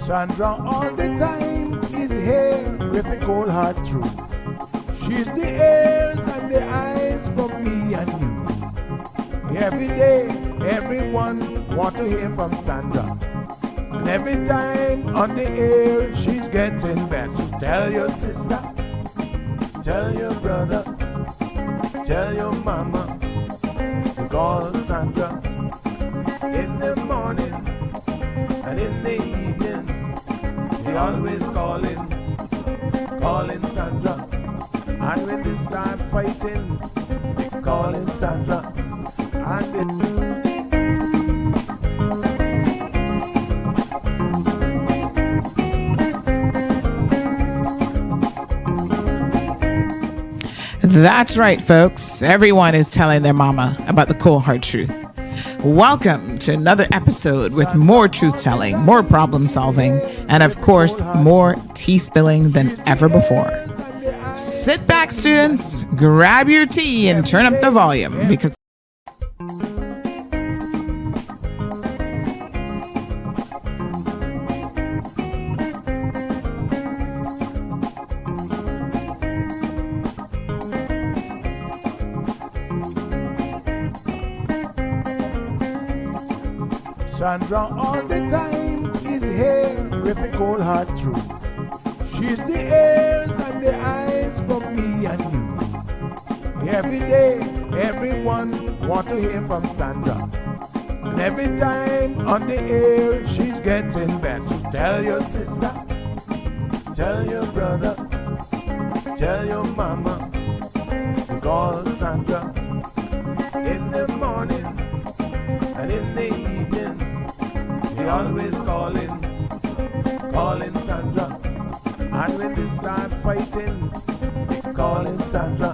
Sandra all the time is here with the cold hard truth. She's the ears and the eyes for me and you. Every day, everyone want to hear from Sandra. And every time on the air, she's getting better. Tell your sister, tell your brother, tell your mama, call Sandra in the morning and in the evening. They always calling Sandra. And when they start fighting, they calling Sandra. And That's right, folks. Everyone is telling their mama about the cold hard truth. Welcome to another episode with more truth-telling, more problem-solving, and of course, more tea spilling than ever before. Sit back, students, grab your tea, and turn up the volume because Sandra all the time is here with the cold hard truth. She's the ears and the eyes for me and you. Every day, everyone want to hear from Sandra. And every time on the air, she's getting better. Tell your sister, tell your brother, tell your mama, call Sandra in the morning and in the evening. They always calling Sandra. And when they start fighting, they calling Sandra.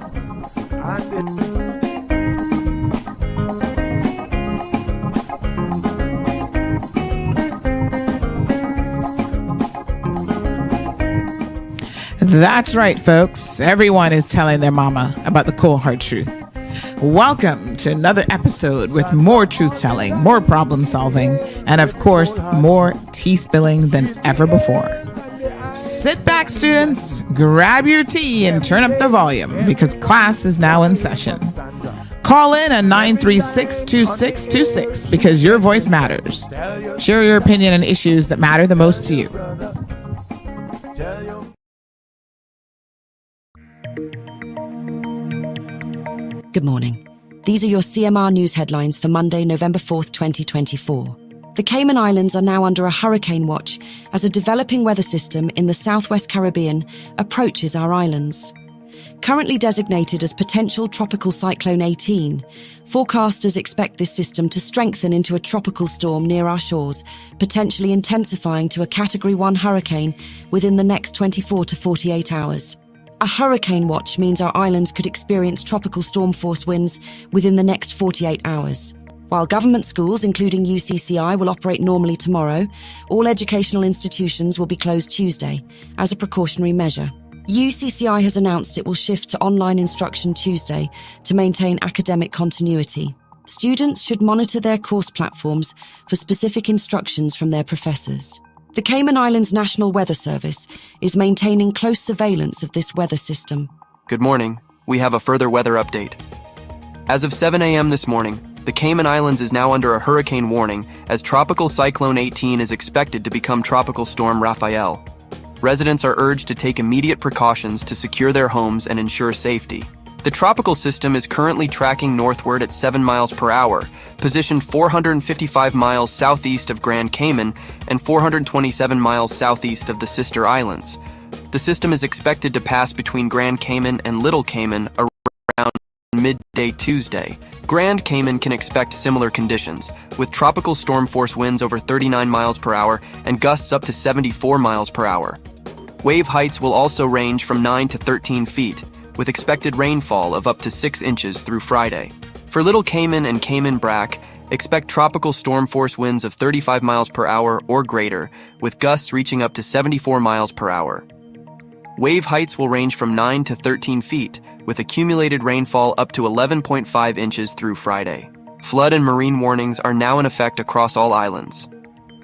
That's right, folks. Everyone is telling their mama about the cold hard truth. Welcome to another episode with more truth-telling, more problem-solving, and of course, more tea spilling than ever before. Sit back, students, grab your tea, and turn up the volume because class is now in session. Call in at 936-2626 because your voice matters. Share your opinion on issues that matter the most to you. Good morning. These are your CMR News headlines for Monday, November 4th, 2024. The Cayman Islands are now under a hurricane watch as a developing weather system in the southwest Caribbean approaches our islands. Currently designated as potential tropical cyclone 18, forecasters expect this system to strengthen into a tropical storm near our shores, potentially intensifying to a Category 1 hurricane within the next 24 to 48 hours. A hurricane watch means our islands could experience tropical storm force winds within the next 48 hours. While government schools, including UCCI, will operate normally tomorrow, all educational institutions will be closed Tuesday as a precautionary measure. UCCI has announced it will shift to online instruction Tuesday to maintain academic continuity. Students should monitor their course platforms for specific instructions from their professors. The Cayman Islands National Weather Service is maintaining close surveillance of this weather system. Good morning. We have a further weather update. As of 7 a.m. this morning, the Cayman Islands is now under a hurricane warning as Tropical Cyclone 18 is expected to become Tropical Storm Rafael. Residents are urged to take immediate precautions to secure their homes and ensure safety. The tropical system is currently tracking northward at 7 miles per hour, positioned 455 miles southeast of Grand Cayman and 427 miles southeast of the sister islands. The system is expected to pass between Grand Cayman and Little Cayman around midday Tuesday. Grand Cayman can expect similar conditions, with tropical storm force winds over 39 miles per hour and gusts up to 74 miles per hour. Wave heights will also range from 9 to 13 feet, with expected rainfall of up to 6 inches through Friday. For Little Cayman and Cayman Brac, expect tropical storm force winds of 35 miles per hour or greater, with gusts reaching up to 74 miles per hour. Wave heights will range from 9 to 13 feet, with accumulated rainfall up to 11.5 inches through Friday. Flood and marine warnings are now in effect across all islands.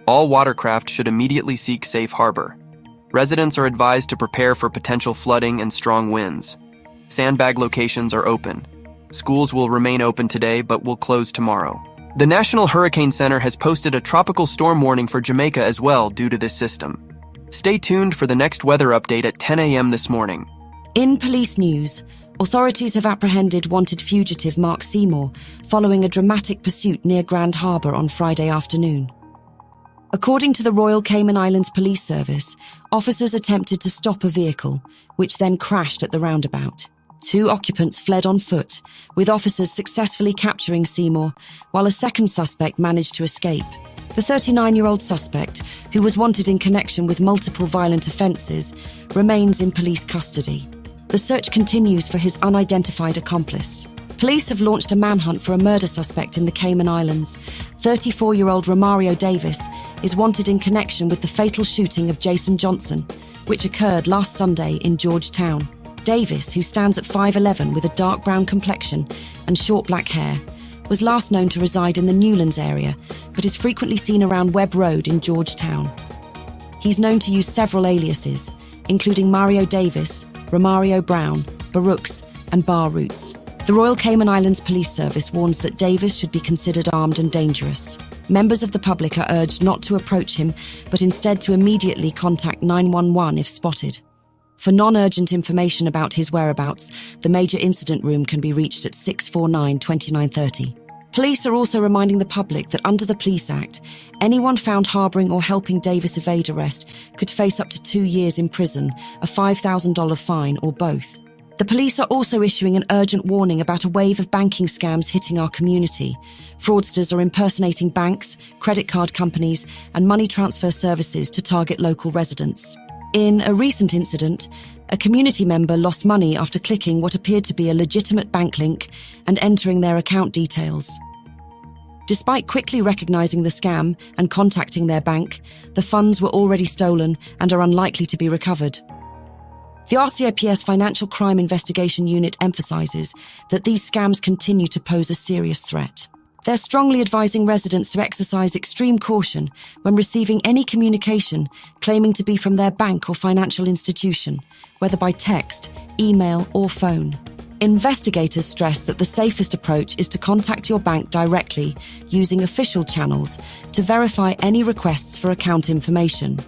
All watercraft should immediately seek safe harbor. Residents are advised to prepare for potential flooding and strong winds. Sandbag locations are open. Schools will remain open today but will close tomorrow. The National Hurricane Center has posted a tropical storm warning for Jamaica as well due to this system. Stay tuned for the next weather update at 10 a.m. this morning. In police news, authorities have apprehended wanted fugitive Mark Seymour following a dramatic pursuit near Grand Harbour on Friday afternoon. According to the Royal Cayman Islands Police Service, officers attempted to stop a vehicle, which then crashed at the roundabout. 2 occupants fled on foot, with officers successfully capturing Seymour, while a second suspect managed to escape. The 39-year-old suspect, who was wanted in connection with multiple violent offences, remains in police custody. The search continues for his unidentified accomplice. Police have launched a manhunt for a murder suspect in the Cayman Islands. 34-year-old Romario Davis is wanted in connection with the fatal shooting of Jason Johnson, which occurred last Sunday in Georgetown. Davis, who stands at 5'11" with a dark brown complexion and short black hair, was last known to reside in the Newlands area, but is frequently seen around Webb Road in Georgetown. He's known to use several aliases, including Mario Davis, Romario Brown, Barooks, and Bar Roots. The Royal Cayman Islands Police Service warns that Davis should be considered armed and dangerous. Members of the public are urged not to approach him, but instead to immediately contact 911 if spotted. For non-urgent information about his whereabouts, the major incident room can be reached at 649-2930. Police are also reminding the public that under the Police Act, anyone found harbouring or helping Davis evade arrest could face up to 2 years in prison, a $5,000 fine, or both. The police are also issuing an urgent warning about a wave of banking scams hitting our community. Fraudsters are impersonating banks, credit card companies, and money transfer services to target local residents. In a recent incident, a community member lost money after clicking what appeared to be a legitimate bank link and entering their account details. Despite quickly recognizing the scam and contacting their bank, the funds were already stolen and are unlikely to be recovered. The RCIP's Financial Crime Investigation Unit emphasizes that these scams continue to pose a serious threat. They're strongly advising residents to exercise extreme caution when receiving any communication claiming to be from their bank or financial institution, whether by text, email, or phone. Investigators stress that the safest approach is to contact your bank directly using official channels to verify any requests for account information.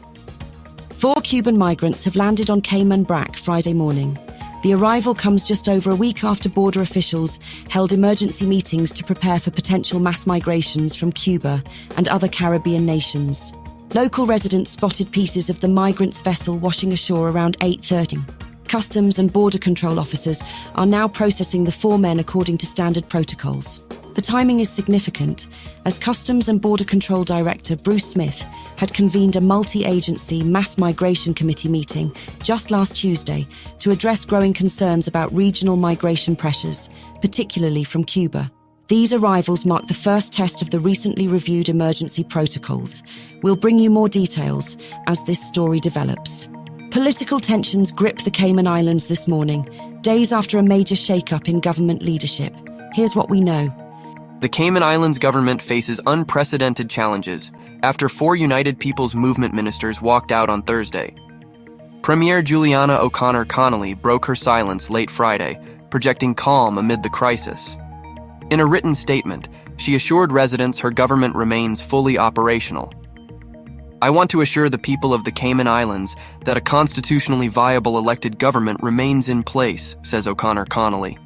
4 Cuban migrants have landed on Cayman Brac Friday morning. The arrival comes just over a week after border officials held emergency meetings to prepare for potential mass migrations from Cuba and other Caribbean nations. Local residents spotted pieces of the migrants' vessel washing ashore around 8:30. Customs and Border Control officers are now processing the 4 men according to standard protocols. The timing is significant, as Customs and Border Control Director Bruce Smith had convened a multi-agency mass migration committee meeting just last Tuesday to address growing concerns about regional migration pressures, particularly from Cuba. These arrivals mark the first test of the recently reviewed emergency protocols. We'll bring you more details as this story develops. Political tensions grip the Cayman Islands this morning, days after a major shake-up in government leadership. Here's what we know. The Cayman Islands government faces unprecedented challenges after 4 United People's Movement ministers walked out on Thursday. Premier Juliana O'Connor Connolly broke her silence late Friday, projecting calm amid the crisis. In a written statement, she assured residents her government remains fully operational. "I want to assure the people of the Cayman Islands that a constitutionally viable elected government remains in place," says O'Connor Connolly.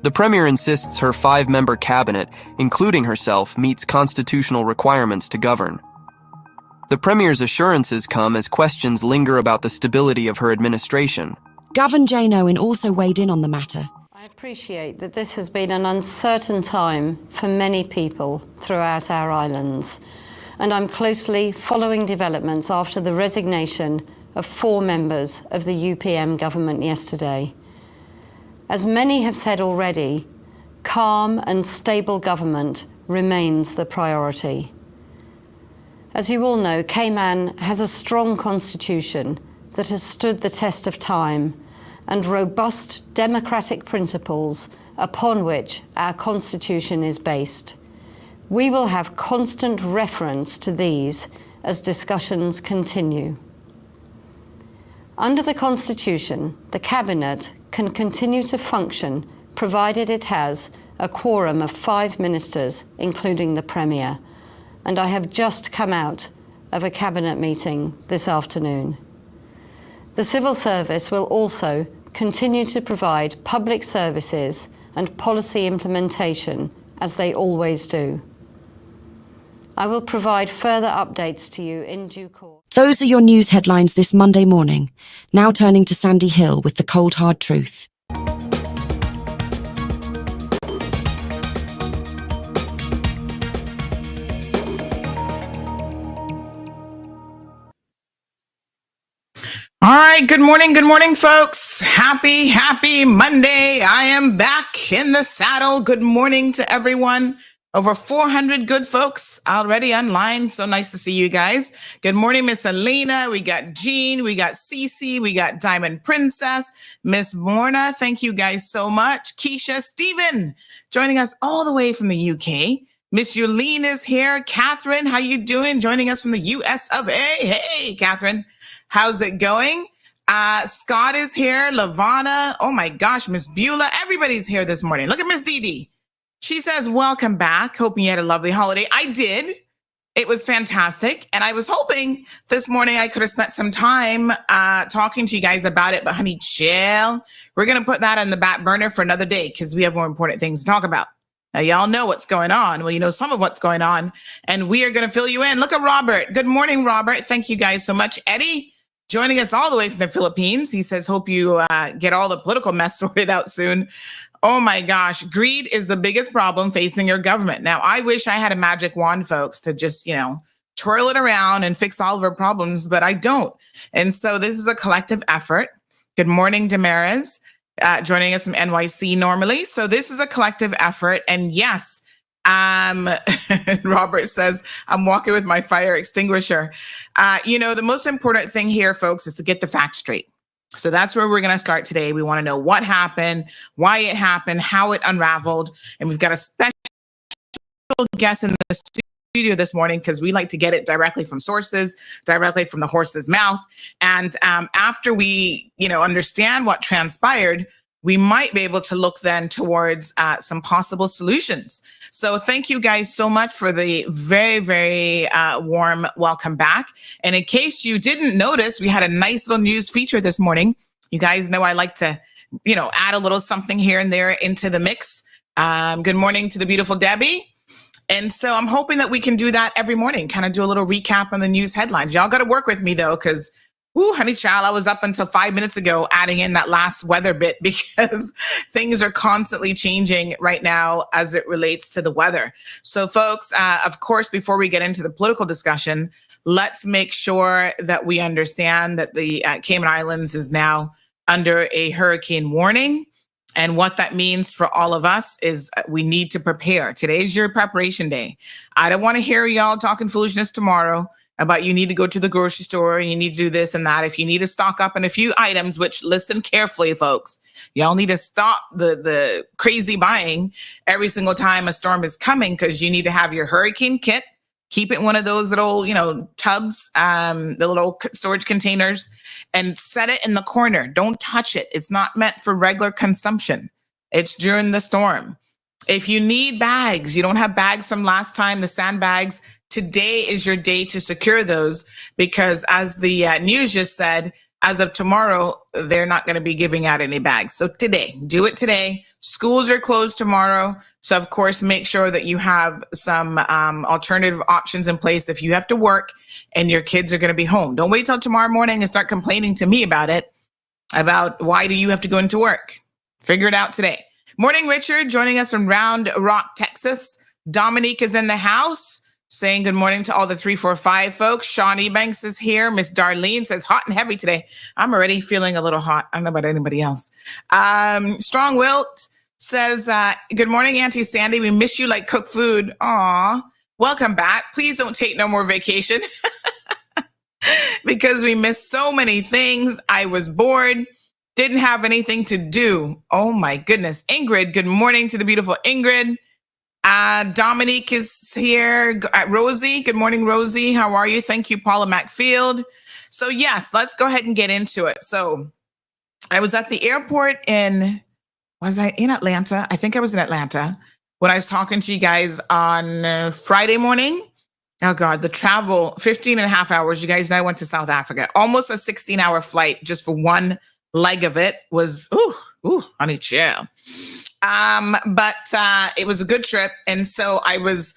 The Premier insists her 5-member cabinet, including herself, meets constitutional requirements to govern. The Premier's assurances come as questions linger about the stability of her administration. Governor Jane Owen also weighed in on the matter. I appreciate that this has been an uncertain time for many people throughout our islands, and I'm closely following developments after the resignation of 4 members of the UPM government yesterday. As many have said already, calm and stable government remains the priority. As you all know, Cayman has a strong constitution that has stood the test of time and robust democratic principles upon which our constitution is based. We will have constant reference to these as discussions continue. Under the Constitution, the Cabinet can continue to function provided it has a quorum of 5 ministers, including the Premier, and I have just come out of a Cabinet meeting this afternoon. The civil service will also continue to provide public services and policy implementation as they always do. I will provide further updates to you in due course. Those are your news headlines this Monday morning. Now turning to Sandy Hill with the cold hard truth. All right. Good morning, folks. Happy Monday. I am back in the saddle. Good morning to everyone. Over 400 good folks already online. So nice to see you guys. Good morning, Miss Alina. We got Jean. We got Cece. We got Diamond Princess. Miss Morna. Thank you guys so much. Keisha, Stephen, joining us all the way from the UK. Miss Yulene is here. Catherine, how you doing? Joining us from the US of A. Hey, Catherine. How's it going? Scott is here. Lavana. Oh my gosh, Miss Beulah. Everybody's here this morning. Look at Miss Dee Dee. She says, welcome back. Hoping you had a lovely holiday. I did. It was fantastic. And I was hoping this morning I could have spent some time talking to you guys about it. But honey, chill. We're going to put that on the back burner for another day because we have more important things to talk about. Now, y'all know what's going on. Well, you know some of what's going on. And we are going to fill you in. Look at Robert. Good morning, Robert. Thank you guys so much. Eddie, joining us all the way from the Philippines. He says, hope you get all the political mess sorted out soon. Oh my gosh, greed is the biggest problem facing your government. Now, I wish I had a magic wand, folks, to just, twirl it around and fix all of our problems, but I don't. And so this is a collective effort. Good morning, Damaris, joining us from NYC normally. So this is a collective effort. And yes, Robert says, I'm walking with my fire extinguisher. The most important thing here, folks, is to get the facts straight. So that's where we're going to start today. We want to know what happened, why it happened, how it unraveled. And we've got a special guest in the studio this morning because we like to get it directly from sources, directly from the horse's mouth. And after we, understand what transpired, we might be able to look then towards some possible solutions. So thank you guys so much for the very, very warm welcome back. And in case you didn't notice, we had a nice little news feature this morning. You guys know I like to, add a little something here and there into the mix. Good morning to the beautiful Debbie. And so I'm hoping that we can do that every morning, kind of do a little recap on the news headlines. Y'all got to work with me though, because honey child, I was up until 5 minutes ago adding in that last weather bit because things are constantly changing right now as it relates to the weather. So folks, of course, before we get into the political discussion, let's make sure that we understand that the Cayman Islands is now under a hurricane warning. And what that means for all of us is we need to prepare. Today's your preparation day. I don't want to hear y'all talking foolishness tomorrow about you need to go to the grocery store and you need to do this and that. If you need to stock up on a few items, which listen carefully, folks, y'all need to stop the crazy buying every single time a storm is coming because you need to have your hurricane kit. Keep it in one of those little, tubs, the little storage containers, and set it in the corner. Don't touch it. It's not meant for regular consumption. It's during the storm. If you need bags, you don't have bags from last time, the sandbags, today is your day to secure those because as the news just said, as of tomorrow, they're not going to be giving out any bags. So today, do it today. Schools are closed tomorrow. So of course, make sure that you have some alternative options in place if you have to work and your kids are going to be home. Don't wait till tomorrow morning and start complaining to me about it, about why do you have to go into work? Figure it out today. Morning, Richard, joining us from Round Rock, Texas. Dominique is in the house. Saying good morning to all the 345 folks. Sean Ebanks is here. Miss Darlene says hot and heavy today. I'm already feeling a little hot. I don't know about anybody else. Strong Wilt says, good morning, Auntie Sandy. We miss you like cooked food. Aw, welcome back. Please don't take no more vacation because we missed so many things. I was bored. Didn't have anything to do. Oh my goodness. Ingrid, good morning to the beautiful Ingrid. Dominique is here. Rosie, good morning, Rosie. How are you? Thank you, Paula Macfield. So yes, let's go ahead and get into it. So I was at the airport was I in Atlanta? I think I was in Atlanta when I was talking to you guys on Friday morning. Oh God, the travel, 15 and a half hours. You guys and I went to South Africa, almost a 16-hour flight just for one leg of it was, honey chill. But it was a good trip. And so I was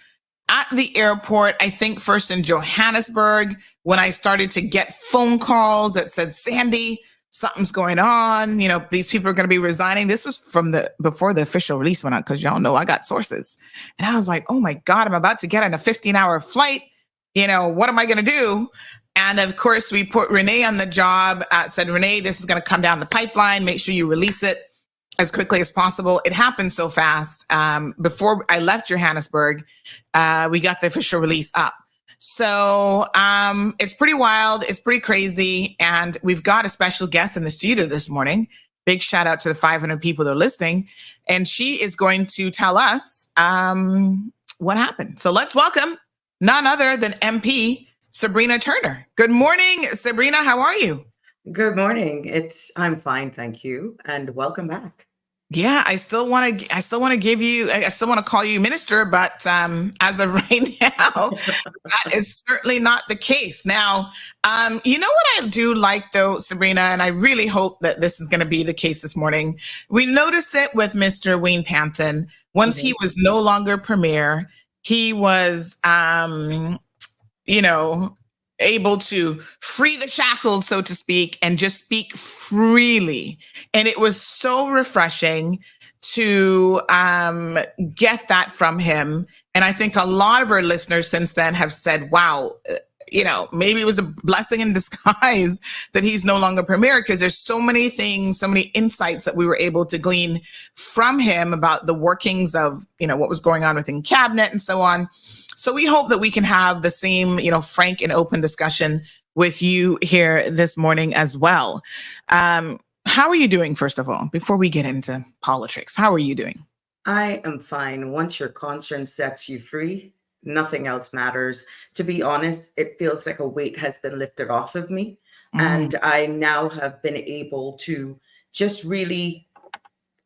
at the airport, I think first in Johannesburg, when I started to get phone calls that said, Sandy, something's going on. You know, these people are going to be resigning. This was before the official release went out, because y'all know I got sources. And I was like, oh my God, I'm about to get on a 15-hour flight. You know, what am I going to do? And of course, we put Renee on the job, said, Renee, this is going to come down the pipeline. Make sure you release it as quickly as possible. It happened so fast. Before I left Johannesburg, we got the official release up. So it's pretty wild. It's pretty crazy. And we've got a special guest in the studio this morning. Big shout out to the 500 people that are listening. And she is going to tell us what happened. So let's welcome none other than MP Sabrina Turner. Good morning, Sabrina. How are you? Good morning. I'm fine, thank you, and welcome back. Yeah, I still want to call you minister, but as of right now, that is certainly not the case. Now, you know what I do like though, Sabrina, and I really hope that this is going to be the case this morning. We noticed it with Mr. Wayne Panton. Once he was no longer premier, he was, able to free the shackles, so to speak, and just speak freely. And it was so refreshing to get that from him. And I think a lot of our listeners since then have said, wow, maybe it was a blessing in disguise that he's no longer premier, because there's so many things, so many insights that we were able to glean from him about the workings of, what was going on within cabinet and so on. So we hope that we can have the same, frank and open discussion with you here this morning as well. How are you doing, first of all, before we get into politics? How are you doing? I am fine. Once your conscience sets you free, nothing else matters. To be honest, it feels like a weight has been lifted off of me. And I now have been able to just really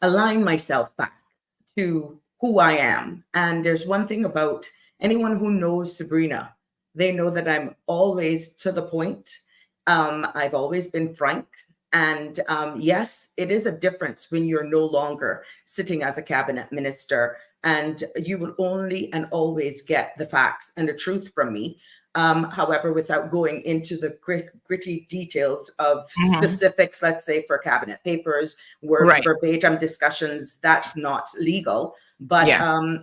align myself back to who I am. And there's one thing about anyone who knows Sabrina, they know that I'm always to the point. I've always been frank. And yes, it is a difference when you're no longer sitting as a cabinet minister, and you will only and always get the facts and the truth from me. However, without going into the gritty details of specifics, let's say for cabinet papers, verbatim discussions, that's not legal. But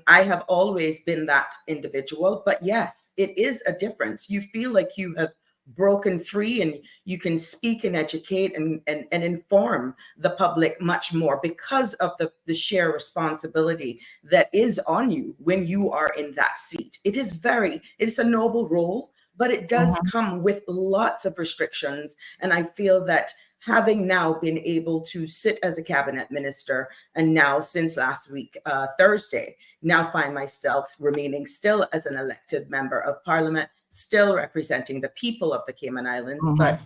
I have always been that individual. But yes, it is a difference. You feel like you have broken free, and you can speak and educate and inform the public much more because of the sheer responsibility that is on you when you are in that seat. It's a noble role, but it does come with lots of restrictions. And I feel that having now been able to sit as a cabinet minister, and now since last week, Thursday, now find myself remaining still as an elected member of parliament, still representing the people of the Cayman Islands, but,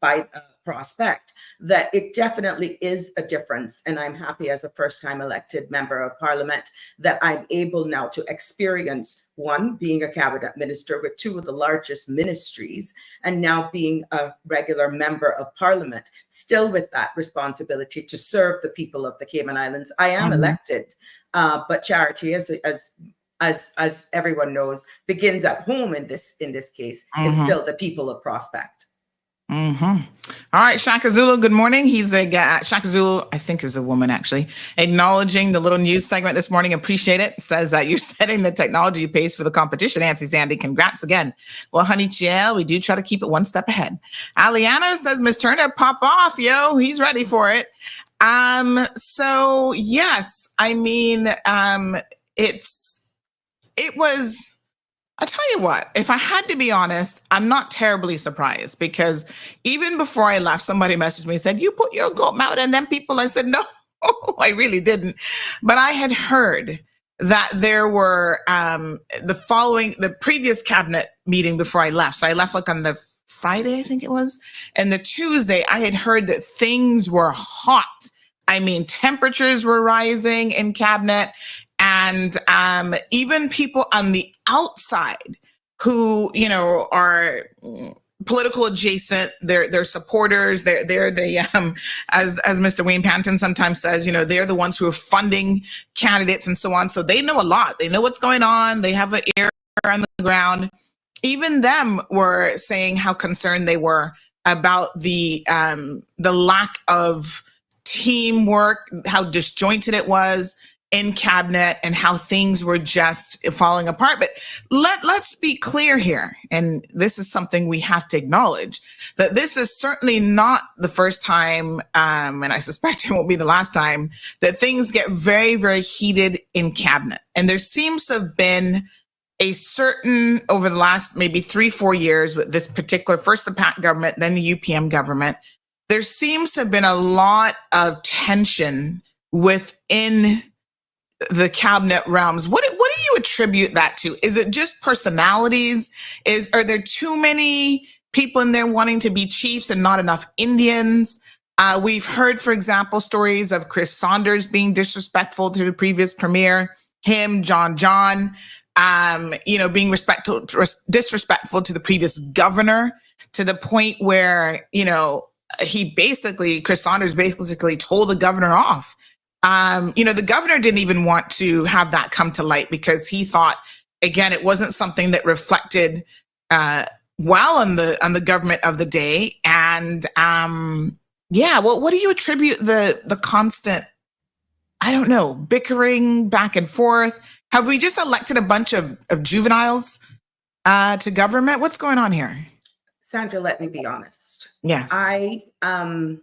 by prospect, that it definitely is a difference. And I'm happy as a first-time elected member of parliament that I'm able now to experience, one, being a cabinet minister with two of the largest ministries, and now being a regular member of parliament, still with that responsibility to serve the people of the Cayman Islands. I am elected, but charity, as everyone knows, begins at home in this case. It's still the people of prospect. All right, Shaka Zulu, good morning. He's a guy, Shaka Zulu, I think is a woman actually, acknowledging the little news segment this morning. Appreciate it. Says that you're setting the technology pace for the competition. Nancy Sandy, congrats again. Well, honey chill, we do try to keep it one step ahead. Aliana says, Miss Turner, pop off, yo. He's ready for it. So yes, I mean, it was, I tell you what, if I had to be honest, I'm not terribly surprised, because even before I left, somebody messaged me and said, you put your goat out, and then people, I said, no, I really didn't. But I had heard that there were the previous cabinet meeting before I left. So I left like on the Friday, I think it was. And the Tuesday, I had heard that things were hot. I mean, temperatures were rising in cabinet, and even people on the outside who, you know, are political adjacent, they're supporters, they're the as Mr. Wayne Panton sometimes says, you know, they're the ones who are funding candidates and so on. So they know a lot. They know what's going on. They have an ear on the ground. Even them were saying how concerned they were about the lack of teamwork, how disjointed it was in cabinet, and how things were just falling apart. But let's be clear here, and this is something we have to acknowledge, that this is certainly not the first time, and I suspect it won't be the last time, that things get very, very heated in cabinet. And there seems to have been a certain, over the last maybe 3-4 years with this particular, first the PAC government, then the UPM government, there seems to have been a lot of tension within the cabinet realms. What do you attribute that to? Is it just personalities? Are there too many people in there wanting to be chiefs and not enough Indians? We've heard, for example, stories of Chris Saunders being disrespectful to the previous premier, him, John, being disrespectful to the previous governor, to the point where, you know, Chris Saunders basically told the governor off. The governor didn't even want to have that come to light because he thought, again, it wasn't something that reflected well on the government of the day. And what do you attribute the constant, I don't know, bickering back and forth? Have we just elected a bunch of juveniles to government? What's going on here? Sandra, let me be honest. Yes. I am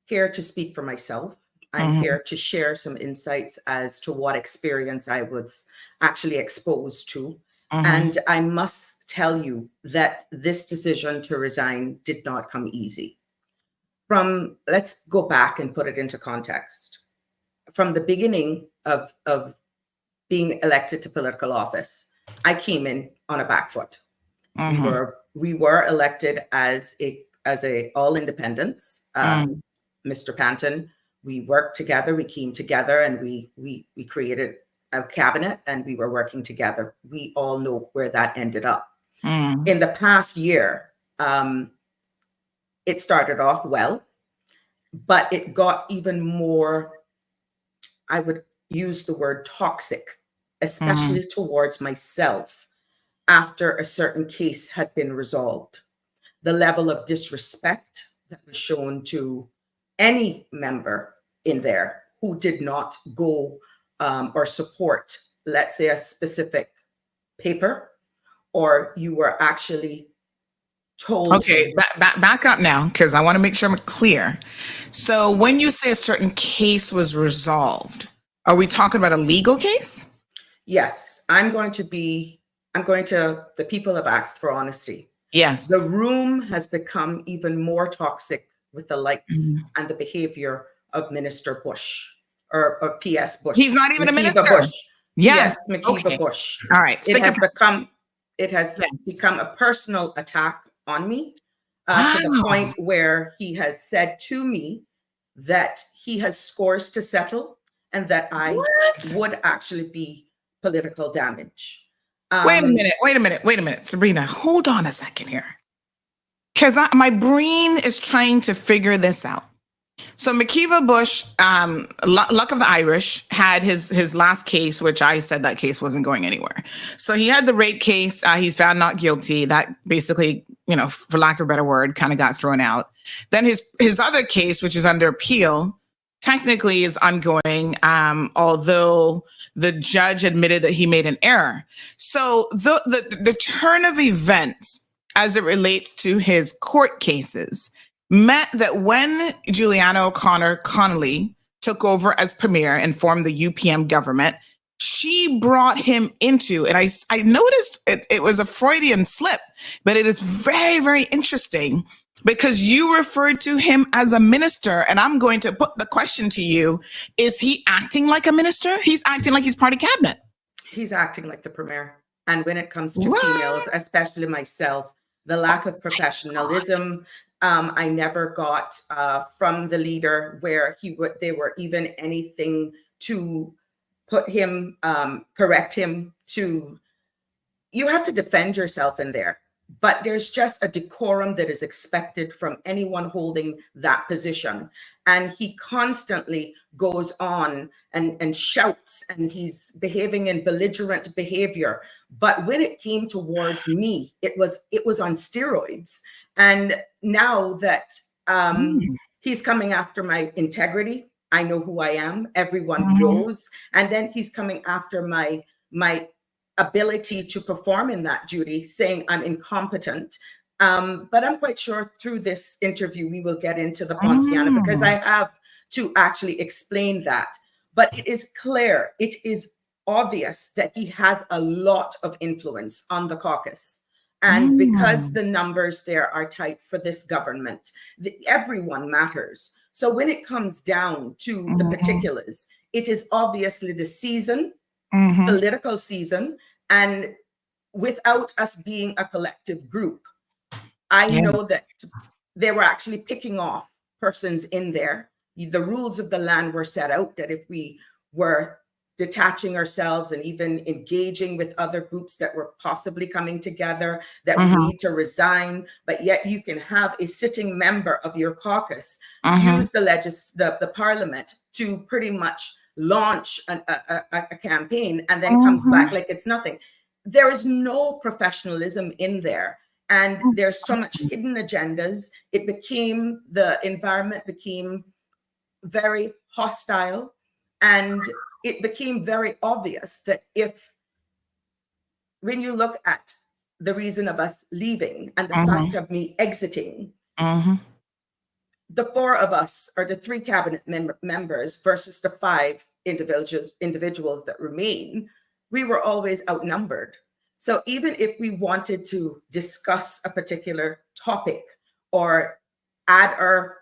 here to speak for myself. I'm here to share some insights as to what experience I was actually exposed to. And I must tell you that this decision to resign did not come easy. Let's go back and put it into context. From the beginning of being elected to political office, I came in on a back foot. We were elected as a all independents. Mr. Panton, we worked together, we came together, and we created a cabinet, and we were working together. We all know where that ended up. In the past year, it started off well, but it got even more, I would use the word toxic, especially towards myself, after a certain case had been resolved. The level of disrespect that was shown to any member in there who did not go or support, let's say, a specific paper, or you were actually told. Okay, back up now, because I want to make sure I'm clear. So when you say a certain case was resolved, are we talking about a legal case? Yes, the people have asked for honesty. Yes. The room has become even more toxic with the likes and the behavior of Minister Bush or PS Bush. He's not even McKeeva a minister. Bush. Yes, McKeeva Bush. All right. It has become a personal attack on me to the point where he has said to me that he has scores to settle and that I would actually be political damage. Wait a minute, Sabrina, hold on a second here. Because my brain is trying to figure this out. So McKeeva Bush, luck of the Irish, had his last case, which I said that case wasn't going anywhere. So he had the rape case. He's found not guilty. That basically, for lack of a better word, kind of got thrown out. Then his other case, which is under appeal, technically is ongoing, although the judge admitted that he made an error. So the turn of events as it relates to his court cases meant that when Juliana O'Connor Connolly took over as premier and formed the UPM government, she brought him into, and I noticed it was a Freudian slip, but it is very, very interesting Because you referred to him as a minister, and I'm going to put the question to you. Is he acting like a minister? He's acting like he's part of cabinet. He's acting like the premier. And when it comes to What? females, especially myself, the lack of professionalism, I never got from the leader where they were even anything to put him, correct him to, you have to defend yourself in there. But there's just a decorum that is expected from anyone holding that position. And he constantly goes on and shouts, and he's behaving in belligerent behavior. But when it came towards me, it was on steroids. And now that he's coming after my integrity, I know who I am, everyone knows. And then he's coming after my ability to perform in that duty, saying I'm incompetent. But I'm quite sure through this interview, we will get into the Ponciana, because I have to actually explain that. But it is clear, it is obvious that he has a lot of influence on the caucus. And because the numbers there are tight for this government, everyone matters. So when it comes down to the particulars, it is obviously the season, political season, and without us being a collective group, I know that they were actually picking off persons in there. The rules of the land were set out that if we were detaching ourselves and even engaging with other groups that were possibly coming together, that we need to resign, but yet you can have a sitting member of your caucus use the parliament to pretty much launch a campaign and then comes back like it's nothing. There is no professionalism in there. And there's so much hidden agendas. The environment became very hostile, and it became very obvious that when you look at the reason of us leaving and the fact of me exiting, the four of us, or the three cabinet members versus the five individuals that remain, we were always outnumbered. So even if we wanted to discuss a particular topic or add our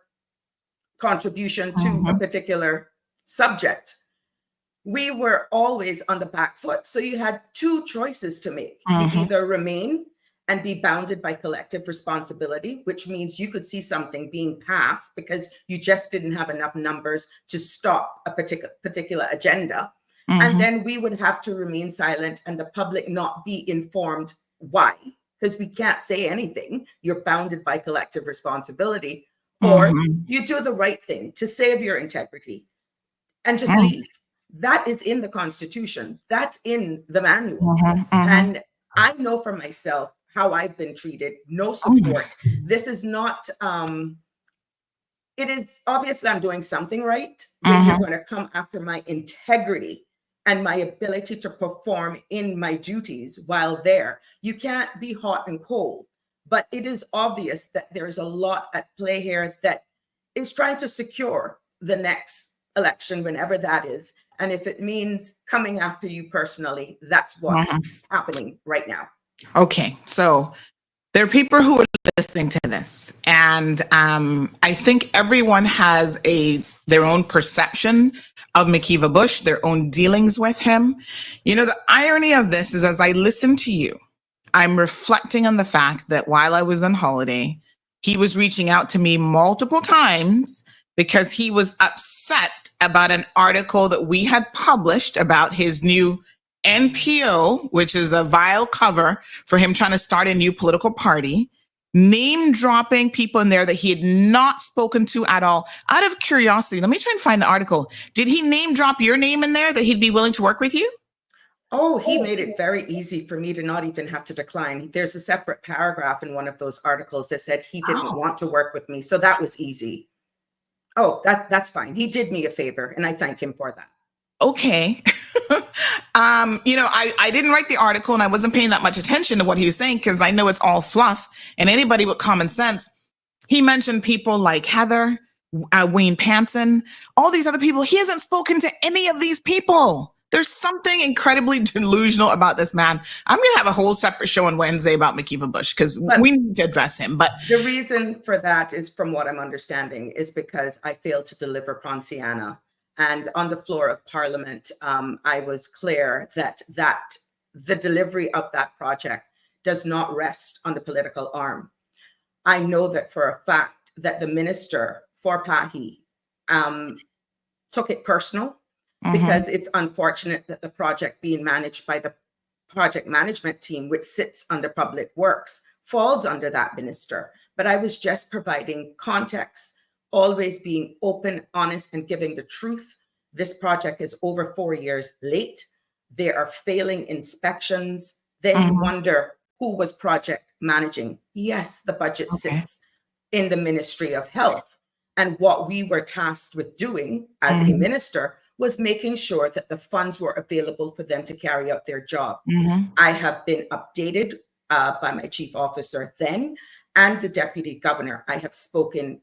contribution to a particular subject, we were always on the back foot. So you had two choices to make. You either remain and be bounded by collective responsibility, which means you could see something being passed because you just didn't have enough numbers to stop a particular agenda. And then we would have to remain silent and the public not be informed why, because we can't say anything. You're bounded by collective responsibility. Or you do the right thing to save your integrity and just leave. That is in the Constitution. That's in the manual. And I know for myself how I've been treated. No support. This is not, it is obviously I'm doing something right when you're going to come after my integrity and my ability to perform in my duties while there. You can't be hot and cold. But it is obvious that there's a lot at play here that is trying to secure the next election, whenever that is. And if it means coming after you personally, that's what's happening right now. Okay, so there are people who are listening to this, and I think everyone has their own perception of McKeeva Bush, their own dealings with him. You know, the irony of this is, as I listen to you, I'm reflecting on the fact that while I was on holiday, he was reaching out to me multiple times because he was upset about an article that we had published about his new NPO, which is a vile cover for him trying to start a new political party, name dropping people in there that he had not spoken to at all. Out of curiosity, let me try and find the article. Did he name drop your name in there that he'd be willing to work with you? Oh, he made it very easy for me to not even have to decline. There's a separate paragraph in one of those articles that said he didn't want to work with me. So that was easy. Oh, that's fine. He did me a favor, and I thank him for that. Okay. You know, I didn't write the article and I wasn't paying that much attention to what he was saying because I know it's all fluff, and anybody with common sense. He mentioned people like Heather, Wayne Panson, all these other people. He hasn't spoken to any of these people. There's something incredibly delusional about this man. I'm going to have a whole separate show on Wednesday about McKeeva Bush because we need to address him. But the reason for that is, from what I'm understanding, is because I failed to deliver Ponciana. And on the floor of Parliament, I was clear that the delivery of that project does not rest on the political arm. I know that for a fact that the Minister for PAHI took it personal, because it's unfortunate that the project being managed by the project management team, which sits under Public Works, falls under that minister. But I was just providing context, always being open, honest, and giving the truth. This project is over 4 years late. There are failing inspections. Then you wonder who was project managing. Yes, the budget sits in the Ministry of Health. And what we were tasked with doing as a minister was making sure that the funds were available for them to carry out their job. I have been updated by my chief officer then and the deputy governor. I have spoken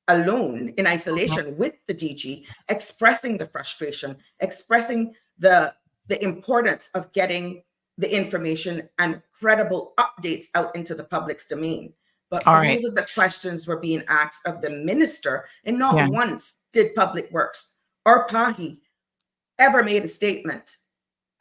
alone in isolation with the DG, expressing the frustration, expressing the importance of getting the information and credible updates out into the public's domain. But all of the questions were being asked of the minister, and not once did Public Works or PAHI ever made a statement.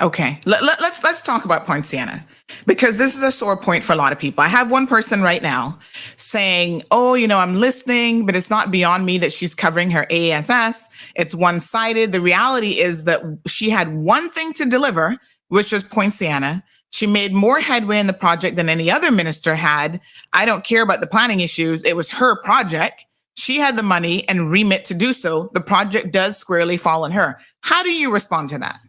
Okay, let's talk about Ponciana, because this is a sore point for a lot of people. I have one person right now saying, oh, I'm listening, but it's not beyond me that she's covering her ASS. It's one-sided. The reality is that she had one thing to deliver, which was Ponciana. She made more headway in the project than any other minister had. I don't care about the planning issues. It was her project. She had the money and remit to do so. The project does squarely fall on her. How do you respond to that?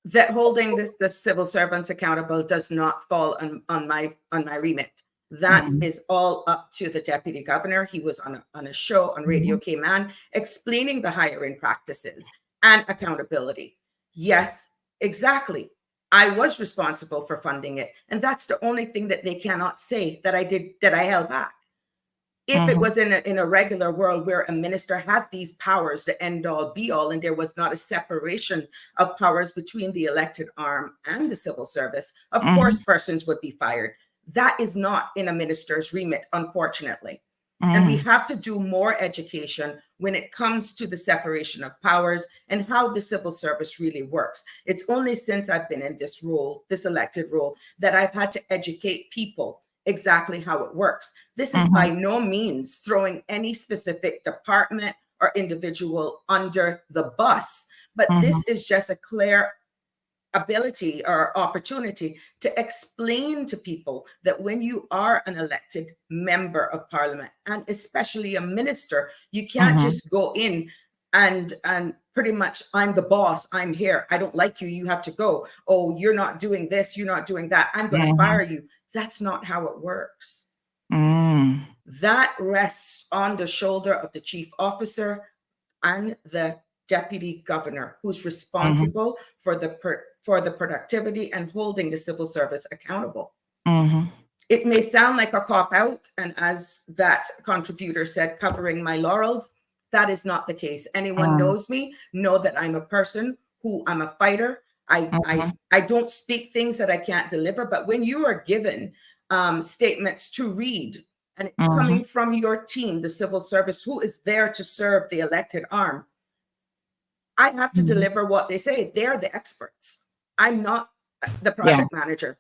That holding the civil servants accountable does not fall on my remit. That is all up to the deputy governor. He was on a show on Radio Cayman explaining the hiring practices and accountability. Yes, exactly. I was responsible for funding it. And that's the only thing that they cannot say that I held back. If it was in a regular world where a minister had these powers, the end all be all, and there was not a separation of powers between the elected arm and the civil service, of course, persons would be fired. That is not in a minister's remit, unfortunately. And we have to do more education when it comes to the separation of powers and how the civil service really works. It's only since I've been in this role, this elected role, that I've had to educate people exactly how it works. This is by no means throwing any specific department or individual under the bus, but this is just a clear ability or opportunity to explain to people that when you are an elected member of parliament, and especially a minister, you can't just go in and pretty much, I'm the boss, I'm here, I don't like you, you have to go. Oh, you're not doing this, you're not doing that, I'm going to fire you. That's not how it works. That rests on the shoulder of the chief officer and the deputy governor, who's responsible for the productivity and holding the civil service accountable. It may sound like a cop-out, and as that contributor said, covering my laurels, that is not the case. Anyone knows me, know that I'm a person who I'm a fighter. I don't speak things that I can't deliver, but when you are given statements to read, and it's coming from your team, the civil service, who is there to serve the elected arm, I have to deliver what they say. They're the experts. I'm not the project manager.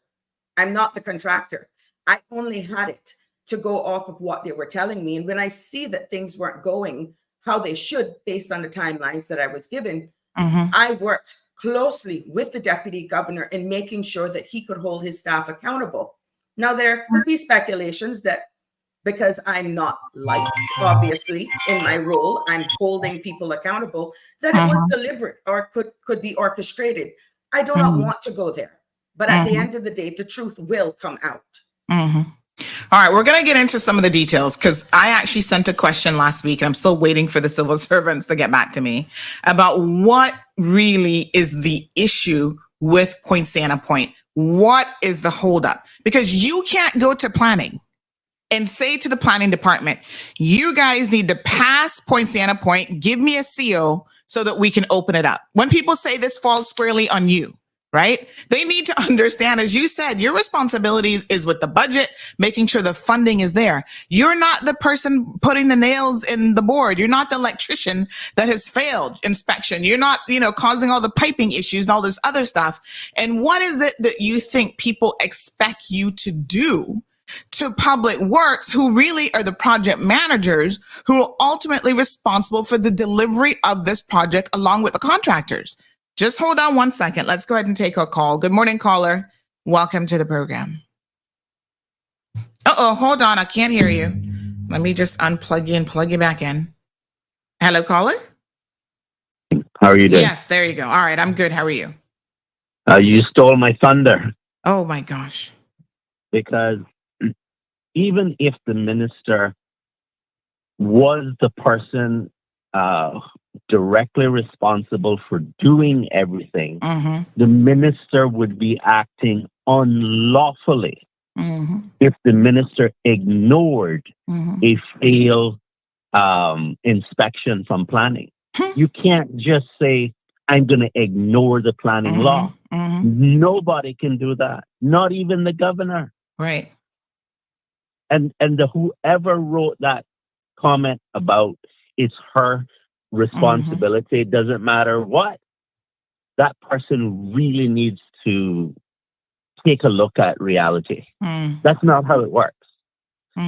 I'm not the contractor. I only had it to go off of what they were telling me. And when I see that things weren't going how they should based on the timelines that I was given, I worked closely with the deputy governor in making sure that he could hold his staff accountable. Now, there could be speculations that because I'm not liked, obviously, in my role, I'm holding people accountable, that it was deliberate or could be orchestrated. I do not want to go there. But at the end of the day, the truth will come out. All right, we're going to get into some of the details because I actually sent a question last week and I'm still waiting for the civil servants to get back to me about what really is the issue with Ponciana Point. What is the holdup? Because you can't go to planning and say to the planning department, you guys need to pass Ponciana Point, give me a CO so that we can open it up. When people say this falls squarely on you, right? They need to understand, as you said, your responsibility is with the budget, making sure the funding is there. You're not the person putting the nails in the board. You're not the electrician that has failed inspection. You're not, causing all the piping issues and all this other stuff. And what is it that you think people expect you to do to Public Works, who really are the project managers who are ultimately responsible for the delivery of this project along with the contractors? Just hold on one second. Let's go ahead and take a call. Good morning, caller. Welcome to the program. Hold on. I can't hear you. Let me just unplug you and plug you back in. Hello, caller. How are you doing? Yes, there you go. All right, I'm good. How are you? You stole my thunder. Oh my gosh. Because even if the minister was the person directly responsible for doing everything, the minister would be acting unlawfully if the minister ignored a failed inspection from planning. You can't just say, I'm going to ignore the planning law. Nobody can do that, not even the governor. Right. And whoever wrote that comment about it's her responsibility, it doesn't matter what, that person really needs to take a look at reality. That's not how it works.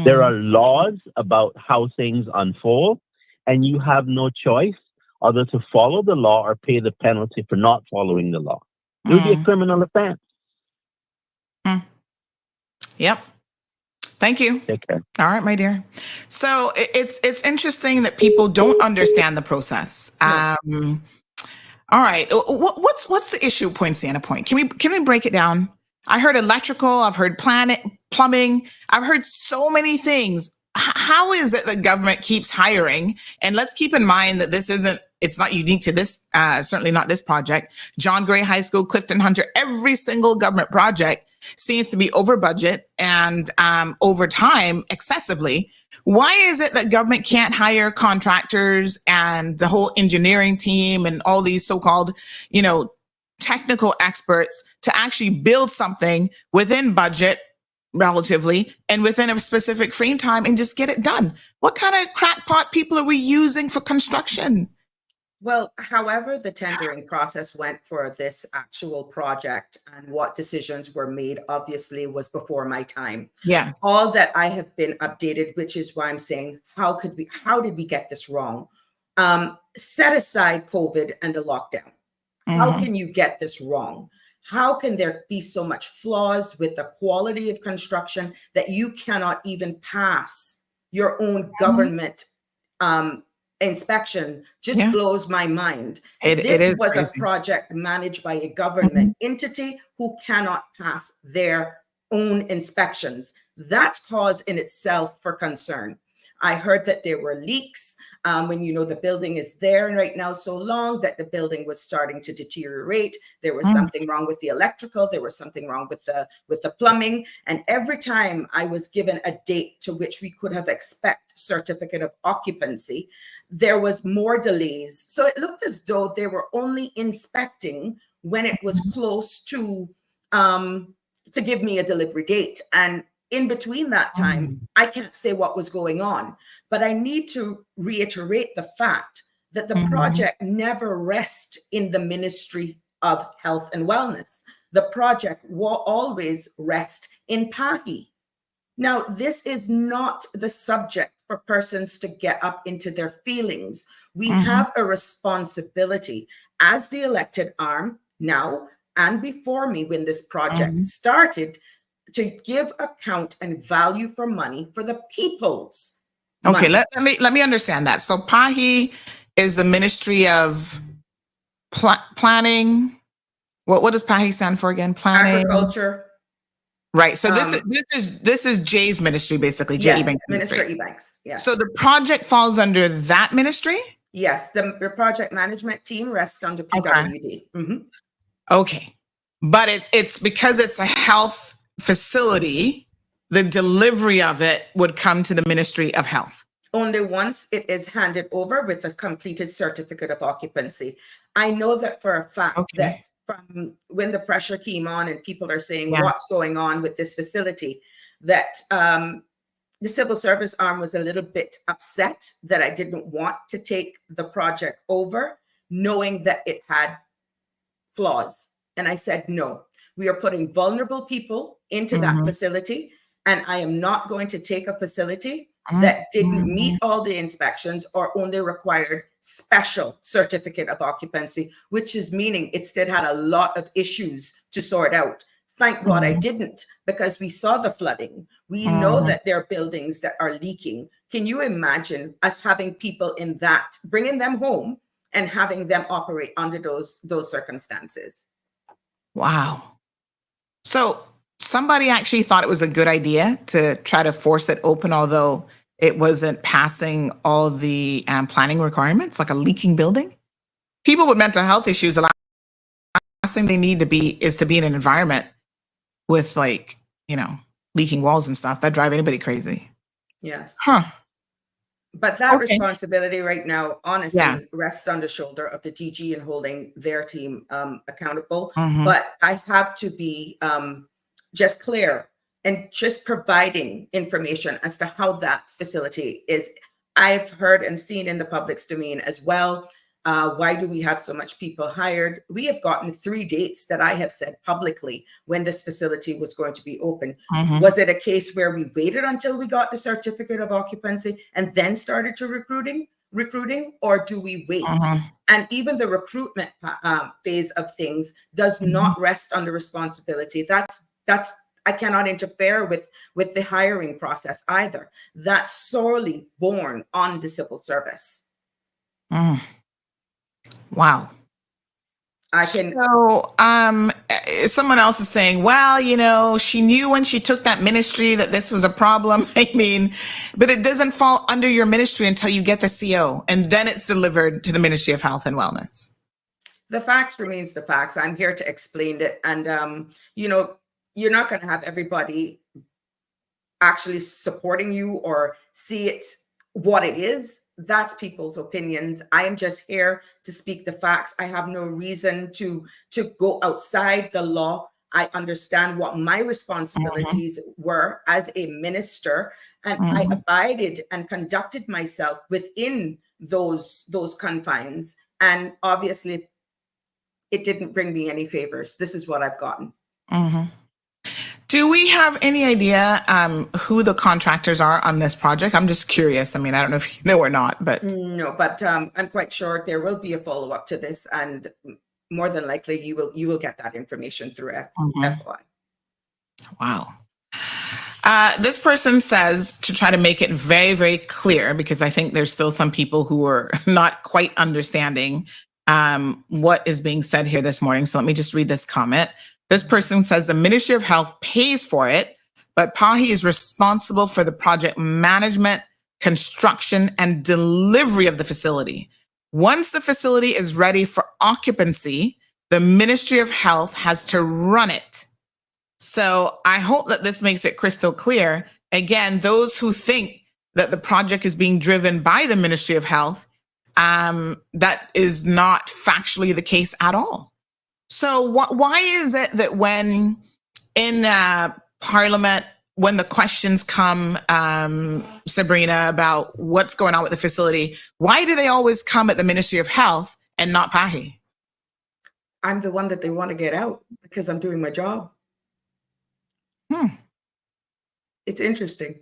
There are laws about how things unfold, and you have no choice other to follow the law or pay the penalty for not following the law. It would be a criminal offense. Yep. Thank you. Take care. All right, my dear. So it's interesting that people don't understand the process. All right. What's the issue, Point Sienna Point? Can we break it down? I heard electrical. I've heard plumbing. I've heard so many things. How is it that government keeps hiring? And let's keep in mind that it's not unique to this, certainly not this project. John Gray High School, Clifton Hunter, every single government project seems to be over budget and over time excessively. Why is it that government can't hire contractors and the whole engineering team and all these so-called, technical experts to actually build something within budget relatively and within a specific frame time and just get it done? What kind of crackpot people are we using for construction? Well, however the tendering process went for this actual project and what decisions were made, obviously was before my time. Yeah. All that I have been updated, which is why I'm saying, how did we get this wrong? Set aside COVID and the lockdown. How can you get this wrong? How can there be so much flaws with the quality of construction that you cannot even pass your own government inspection? Just blows my mind. This was crazy. A project managed by a government entity who cannot pass their own inspections. That's cause in itself for concern. I heard that there were leaks when the building is there right now so long that the building was starting to deteriorate. There was something wrong with the electrical. There was something wrong with the plumbing. And every time I was given a date to which we could have expect certificate of occupancy, there was more delays. So it looked as though they were only inspecting when it was close to give me a delivery date. And in between that time, I can't say what was going on, but I need to reiterate the fact that the project never rests in the Ministry of Health and Wellness. The project will always rest in PAHI. Now, this is not the subject for persons to get up into their feelings. We have a responsibility as the elected arm now and before me when this project started to give account and value for money for the people's Okay, money. let me understand that. So PAHI is the Ministry of Planning. What does PAHI stand for again? Planning, Agriculture. Right. So this is Jay's ministry, basically. Jay Yes, Ebanks' Minister ministry. Ebanks. Yes. So the project falls under that ministry? Yes, the project management team rests under PWD. Okay. But it's because it's a health facility, the delivery of it would come to the Ministry of Health. only once it is handed over with a completed certificate of occupancy. I know that for a fact that from when the pressure came on and people are saying what's going on with this facility, that the civil service arm was a little bit upset that I didn't want to take the project over, knowing that it had flaws. And I said, no, we are putting vulnerable people into that facility. And I am not going to take a facility that didn't meet all the inspections or only required special certificate of occupancy, which is meaning it still had a lot of issues to sort out. Thank God I didn't, because we saw the flooding. We know that there are buildings that are leaking. Can you imagine us having people in that, bringing them home and having them operate under those circumstances? Wow. So somebody actually thought it was a good idea to try to force it open, although it wasn't passing all the planning requirements, like a leaking building. People with mental health issues, the last thing they need to be is to be in an environment with, like, you know, leaking walls and stuff. That drive anybody crazy. Yes. Huh. But that responsibility right now, honestly, rests on the shoulder of the DG and holding their team accountable. But I have to be just clear and just providing information as to how that facility is. I've heard and seen in the public's domain as well. Why do we have so much people hired? We have gotten 3 dates that I have said publicly when this facility was going to be open. Was it a case where we waited until we got the certificate of occupancy and then started to recruiting, or do we wait? And even the recruitment phase of things does not rest on the responsibility. That's I cannot interfere with the hiring process either. That's solely borne on the civil service. Wow. I can. So, someone else is saying, well, you know, she knew when she took that ministry that this was a problem. I mean, but it doesn't fall under your ministry until you get the CO, and then it's delivered to the Ministry of Health and Wellness. The facts remains the facts. I'm here to explain it. And, you know, you're not going to have everybody actually supporting you or see it what it is. That's people's opinions. I am just here to speak the facts. I have no reason to go outside the law. I understand what my responsibilities were as a minister, and I abided and conducted myself within those confines. And obviously, it didn't bring me any favors. This is what I've gotten. Do we have any idea who the contractors are on this project? I'm just curious. I mean, I don't know if you know or not, but no. But I'm quite sure there will be a follow up to this, and more than likely, you will get that information through FY. Wow. This person says to try to make it very, very clear, because I think there's still some people who are not quite understanding what is being said here this morning. So let me just read this comment. This person says the Ministry of Health pays for it, but PAHI is responsible for the project management, construction, and delivery of the facility. Once the facility is ready for occupancy, the Ministry of Health has to run it. So I hope that this makes it crystal clear. Again, those who think that the project is being driven by the Ministry of Health, that is not factually the case at all. So why is it that when in Parliament, when the questions come, Sabrina, about what's going on with the facility, why do they always come at the Ministry of Health and not PAHI? I'm the one that they want to get out because I'm doing my job. It's interesting.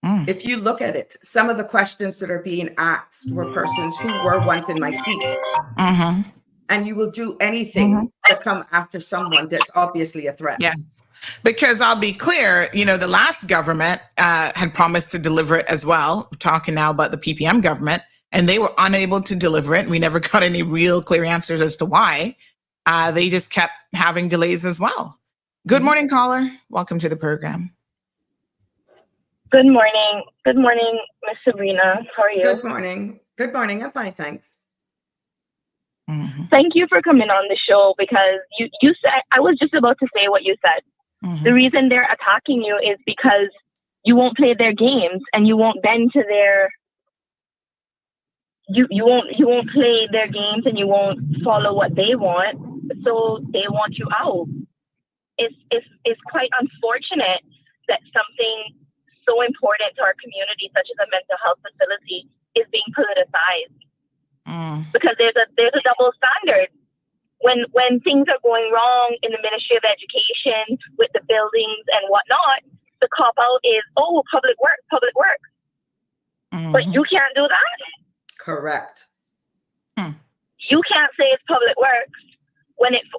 If you look at it, some of the questions that are being asked were persons who were once in my seat. And you will do anything to come after someone that's obviously a threat. Yes, because I'll be clear, you know, the last government had promised to deliver it as well. We're talking now about the PPM government, and they were unable to deliver it. We never got any real clear answers as to why. They just kept having delays as well. Good morning, caller. Welcome to the program. Good morning. Good morning, Miss Sabrina. How are you? Good morning. Good morning. I'm fine, thanks. Thank you for coming on the show, because you said, I was just about to say what you said. The reason they're attacking you is because you won't play their games, and you won't bend to their you won't play their games, and you won't follow what they want. So they want you out. It's quite unfortunate that something so important to our community, such as a mental health facility, is being politicized. Because there's a double standard. When things are going wrong in the Ministry of Education with the buildings and whatnot, the cop out is, oh, public works. But you can't do that. Correct. You can't say it's public works when it's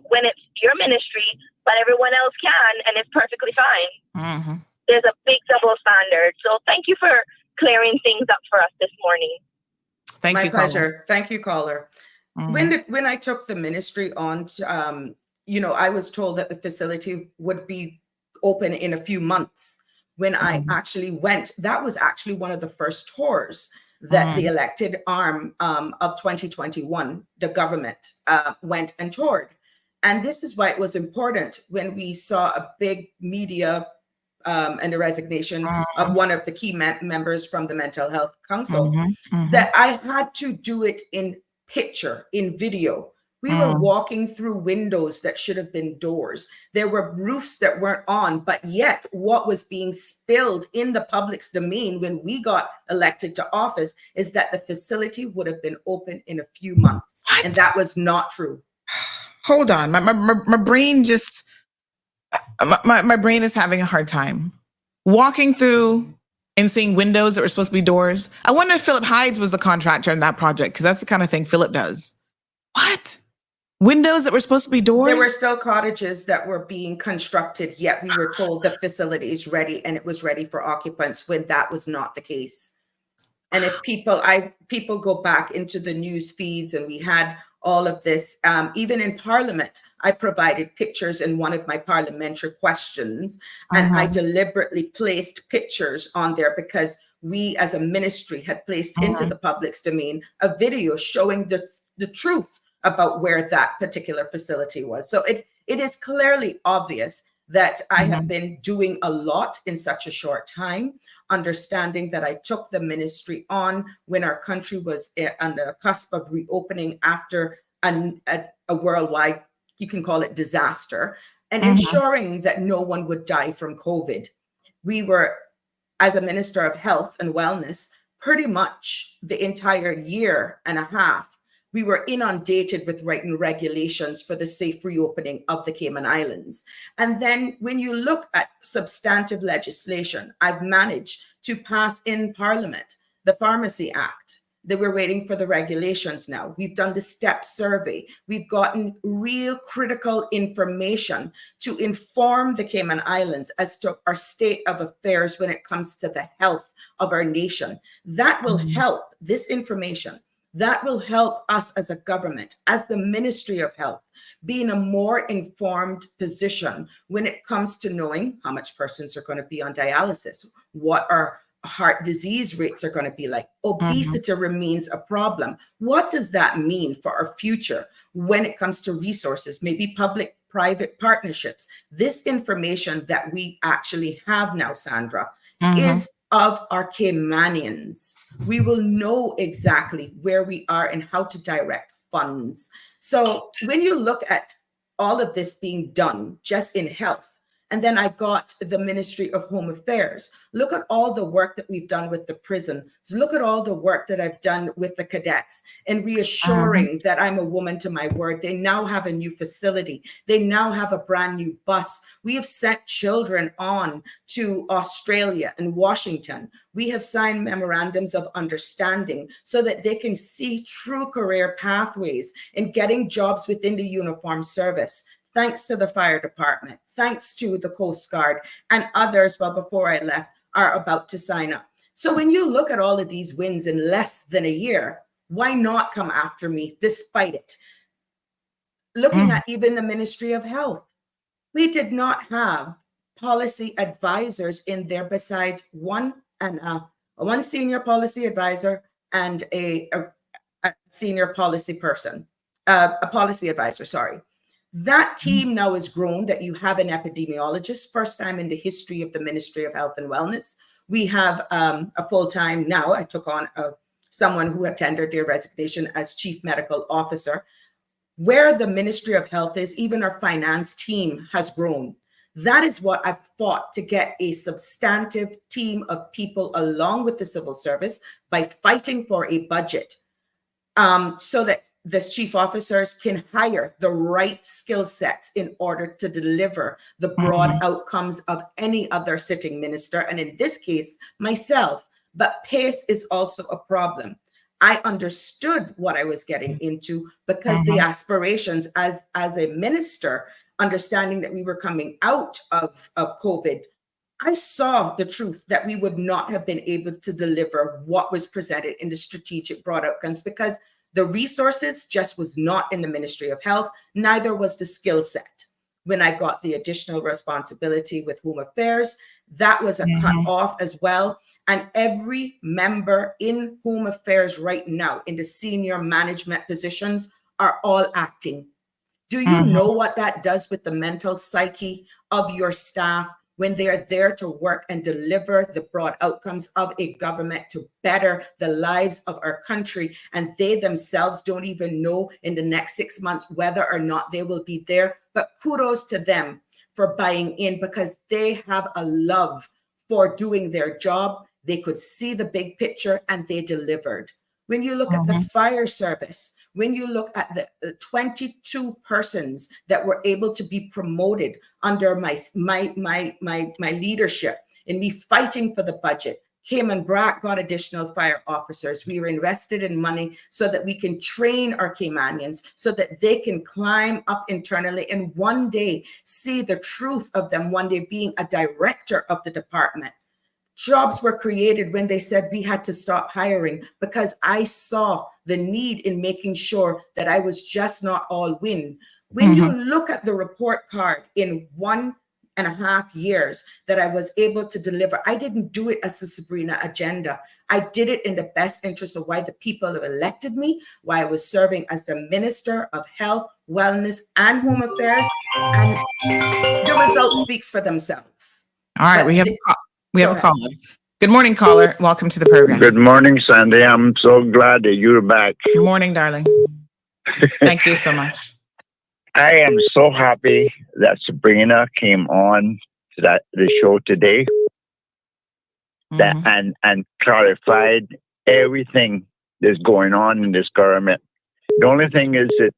your ministry, but everyone else can, and it's perfectly fine. There's a big double standard. So thank you for clearing things up for us this morning. Thank you, My pleasure. caller. Thank you, caller. When I took the ministry on, I was told that the facility would be open in a few months. When I actually went, that was actually one of the first tours that the elected arm of 2021, the government, went and toured. And this is why it was important when we saw a big media and the resignation of one of the key members from the Mental Health Council, that I had to do it in picture, in video. We were walking through windows that should have been doors. There were roofs that weren't on, but yet what was being spilled in the public's domain when we got elected to office is that the facility would have been open in a few months. What? And that was not true. Hold on. My brain just, my brain is having a hard time. Walking through and seeing windows that were supposed to be doors. I wonder if Philip Hydes was the contractor in that project, because that's the kind of thing Philip does. What? Windows that were supposed to be doors? There were still cottages that were being constructed, yet we were told the facility is ready and it was ready for occupants when that was not the case. And if people go back into the news feeds, and we had all of this, even in Parliament, I provided pictures in one of my parliamentary questions, and I deliberately placed pictures on there because we as a ministry had placed into the public's domain a video showing the truth about where that particular facility was. So it is clearly obvious that I have been doing a lot in such a short time, understanding that I took the ministry on when our country was on the cusp of reopening after a worldwide, you can call it disaster, and ensuring that no one would die from COVID. We were, as a Minister of Health and Wellness, pretty much the entire year and a half, we were inundated with writing regulations for the safe reopening of the Cayman Islands. And then when you look at substantive legislation, I've managed to pass in Parliament the Pharmacy Act. That we're waiting for the regulations now. We've done the STEP survey. We've gotten real critical information to inform the Cayman Islands as to our state of affairs when it comes to the health of our nation. That will help, this information, that will help us as a government, as the Ministry of Health, be in a more informed position when it comes to knowing how much persons are going to be on dialysis, what our heart disease rates are going to be like. Obesity remains a problem. What does that mean for our future when it comes to resources, maybe public-private partnerships? This information that we actually have now, Sandra, is of our Caymanians. We will know exactly where we are and how to direct funds. So when you look at all of this being done just in health, and then I got the Ministry of Home Affairs. Look at all the work that we've done with the prison. So look at all the work that I've done with the cadets and reassuring that I'm a woman to my word. They now have a new facility. They now have a brand new bus. We have sent children on to Australia and Washington. We have signed memorandums of understanding so that they can see true career pathways in getting jobs within the uniformed service. Thanks to the fire department, thanks to the Coast Guard, and others, well, before I left, are about to sign up. So when you look at all of these wins in less than a year, why not come after me despite it? Looking at even the Ministry of Health, we did not have policy advisors in there besides one senior policy advisor and a senior policy person, a policy advisor, sorry. That team now has grown that you have an epidemiologist, first time in the history of the Ministry of Health and Wellness. We have a full-time now. I took on someone who had tendered their resignation as chief medical officer. Where the Ministry of Health is, even our finance team has grown. That is what I've fought to get a substantive team of people along with the civil service by fighting for a budget so that the chief officers can hire the right skill sets in order to deliver the broad outcomes of any other sitting minister. And in this case, myself, but pace is also a problem. I understood what I was getting into because the aspirations as a minister, understanding that we were coming out of COVID, I saw the truth that we would not have been able to deliver what was presented in the strategic broad outcomes because the resources just was not in the Ministry of Health, neither was the skill set. When I got the additional responsibility with Home Affairs, that was a cut off as well. And every member in Home Affairs right now in the senior management positions are all acting. Do you know what that does with the mental psyche of your staff when they are there to work and deliver the broad outcomes of a government to better the lives of our country? And they themselves don't even know in the next 6 months whether or not they will be there. But kudos to them for buying in because they have a love for doing their job. They could see the big picture and they delivered. When you look at the fire service, when you look at the 22 persons that were able to be promoted under my leadership in me fighting for the budget, Cayman Brac got additional fire officers. We were invested in money so that we can train our Caymanians so that they can climb up internally and one day see the truth of them one day being a director of the department. Jobs were created when they said we had to stop hiring because I saw the need in making sure that I was just not all win. When you look at the report card in 1.5 years that I was able to deliver, I didn't do it as a Sabrina agenda. I did it in the best interest of why the people have elected me, why I was serving as the Minister of Health, Wellness, and Home Affairs, and the result speaks for themselves. All right, we have a caller. Good morning, caller. Welcome to the program. Good morning, Sandy. I'm so glad that you're back. Good morning, darling. Thank you so much. I am so happy that Sabrina came on to the show today and clarified everything that's going on in this government. The only thing is that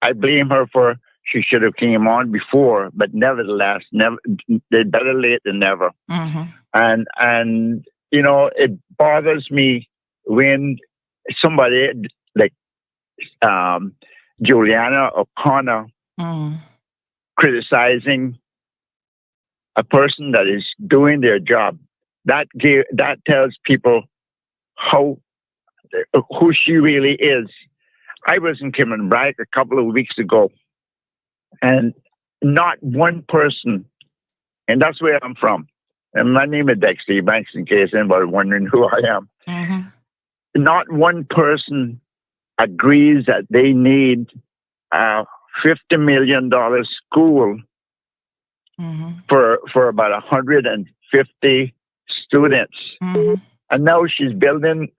I blame her for she should have came on before, but nevertheless, they're better late than never. And you know, it bothers me when somebody like Juliana O'Connor criticizing a person that is doing their job. That tells people who she really is. I was in Cayman Brac a couple of weeks ago, and not one person, and that's where I'm from. And my name is Dexter Banks, in case anybody wondering who I am. Not one person agrees that they need a $50 million school for about 150 students. And now she's building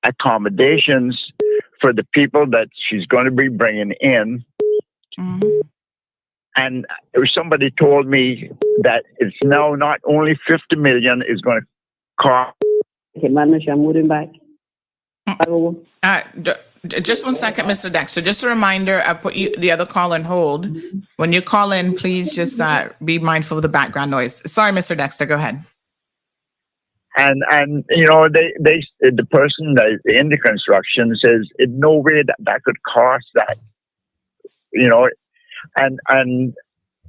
accommodations for the people that she's going to be bringing in. And somebody told me that it's now not only 50 million is going to cost. I'm moving back. Just 1 second, Mr. Dexter. Just a reminder, I put the other call on hold. When you call in, please just be mindful of the background noise. Sorry, Mr. Dexter, go ahead. And you know, the person that is in the construction says in no way that could cost that. You know, and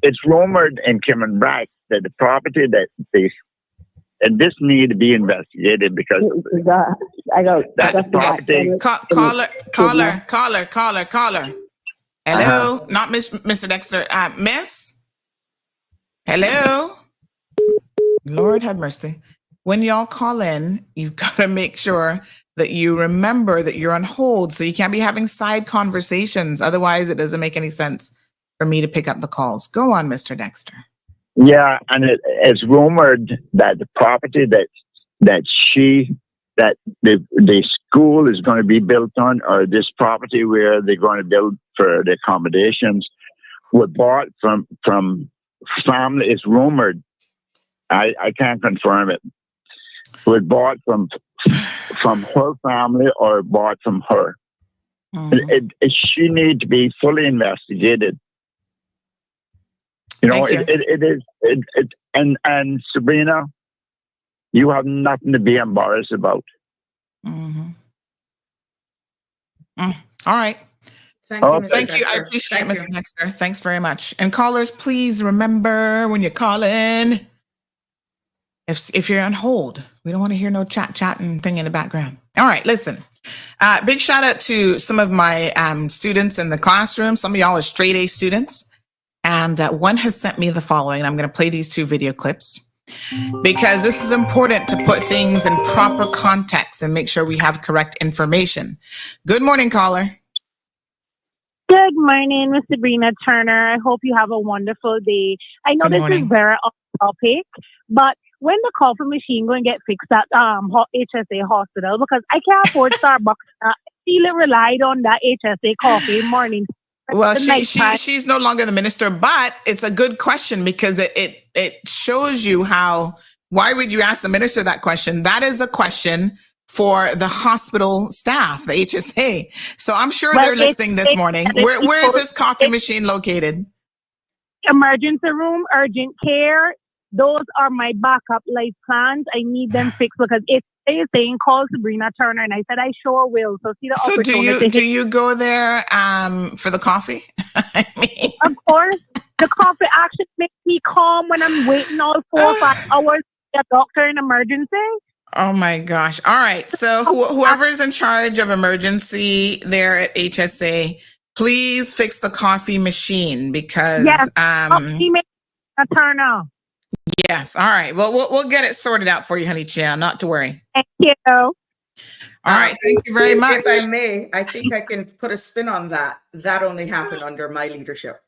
it's rumored in Cayman Brac that the property that and this need to be investigated because that property. Caller. Hello, not Mr. Dexter. Miss. Hello. Lord have mercy. When y'all call in, you've got to make sure that you remember that you're on hold, so you can't be having side conversations. Otherwise, it doesn't make any sense for me to pick up the calls. Go on, Mr. Dexter. Yeah, and it's rumored that the property that the school is going to be built on, or this property where they're going to build for the accommodations, were bought from family. It's rumored. I can't confirm it. Was bought from her family or bought from her. Mm-hmm. She needs to be fully investigated. You know, it is. And Sabrina, you have nothing to be embarrassed about. Mm-hmm. All right. Thank you, Mr. Thank you. I appreciate it, Mr. Dexter. Thanks very much. And callers, please remember when you call in, if you're on hold, we don't want to hear no chatting thing in the background. All right, listen. Big shout out to some of my students in the classroom. Some of y'all are straight A students. And one has sent me the following. I'm going to play these 2 video clips because this is important to put things in proper context and make sure we have correct information. Good morning, caller. Good morning, Miss Sabrina Turner. I hope you have a wonderful day. I know this is very off topic, but when the coffee machine going to get fixed at HSA hospital, because I can't afford Starbucks. I really relied on that HSA coffee morning. Well, she's no longer the minister, but it's a good question because it shows you why would you ask the minister that question? That is a question for the hospital staff, the HSA. So I'm sure they're listening this morning. Where is this coffee machine located? Emergency room, urgent care. Those are my backup life plans. I need them fixed because if they is saying call Sabrina Turner, and I said I sure will. So see the opportunity. So do you go there for the coffee? I mean, of course, the coffee actually makes me calm when I'm waiting all 4 or 5 hours to a doctor in emergency. Oh my gosh! All right, so whoever is in charge of emergency there at HSA, please fix the coffee machine because Turner. Yes. All right. Well, we'll get it sorted out for you, honey Chia. Not to worry. Thank you. All right. Thank you very much. If I may, I think I can put a spin on that. That only happened under my leadership.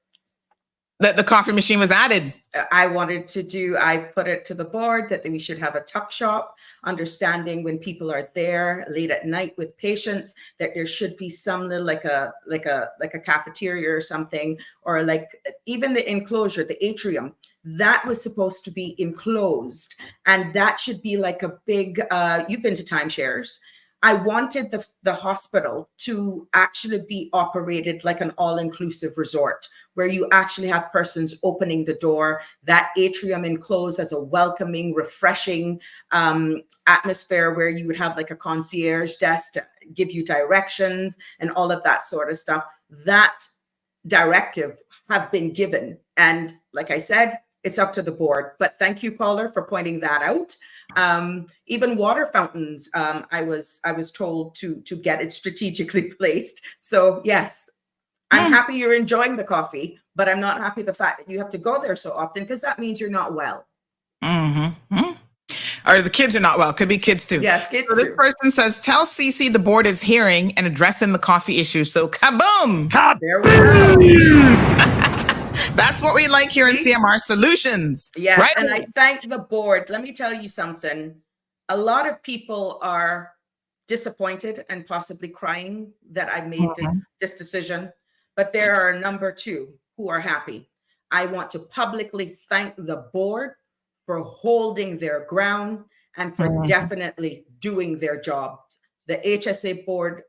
That the coffee machine was added. I put it to the board that we should have a tuck shop, understanding when people are there late at night with patients, that there should be some little like a cafeteria or something, or like even the enclosure, the atrium, that was supposed to be enclosed. And that should be like a big, you've been to timeshares. I wanted the hospital to actually be operated like an all-inclusive resort where you actually have persons opening the door, that atrium enclosed as a welcoming, refreshing atmosphere where you would have like a concierge desk to give you directions and all of that sort of stuff. That directive have been given. And like I said, it's up to the board. But thank you, caller, for pointing that out. Even water fountains, I was told to get it strategically placed. So yes, I'm happy you're enjoying the coffee, but I'm not happy the fact that you have to go there so often because that means you're not well. Mm-hmm. Or the kids are not well. Could be kids too. Yes, kids too. So this person says, tell CC the board is hearing and addressing the coffee issue. So kaboom! There we go. That's what we like here in CMR Solutions. Yes, right? And I thank the board. Let me tell you something. A lot of people are disappointed and possibly crying that I made this decision, but there are a number 2 who are happy. I want to publicly thank the board for holding their ground and for definitely doing their job. The HSA board,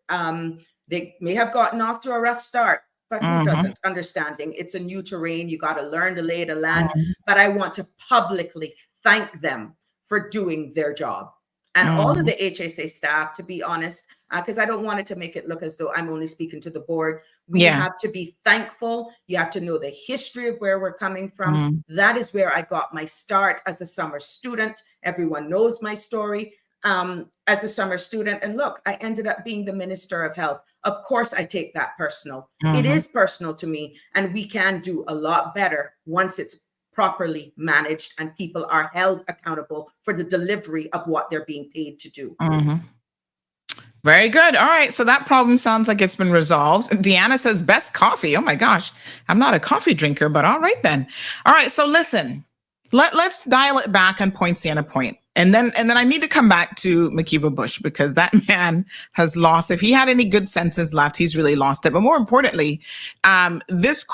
they may have gotten off to a rough start, but who doesn't? Understanding it's a new terrain, you got to learn the lay of the land. But I want to publicly thank them for doing their job. And all of the HSA staff, to be honest, because I don't want it to make it look as though I'm only speaking to the board. We have to be thankful. You have to know the history of where we're coming from. That is where I got my start as a summer student. Everyone knows my story as a summer student. And look, I ended up being the Minister of Health. Of course, I take that personal. It is personal to me, and we can do a lot better once it's properly managed and people are held accountable for the delivery of what they're being paid to do. Very good. All right. So that problem sounds like it's been resolved. Deanna says best coffee. Oh my gosh. I'm not a coffee drinker, but all right then. All right. So listen, Let's dial it back on Poinciana Point. And then I need to come back to McKeeva Bush, because that man has lost. If he had any good senses left, he's really lost it. But more importantly, this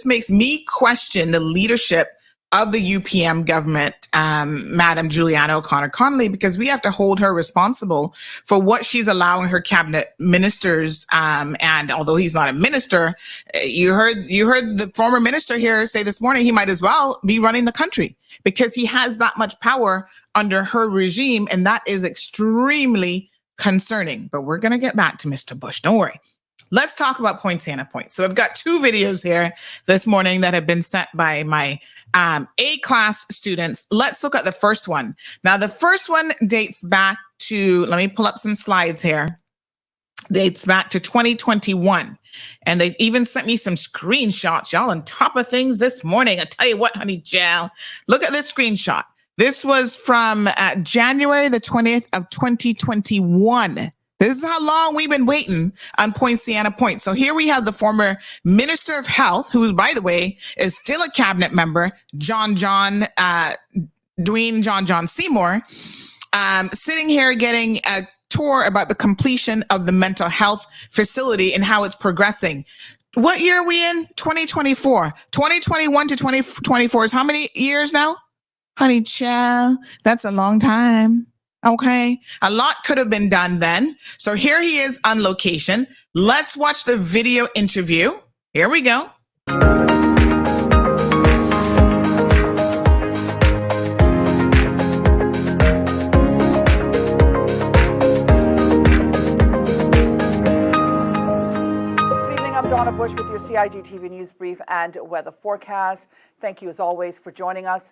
makes me question the leadership of the UPM government, Madam Juliana O'Connor Connolly, because we have to hold her responsible for what she's allowing her cabinet ministers. And although he's not a minister, you heard the former minister here say this morning he might as well be running the country, because he has that much power under her regime, and that is extremely concerning. But we're going to get back to Mr. Bush. Don't worry. Let's talk about Poinciana Point. So I've got two videos here this morning that have been sent by my A-class students. Let's look at the first one. Now, the first one dates back to, let me pull up some slides here. Dates back to 2021. And they even sent me some screenshots. Y'all on top of things this morning. I tell you what, honey, Jal, look at this screenshot. This was from January the 20th of 2021. This is how long we've been waiting on Poinciana Point. So here we have the former Minister of Health, who, by the way, is still a cabinet member, Dwayne John Seymour, sitting here getting a tour about the completion of the mental health facility and how it's progressing. What year are we in? 2024. 2021 to 2024 is how many years now? Honey child, that's a long time. Okay. A lot could have been done then. So here he is on location. Let's watch the video interview. Here we go. Bush with your CIGTV News Brief and weather forecast. Thank you as always for joining us.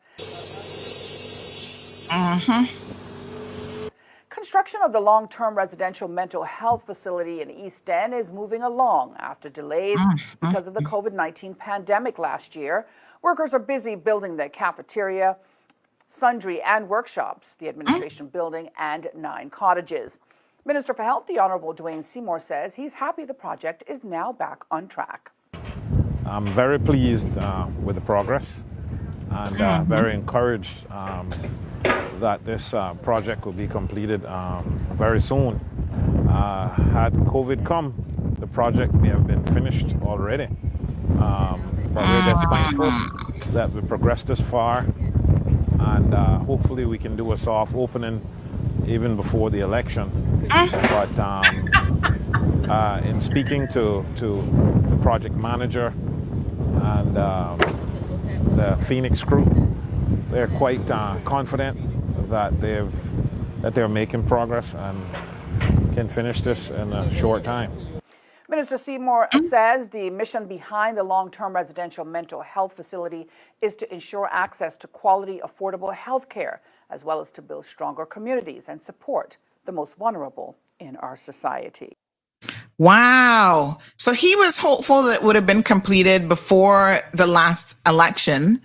Construction of the long-term residential mental health facility in East End is moving along after delays because of the COVID-19 pandemic last year. Workers are busy building the cafeteria, sundry and workshops, the administration building, and 9 cottages. Minister for Health, the Honourable Dwayne Seymour, says he's happy the project is now back on track. I'm very pleased with the progress and very encouraged that this project will be completed very soon. Had COVID come, the project may have been finished already. But we're just thankful that we progressed this far, and hopefully we can do a soft opening even before the election. But in speaking to the project manager and the Phoenix crew, they're quite confident that they're making progress and can finish this in a short time. Minister Seymour says the mission behind the long-term residential mental health facility is to ensure access to quality, affordable health care, as well as to build stronger communities and support the most vulnerable in our society. Wow. So he was hopeful that it would have been completed before the last election.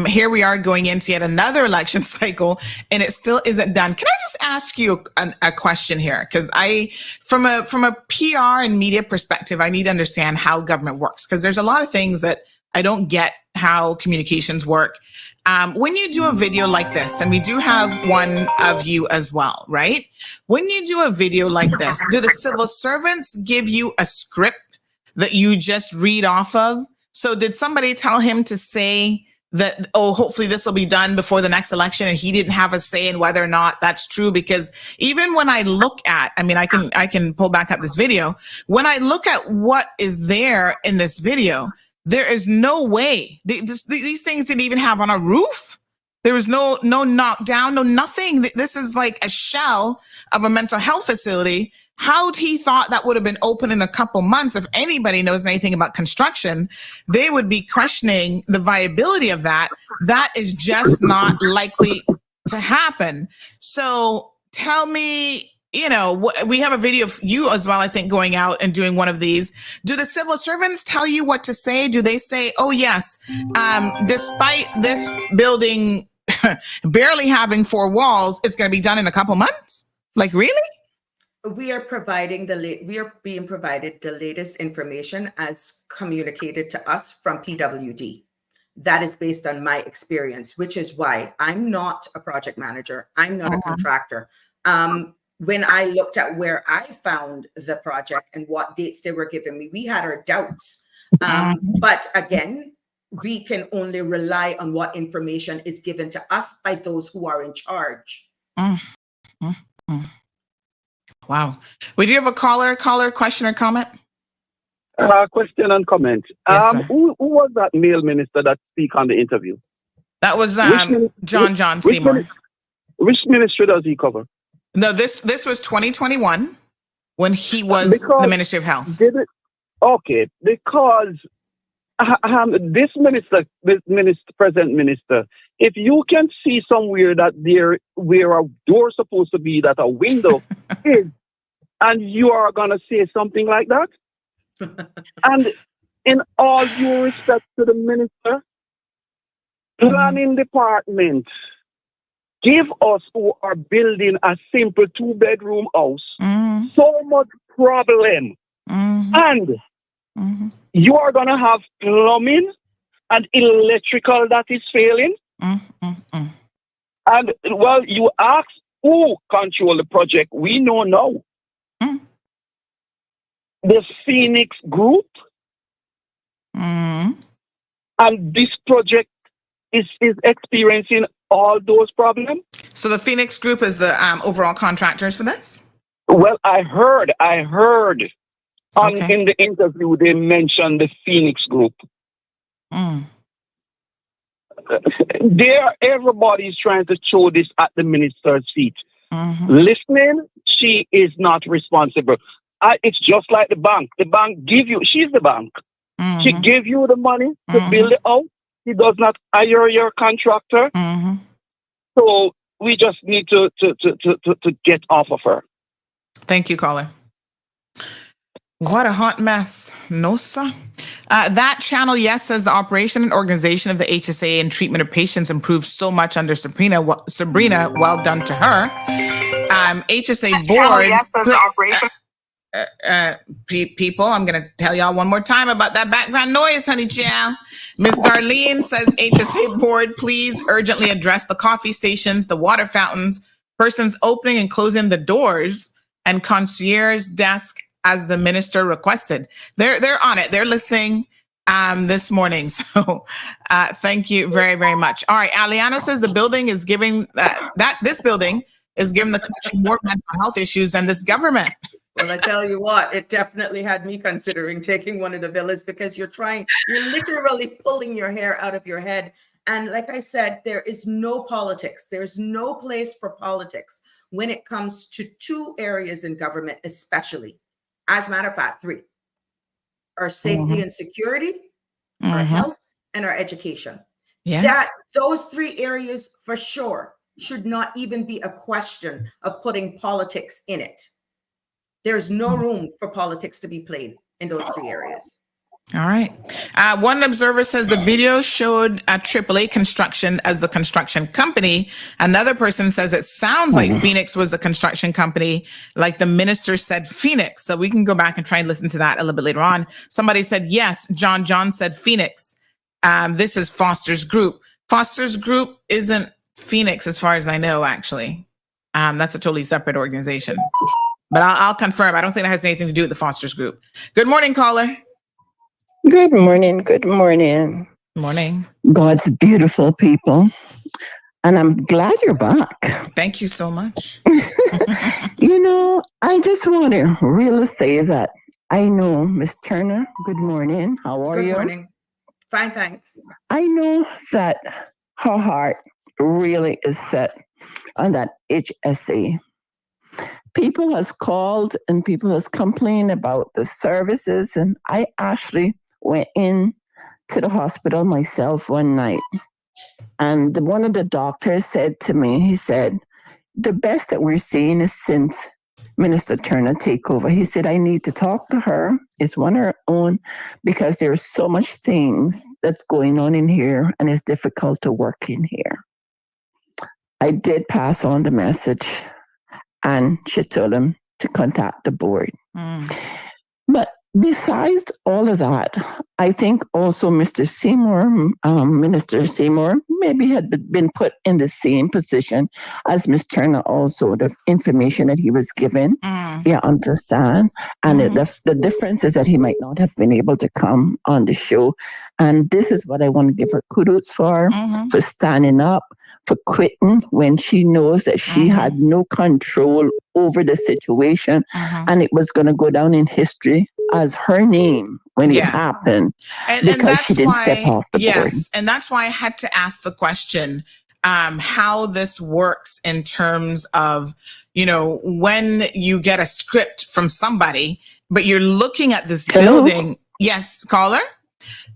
Here we are going into yet another election cycle, and it still isn't done. Can I just ask you a question here? Because from a PR and media perspective, I need to understand how government works, because there's a lot of things that I don't get how communications work. When you do a video like this, and we do have one of you as well, right? When you do a video like this, do the civil servants give you a script that you just read off of? So did somebody tell him to say that, oh, hopefully this will be done before the next election, and he didn't have a say in whether or not that's true? Because even when I look at, I can pull back up this video. When I look at what is there in this video, there is no way. These things didn't even have on a roof. There was no knockdown, no nothing. This is like a shell of a mental health facility. How he thought that would have been open in a couple months? If anybody knows anything about construction, they would be questioning the viability of that. That is just not likely to happen. So tell me, we have a video of you as well, I think, going out and doing one of these. Do the civil servants tell you what to say? Do they say, oh, yes, despite this building barely having 4 walls, it's going to be done in a couple months? Like, really? We are being provided the latest information as communicated to us from PWD. that is based on my experience, which is why I'm not a project manager. I'm not a contractor. When I looked at where I found the project and what dates they were giving me, we had our doubts. But again, we can only rely on what information is given to us by those who are in charge. Wow. Would you have a caller, question or comment? Question and comment. Yes, who was that male minister that speak on the interview? That was John Seymour. Which ministry does he cover? No, this was 2021 when he was the Ministry of Health. Okay, because this present minister, if you can see somewhere that there where a door supposed to be, that a window is, and you are gonna say something like that, and in all due respect to the minister, planning department, give us who are building a simple 2-bedroom house so much problem. And you are going to have plumbing and electrical that is failing. And, well, you ask who control the project. We know now. The Phoenix Group. And this project is experiencing all those problems. So the Phoenix Group is the overall contractors for this? Well, I heard in the interview they mentioned the Phoenix Group. Everybody's trying to throw this at the minister's feet. Listening, she is not responsible. It's just like the bank. The bank she's the bank. She gave you the money to build it out. She does not hire your contractor. So we just need to get off of her. Thank you, caller. What a hot mess. No, sir. That channel, yes, says the operation and organization of the HSA and treatment of patients improved so much under Sabrina. Well done to her. HSA board. Channel, yes, says the operation. People, I'm going to tell y'all one more time about that background noise, honey child. Ms. Darlene says, HSA board, please urgently address the coffee stations, the water fountains, persons opening and closing the doors, and concierge desk as the minister requested. They're on it. They're listening this morning. So thank you very, very much. All right. Aliano says the building is giving this building is giving the country more mental health issues than this government. Well, I tell you what, it definitely had me considering taking one of the villas, because you're literally pulling your hair out of your head. And like I said, there is no politics. There's no place for politics when it comes to 2 areas in government, especially. As a matter of fact, 3. Our safety and security, our health, and our education. Yes. Those 3 areas for sure should not even be a question of putting politics in it. There's no room for politics to be played in those 3 areas. All right. One observer says the video showed AAA Construction as the construction company. Another person says it sounds like Phoenix was the construction company, like the minister said Phoenix. So we can go back and try and listen to that a little bit later on. Somebody said, yes, John said Phoenix. This is Foster's Group. Foster's Group isn't Phoenix as far as I know, actually. That's a totally separate organization. But I'll confirm. I don't think it has anything to do with the Foster's Group. Good morning, caller. Good morning. Good morning. Morning. God's beautiful people. And I'm glad you're back. Thank you so much. I just want to really say that I know Miss Turner. Good morning. How are you? Good morning. Fine, thanks. I know that her heart really is set on that HSA. People has called and people has complained about the services, and I actually went in to the hospital myself one night, and one of the doctors said to me, he said, the best that we're seeing is since Minister Turner take over. He said, I need to talk to her. It's one of her own, because there's so much things that's going on in here and it's difficult to work in here. I did pass on the message, and she told him to contact the board. But besides all of that, I think also Mr. Seymour, Minister Seymour, maybe had been put in the same position as Ms. Turner also, the information that he was given, you understand? And the difference is that he might not have been able to come on the show. And this is what I want to give her kudos for standing up, for quitting when she knows that she had no control over the situation, and it was going to go down in history as her name when it happened, because she didn't step off the board. And that's why I had to ask the question, how this works in terms of, when you get a script from somebody, but you're looking at this building. Yes, caller?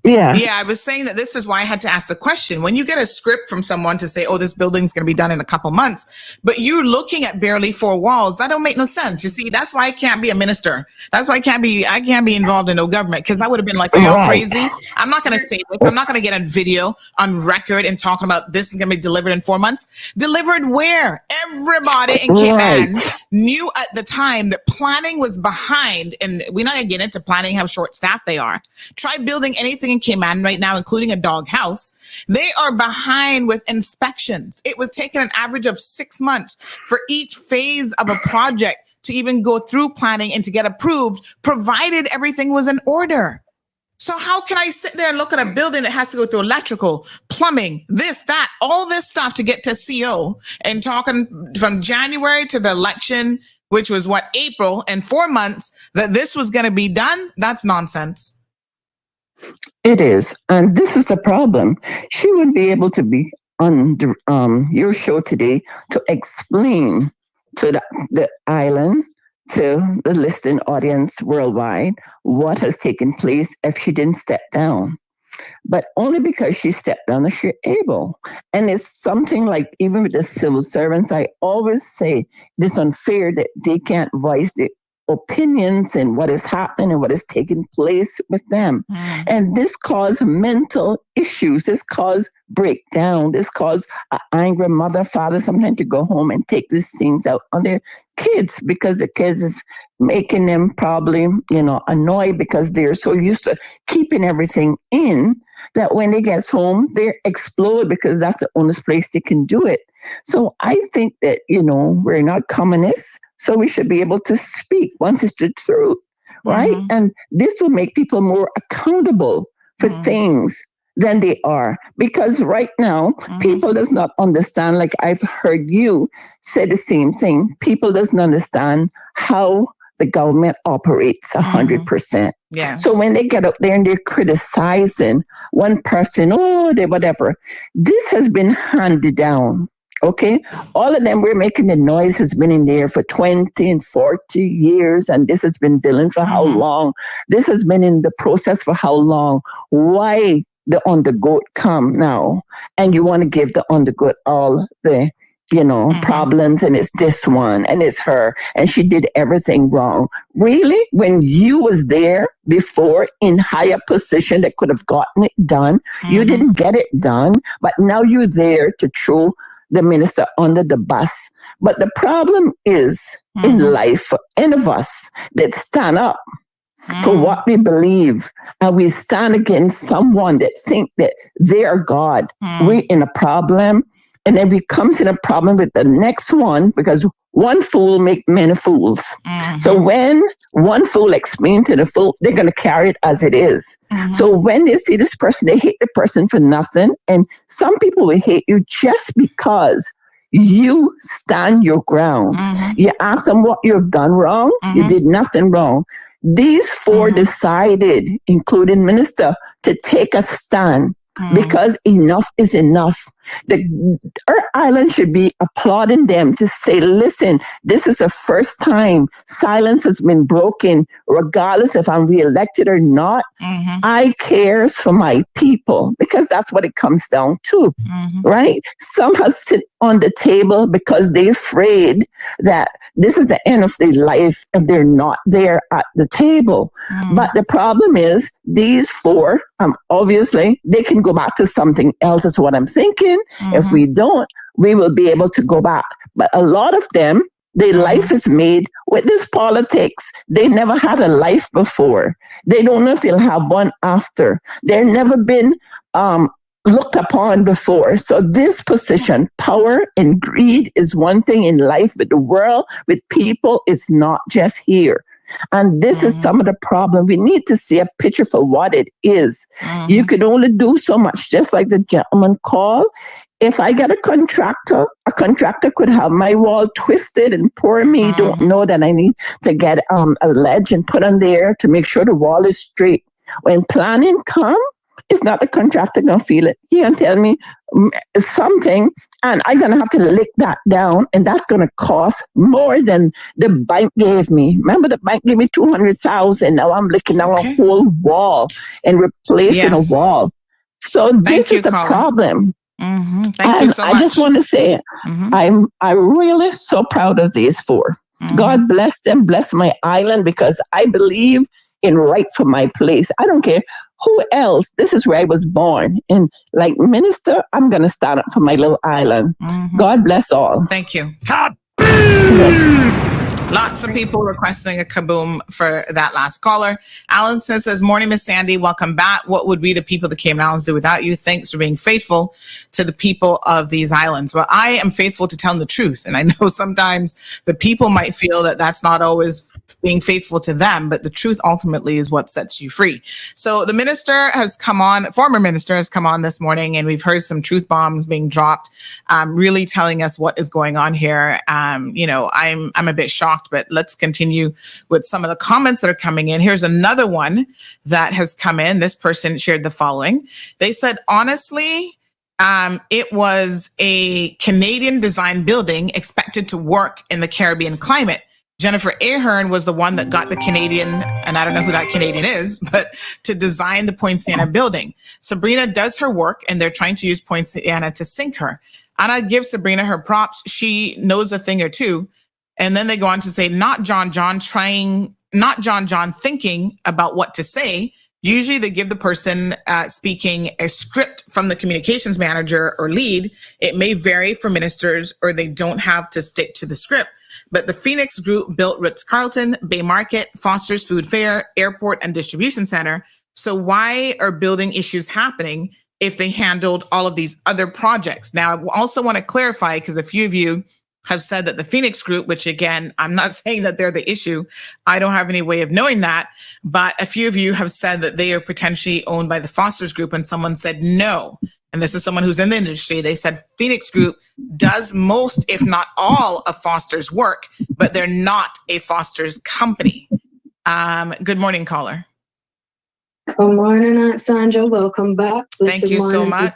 Yeah, I was saying that this is why I had to ask the question. When you get a script from someone to say, oh, this building's going to be done in a couple months, but you're looking at barely 4 walls, that don't make no sense. You see, that's why I can't be a minister. That's why I can't be involved in no government, because I would have been like, are y'all crazy? I'm not going to say this. I'm not going to get on video, on record, and talking about this is going to be delivered in 4 months. Delivered where? Everybody in Cayman knew at the time that planning was behind, and we're not going to get into planning, how short staffed they are. Try building anything in Cayman right now, including a dog house. They are behind with inspections. It was taking an average of 6 months for each phase of a project to even go through planning and to get approved, provided everything was in order. So how can I sit there and look at a building that has to go through electrical, plumbing, this, that, all this stuff to get to CO, and talking from January to the election, which was April, and 4 months, that this was going to be done? That's nonsense. It is. And this is the problem. She would be able to be on your show today to explain to the island, to the listening audience worldwide, what has taken place if she didn't step down. But only because she stepped down is she able. And it's something like, even with the civil servants, I always say it's unfair that they can't voice their opinions and what is happening and what is taking place with them. And this caused mental issues. This caused breakdown. This caused an angry mother, father sometimes to go home and take these things out on their kids, because the kids is making them probably, annoyed, because they're so used to keeping everything in that when they get home, they explode, because that's the only place they can do it. So I think that, we're not communists, so we should be able to speak once it's the truth, right? And this will make people more accountable for things than they are. Because right now, people does not understand, like I've heard you say the same thing, people doesn't understand how the government operates 100%. Yes. So when they get up there and they're criticizing one person, they whatever, this has been handed down. Okay, all of them, we're making the noise, has been in there for 20 and 40 years, and this has been dealing for how long? This has been in the process for how long? Why the undergoat come now? And you want to give the undergoat all the, problems, and it's this one, and it's her, and she did everything wrong. Really? When you was there before in higher position that could have gotten it done, you didn't get it done, but now you're there to throw the minister under the bus. But the problem is in life, for any of us that stand up for what we believe, and we stand against someone that think that they are God, we're in a problem. And then we comes in a problem with the next one, because one fool make many fools. So when one fool explains to the fool, they're going to carry it as it is. So when they see this person, they hate the person for nothing. And some people will hate you just because you stand your ground. You ask them what you've done wrong. You did nothing wrong. These four decided, including minister, to take a stand. Because enough is enough. Our island should be applauding them to say, listen, this is the first time silence has been broken, regardless if I'm reelected or not. I cares for my people, because that's what it comes down to, right? Some have sit on the table because they're afraid that this is the end of their life if they're not there at the table. But the problem is these four, obviously, they can go back to something else, is what I'm thinking. If we don't, we will be able to go back. But a lot of them, Their life is made with this politics. They never had a life before. They don't know if they'll have one after. They've never been looked upon before. So this position, power and greed is one thing in life, but the world with people is not just here. And this is some of the problem. We need to see a picture for what it is. You can only do so much, just like the gentleman called. If I get a contractor could have my wall twisted and poor me don't know that I need to get a ledge and put on there to make sure the wall is straight. When planning come, it's not the contractor gonna feel it. He gonna tell me something, and I'm gonna have to lick that down, and that's gonna cost more than the bank gave me. Remember, the bank gave me $200,000. Now I'm licking down a whole wall and replacing a wall. So this is the problem. Thank you so much. I just want to say, I'm really so proud of these four. God bless them, bless my island, because I believe in right for my place. I don't care who else. This is where I was born. And like minister, I'm going to stand up for my little island. God bless all. Thank you. Lots of people requesting a kaboom for that last caller. Allison says, morning, Miss Sandy. Welcome back. What would we, the people of the Cayman Islands, do without you? Thanks for being faithful to the people of these islands. Well, I am faithful to telling the truth. And I know sometimes the people might feel that that's not always being faithful to them, but the truth ultimately is what sets you free. So the minister has come on, former minister has come on this morning, and we've heard some truth bombs being dropped, really telling us what is going on here. I'm a bit shocked, but let's continue with some of the comments that are coming in. Here's another one that has come in. This person shared the following. They said, honestly, it was a Canadian design building expected to work in the Caribbean climate. Jennifer Ahern was the one that got the Canadian, and I don't know who that Canadian is, but to design the Poinciana building. Sabrina does her work, and they're trying to use Poinciana to sink her. And I give Sabrina her props. She knows a thing or two. And then they go on to say, not John John thinking about what to say. Usually they give the person speaking a script from the communications manager or lead. It may vary for ministers, or they don't have to stick to the script. But the Phoenix Group built Ritz-Carlton, Bay Market, Foster's Food Fair, Airport, and Distribution Center. So why are building issues happening if they handled all of these other projects? Now, I also want to clarify, because a few of you have said that the Phoenix Group, which again, I'm not saying that they're the issue. I don't have any way of knowing that. But a few of you have said that they are potentially owned by the Foster's Group, and someone said no. And this is someone who's in the industry. They said Phoenix Group does most, if not all, of Foster's work, but they're not a Foster's company. Good morning, caller. Good morning, Aunt Sandra. Welcome back. Thank you so much.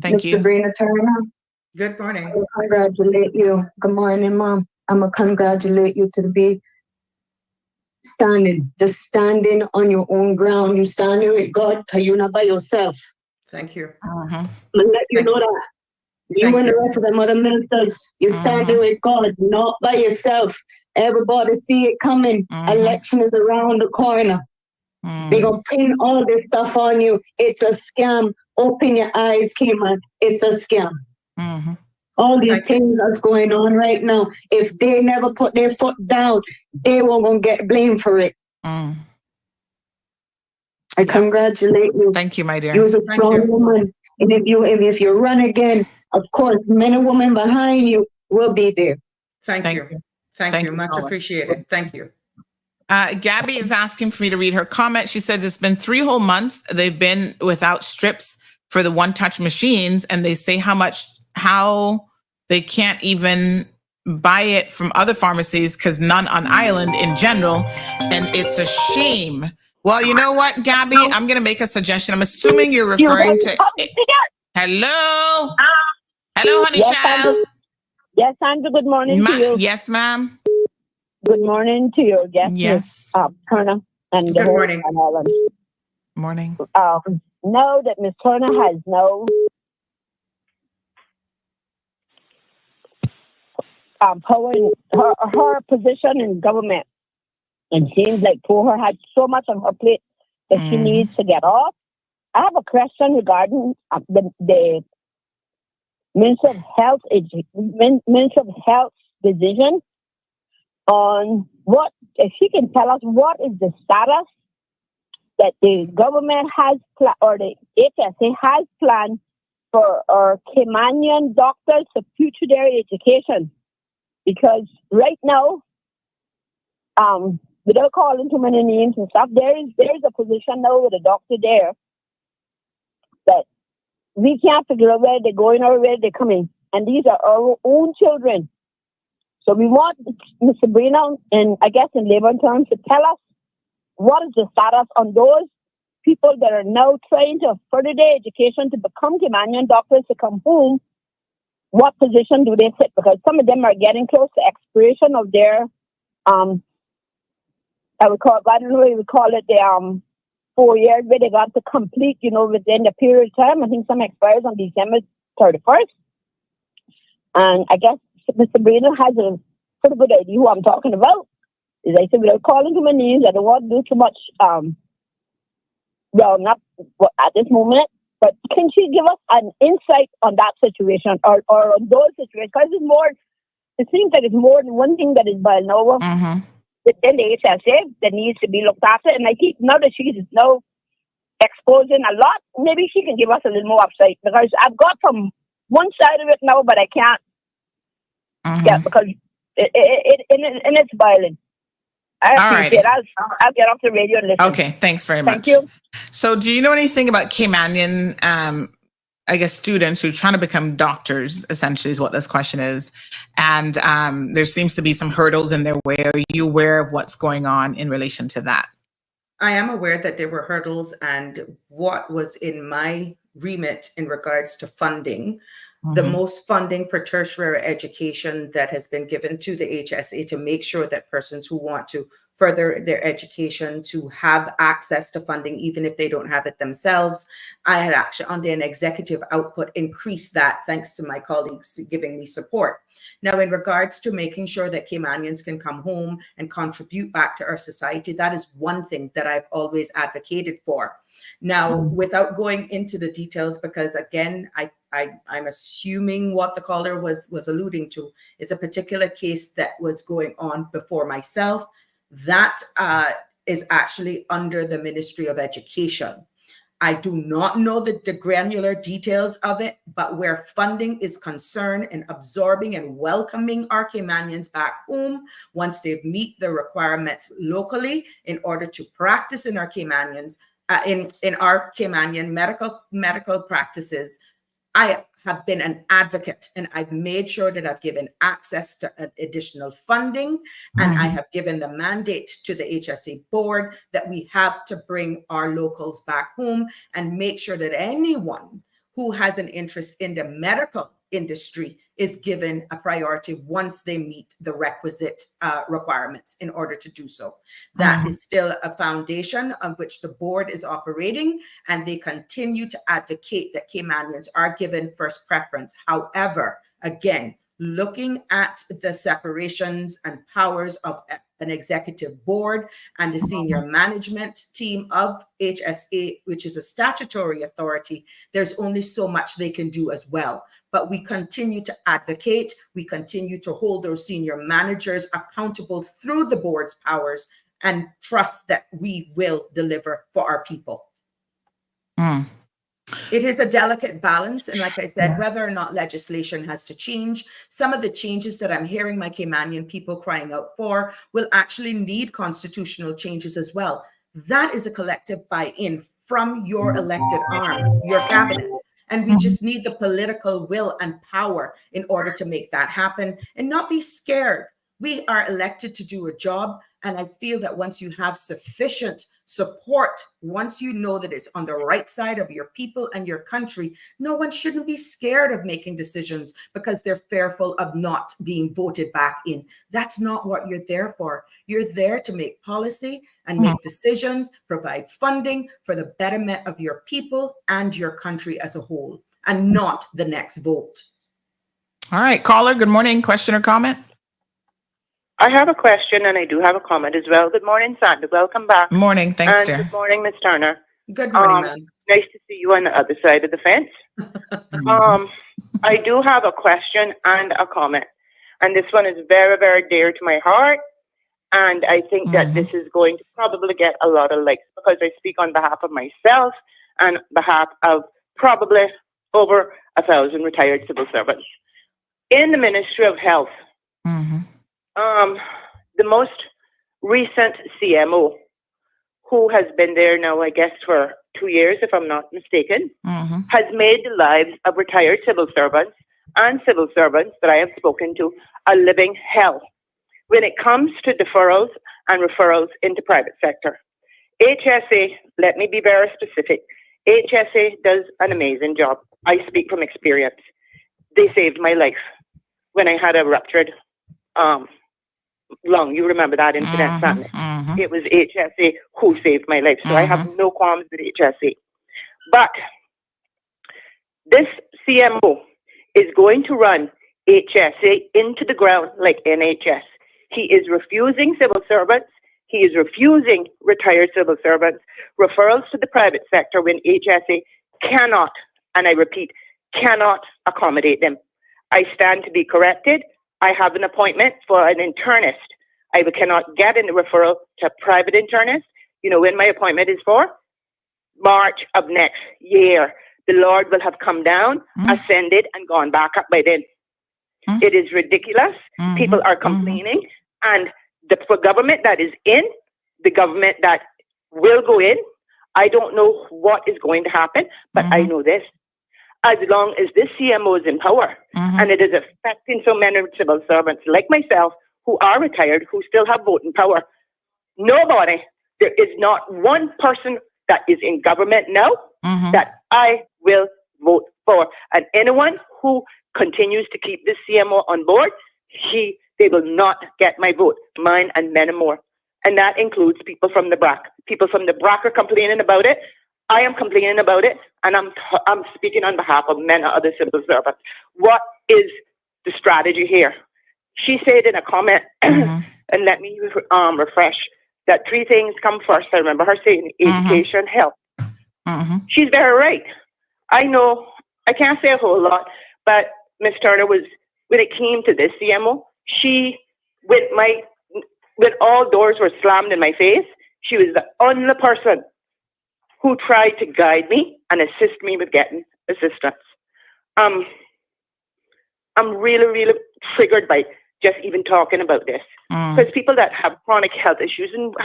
Thank you. Sabrina Turner. Good morning. I congratulate you. Good morning, Mom. I'm going to congratulate you to be just standing on your own ground. You standing with God, because you're not by yourself. Thank you. I'm going to let you know that. You and the rest of them other ministers, you're standing with God, not by yourself. Everybody see it coming. Election is around the corner. They're going to pin all this stuff on you. It's a scam. Open your eyes, Cayman. It's a scam. All these things that's going on right now, if they never put their foot down, they won't gonna get blamed for it. I congratulate you. Thank you, my dear. You're a strong woman. And if you run again, of course, men and women behind you will be there. Thank you. Thank you. Much appreciated. Thank you. Gabby is asking for me to read her comment. She says it's been 3 whole months. They've been without strips for the one-touch machines, and they say how they can't even buy it from other pharmacies because none on island in general, and it's a shame. Well, you know what, Gabby? I'm going to make a suggestion. I'm assuming you're referring to... Hello? Hello, honey child. Yes, Sandra, good morning to you. Yes, ma'am. Good morning to you. Yes. Turner and the whole island. Morning. Know that Miss Turner has no power in her position in government. And seems like her had so much on her plate that she needs to get off. I have a question regarding the Minister of Health decision on what, if she can tell us what is the status that the government has, or the HSA has planned for our Caymanian doctors for future their education. Because right now, without calling too many names and stuff, there is a position now with a doctor there that we can't figure out where they're going or where they're coming. And these are our own children. So we want Ms. Sabrina, and I guess in labor terms, to tell us what is the status on those people that are now trying to further their education to become Caymanian doctors to come home. What position do they sit? Because some of them are getting close to expiration of their, I don't know what you would call it, the 4 years where they got to complete, within the period of time. I think some expires on December 31st. And I guess Mr. Sabrina has a pretty good idea who I'm talking about. As I said, without calling too many names, I don't want to do too much, not at this moment, but can she give us an insight on that situation or on those situations? Because it seems like it's more than one thing that is boiling over within the HSA that needs to be looked after. And I think now that she's now exposing a lot, maybe she can give us a little more upside, because I've got from one side of it now, but I can't. Yeah, because it's violent. I appreciate it. I'll get off the radio and listen. Okay, thanks very much. Thank you. So do you know anything about Caymanian, I guess, students who are trying to become doctors, essentially is what this question is. And there seems to be some hurdles in their way. Are you aware of what's going on in relation to that? I am aware that there were hurdles, and what was in my remit in regards to funding, the most funding for tertiary education that has been given to the HSA to make sure that persons who want to further their education to have access to funding, even if they don't have it themselves. I had actually, under an executive output, increased that thanks to my colleagues giving me support. Now, in regards to making sure that Caymanians can come home and contribute back to our society, that is one thing that I've always advocated for. Now, without going into the details, because again, I'm assuming what the caller was alluding to is a particular case that was going on before myself. That is actually under the Ministry of Education. I do not know the granular details of it, but where funding is concerned in absorbing and welcoming our Caymanians back home once they've meet the requirements locally in order to practice in our Caymanians, in our Caymanian medical practices, I have been an advocate, and I've made sure that I've given access to additional funding, and I have given the mandate to the HSA board that we have to bring our locals back home and make sure that anyone who has an interest in the medical industry is given a priority once they meet the requisite requirements in order to do so. That is still a foundation on which the board is operating, and they continue to advocate that Caymanians are given first preference. However, again, looking at the separations and powers of an executive board and the senior management team of HSA, which is a statutory authority, there's only so much they can do as well. But we continue to advocate, we continue to hold those senior managers accountable through the board's powers, and trust that we will deliver for our people. It is a delicate balance. And like I said, whether or not legislation has to change, some of the changes that I'm hearing my Caymanian people crying out for will actually need constitutional changes as well. That is a collective buy-in from your elected arm, your cabinet. And we just need the political will and power in order to make that happen and not be scared. We are elected to do a job. And I feel that once you have sufficient support, once you know that it's on the right side of your people and your country, no one shouldn't be scared of making decisions because they're fearful of not being voted back in. That's not what you're there for. You're there to make policy and make decisions, provide funding for the betterment of your people and your country as a whole, and not the next vote. All right, caller, good morning. Question or comment? I have a question and I do have a comment as well. Good morning, Sandy. Welcome back. Morning. Thanks, and dear. Good morning, Ms. Turner. Good morning, ma'am. Nice to see you on the other side of the fence. I do have a question and a comment. And this one is very, very dear to my heart. And I think that this is going to probably get a lot of likes because I speak on behalf of myself and behalf of probably over 1,000 retired civil servants. In the Ministry of Health, the most recent CMO, who has been there now, I guess, for 2 years, if I'm not mistaken, has made the lives of retired civil servants and civil servants that I have spoken to a living hell when it comes to deferrals and referrals into private sector. HSA, let me be very specific. HSA does an amazing job. I speak from experience. They saved my life when I had a ruptured lung. You remember that incident, Sandy? It was HSA who saved my life. So I have no qualms with HSA. But this CMO is going to run HSA into the ground like NHS. He is refusing civil servants. He is refusing retired civil servants referrals to the private sector when HSA cannot, and I repeat, cannot accommodate them. I stand to be corrected. I have an appointment for an internist. I cannot get a referral to a private internist. You know when my appointment is for? March of next year. The Lord will have come down, ascended, and gone back up by then. It is ridiculous. People are complaining. And the government that is in, the government that will go in, I don't know what is going to happen, but I know this. As long as this CMO is in power, and it is affecting so many civil servants like myself who are retired, who still have voting power, nobody, there is not one person that is in government now that I will vote for. And anyone who continues to keep this CMO on board, they will not get my vote, mine and many more. And that includes people from the BRAC. People from the BRAC are complaining about it. I am complaining about it, and I'm speaking on behalf of many other civil servants. What is the strategy here? She said in a comment, and let me refresh, that 3 things come first. I remember her saying education, health. She's very right. I know, I can't say a whole lot, but Ms. Turner was, when it came to this CMO, when all doors were slammed in my face, she was the only person who tried to guide me and assist me with getting assistance. I'm really, really triggered by just even talking about this. Because people that have chronic health issues and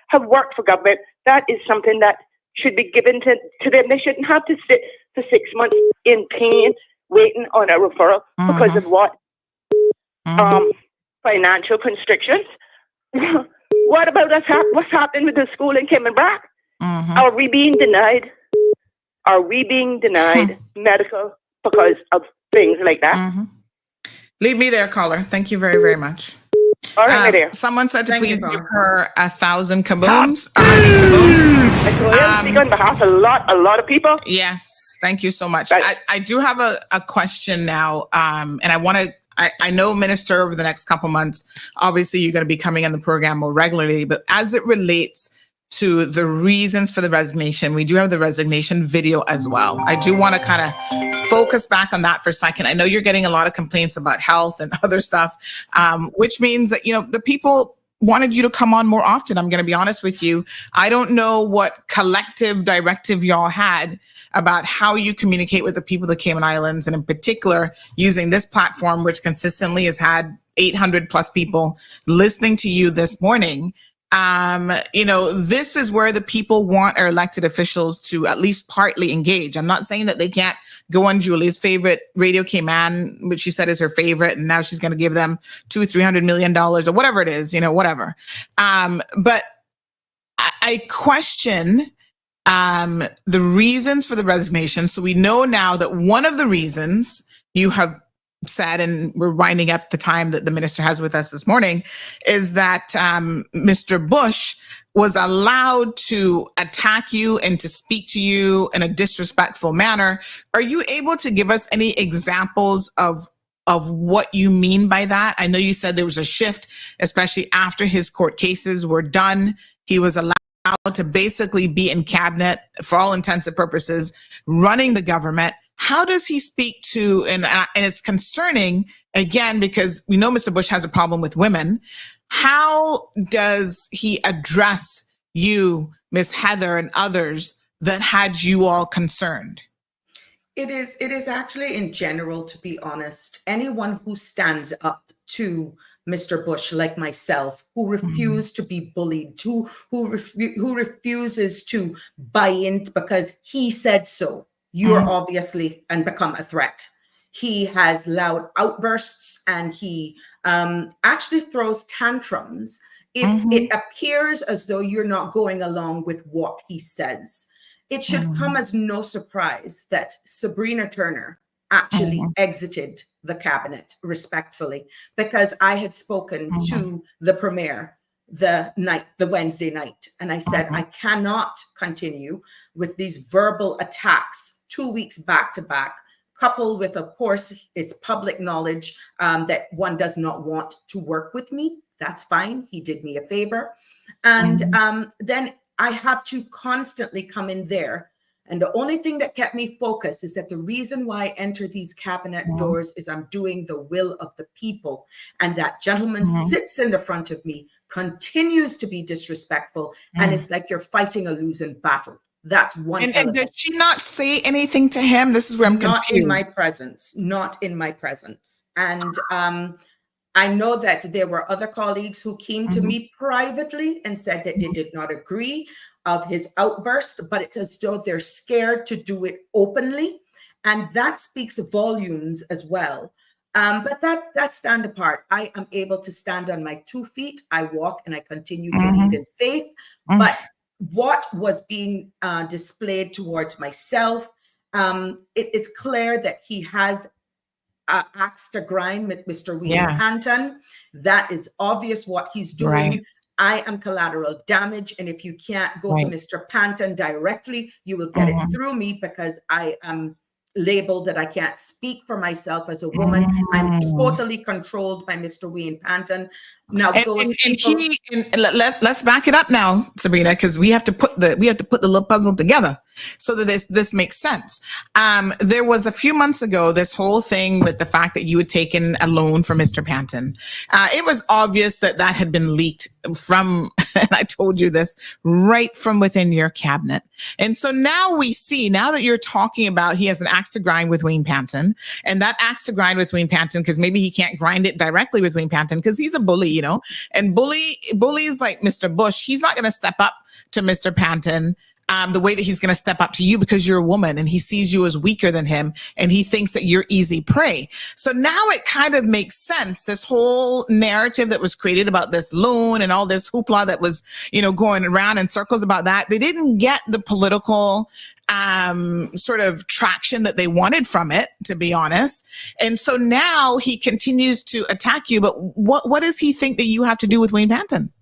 have worked for government, that is something that should be given to them. They shouldn't have to sit for 6 months in pain, waiting on a referral because of what? Financial constrictions. What about us? What's happening with the school in Kimmenbrack? Are we being denied? Are we being denied medical because of things like that? Leave me there, caller. Thank you very, very much. All right, my dear. Someone said to Thank please you, give Paul. her 1,000 kabooms. I speak on behalf of a lot of people. Yes, thank you so much. I do have a question now, and I know, Minister, over the next couple months, obviously you're going to be coming on the program more regularly, but as it relates to the reasons for the resignation, we do have the resignation video as well. I do want to kind of focus back on that for a second. I know you're getting a lot of complaints about health and other stuff, which means that, the people wanted you to come on more often. I'm going to be honest with you. I don't know what collective directive y'all had about how you communicate with the people of the Cayman Islands, and in particular, using this platform, which consistently has had 800 plus people listening to you this morning. This is where the people want our elected officials to at least partly engage. I'm not saying that they can't go on Julie's favorite Radio Cayman, which she said is her favorite, and now she's going to give them $200-300 million or whatever it is, whatever. But I question the reasons for the resignation. So we know now that one of the reasons you have said, and we're winding up the time that the minister has with us this morning, is that Mr. Bush was allowed to attack you and to speak to you in a disrespectful manner. Are you able to give us any examples of what you mean by that? I know you said there was a shift, especially after his court cases were done. He was allowed to basically be in cabinet for all intents and purposes, running the government. how does he speak to, and it's concerning, again, because we know Mr. Bush has a problem with women. How does he address you, Miss Heather, and others that had you all concerned? It is actually, in general, to be honest, anyone who stands up to Mr. Bush, like myself, who refuse to be bullied, who refuses to buy in because he said so, you're obviously and become a threat. He has loud outbursts, and he actually throws tantrums if it appears as though you're not going along with what he says. It should come as no surprise that Sabrina Turner actually exited the cabinet respectfully, because I had spoken to the premier the Wednesday night, and I said, I cannot continue with these verbal attacks 2 weeks back to back, coupled with, of course, it's public knowledge that one does not want to work with me. That's fine. He did me a favor. And then I have to constantly come in there. And the only thing that kept me focused is that the reason why I enter these cabinet doors is I'm doing the will of the people. And that gentleman sits in the front of me, continues to be disrespectful. And it's like you're fighting a losing battle. That's one element. And did she not say anything to him? This is where I'm confused. Not in my presence. Not in my presence. And I know that there were other colleagues who came to me privately and said that they did not agree of his outburst, but it's as though they're scared to do it openly. And that speaks volumes as well. But that stand apart. I am able to stand on my 2 feet. I walk and I continue to lead in faith. But what was being displayed towards myself, it is clear that he has axe to grind with Mr. Wayne Panton. That is obvious what he's doing. Right. I am collateral damage. And if you can't go to Mr. Panton directly, you will get it through me, because I am labeled that I can't speak for myself as a woman. I'm totally controlled by Mr. Wayne Panton. Now, let's back it up now, Sabrina, because we have to put the little puzzle together so that this makes sense. There was a few months ago this whole thing with the fact that you had taken a loan from Mr. Panton. It was obvious that had been leaked from, and I told you this, right from within your cabinet. And so now we see, now that you're talking about he has an axe to grind with Wayne Panton, and that axe to grind with Wayne Panton, because maybe he can't grind it directly with Wayne Panton because he's a bully, you know, and bullies like Mr. Bush, he's not going to step up to Mr. Panton the way that he's going to step up to you, because you're a woman and he sees you as weaker than him and he thinks that you're easy prey. So now it kind of makes sense, this whole narrative that was created about this loan and all this hoopla that was, you know, going around in circles about that. They didn't get the political sort of traction that they wanted from it, to be honest. And so now he continues to attack you. But what does he think that you have to do with Wayne Panton?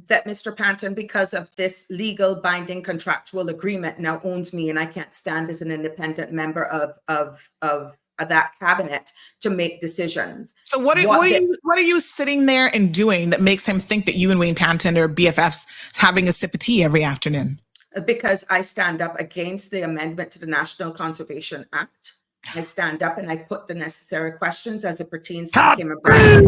That Mr. Panton, because of this legal binding contractual agreement, now owns me, and I can't stand as an independent member of that cabinet to make decisions. So what are you sitting there and doing that makes him think that you and Wayne Panton are BFFs having a sip of tea every afternoon? Because I stand up against the amendment to the National Conservation Act. I stand up and I put the necessary questions as it pertains to McKeeva Bush.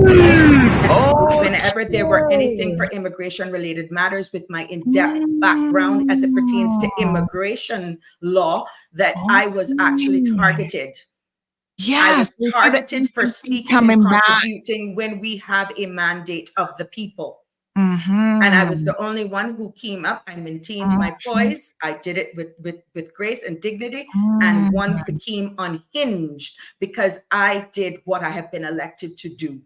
Whenever there were anything for immigration-related matters, with my in-depth background as it pertains to immigration law, that I was actually targeted. I was targeted for speaking and contributing when we have a mandate of the people. And I was the only one who came up. I maintained my poise. I did it with grace and dignity, and one became unhinged because I did what I have been elected to do.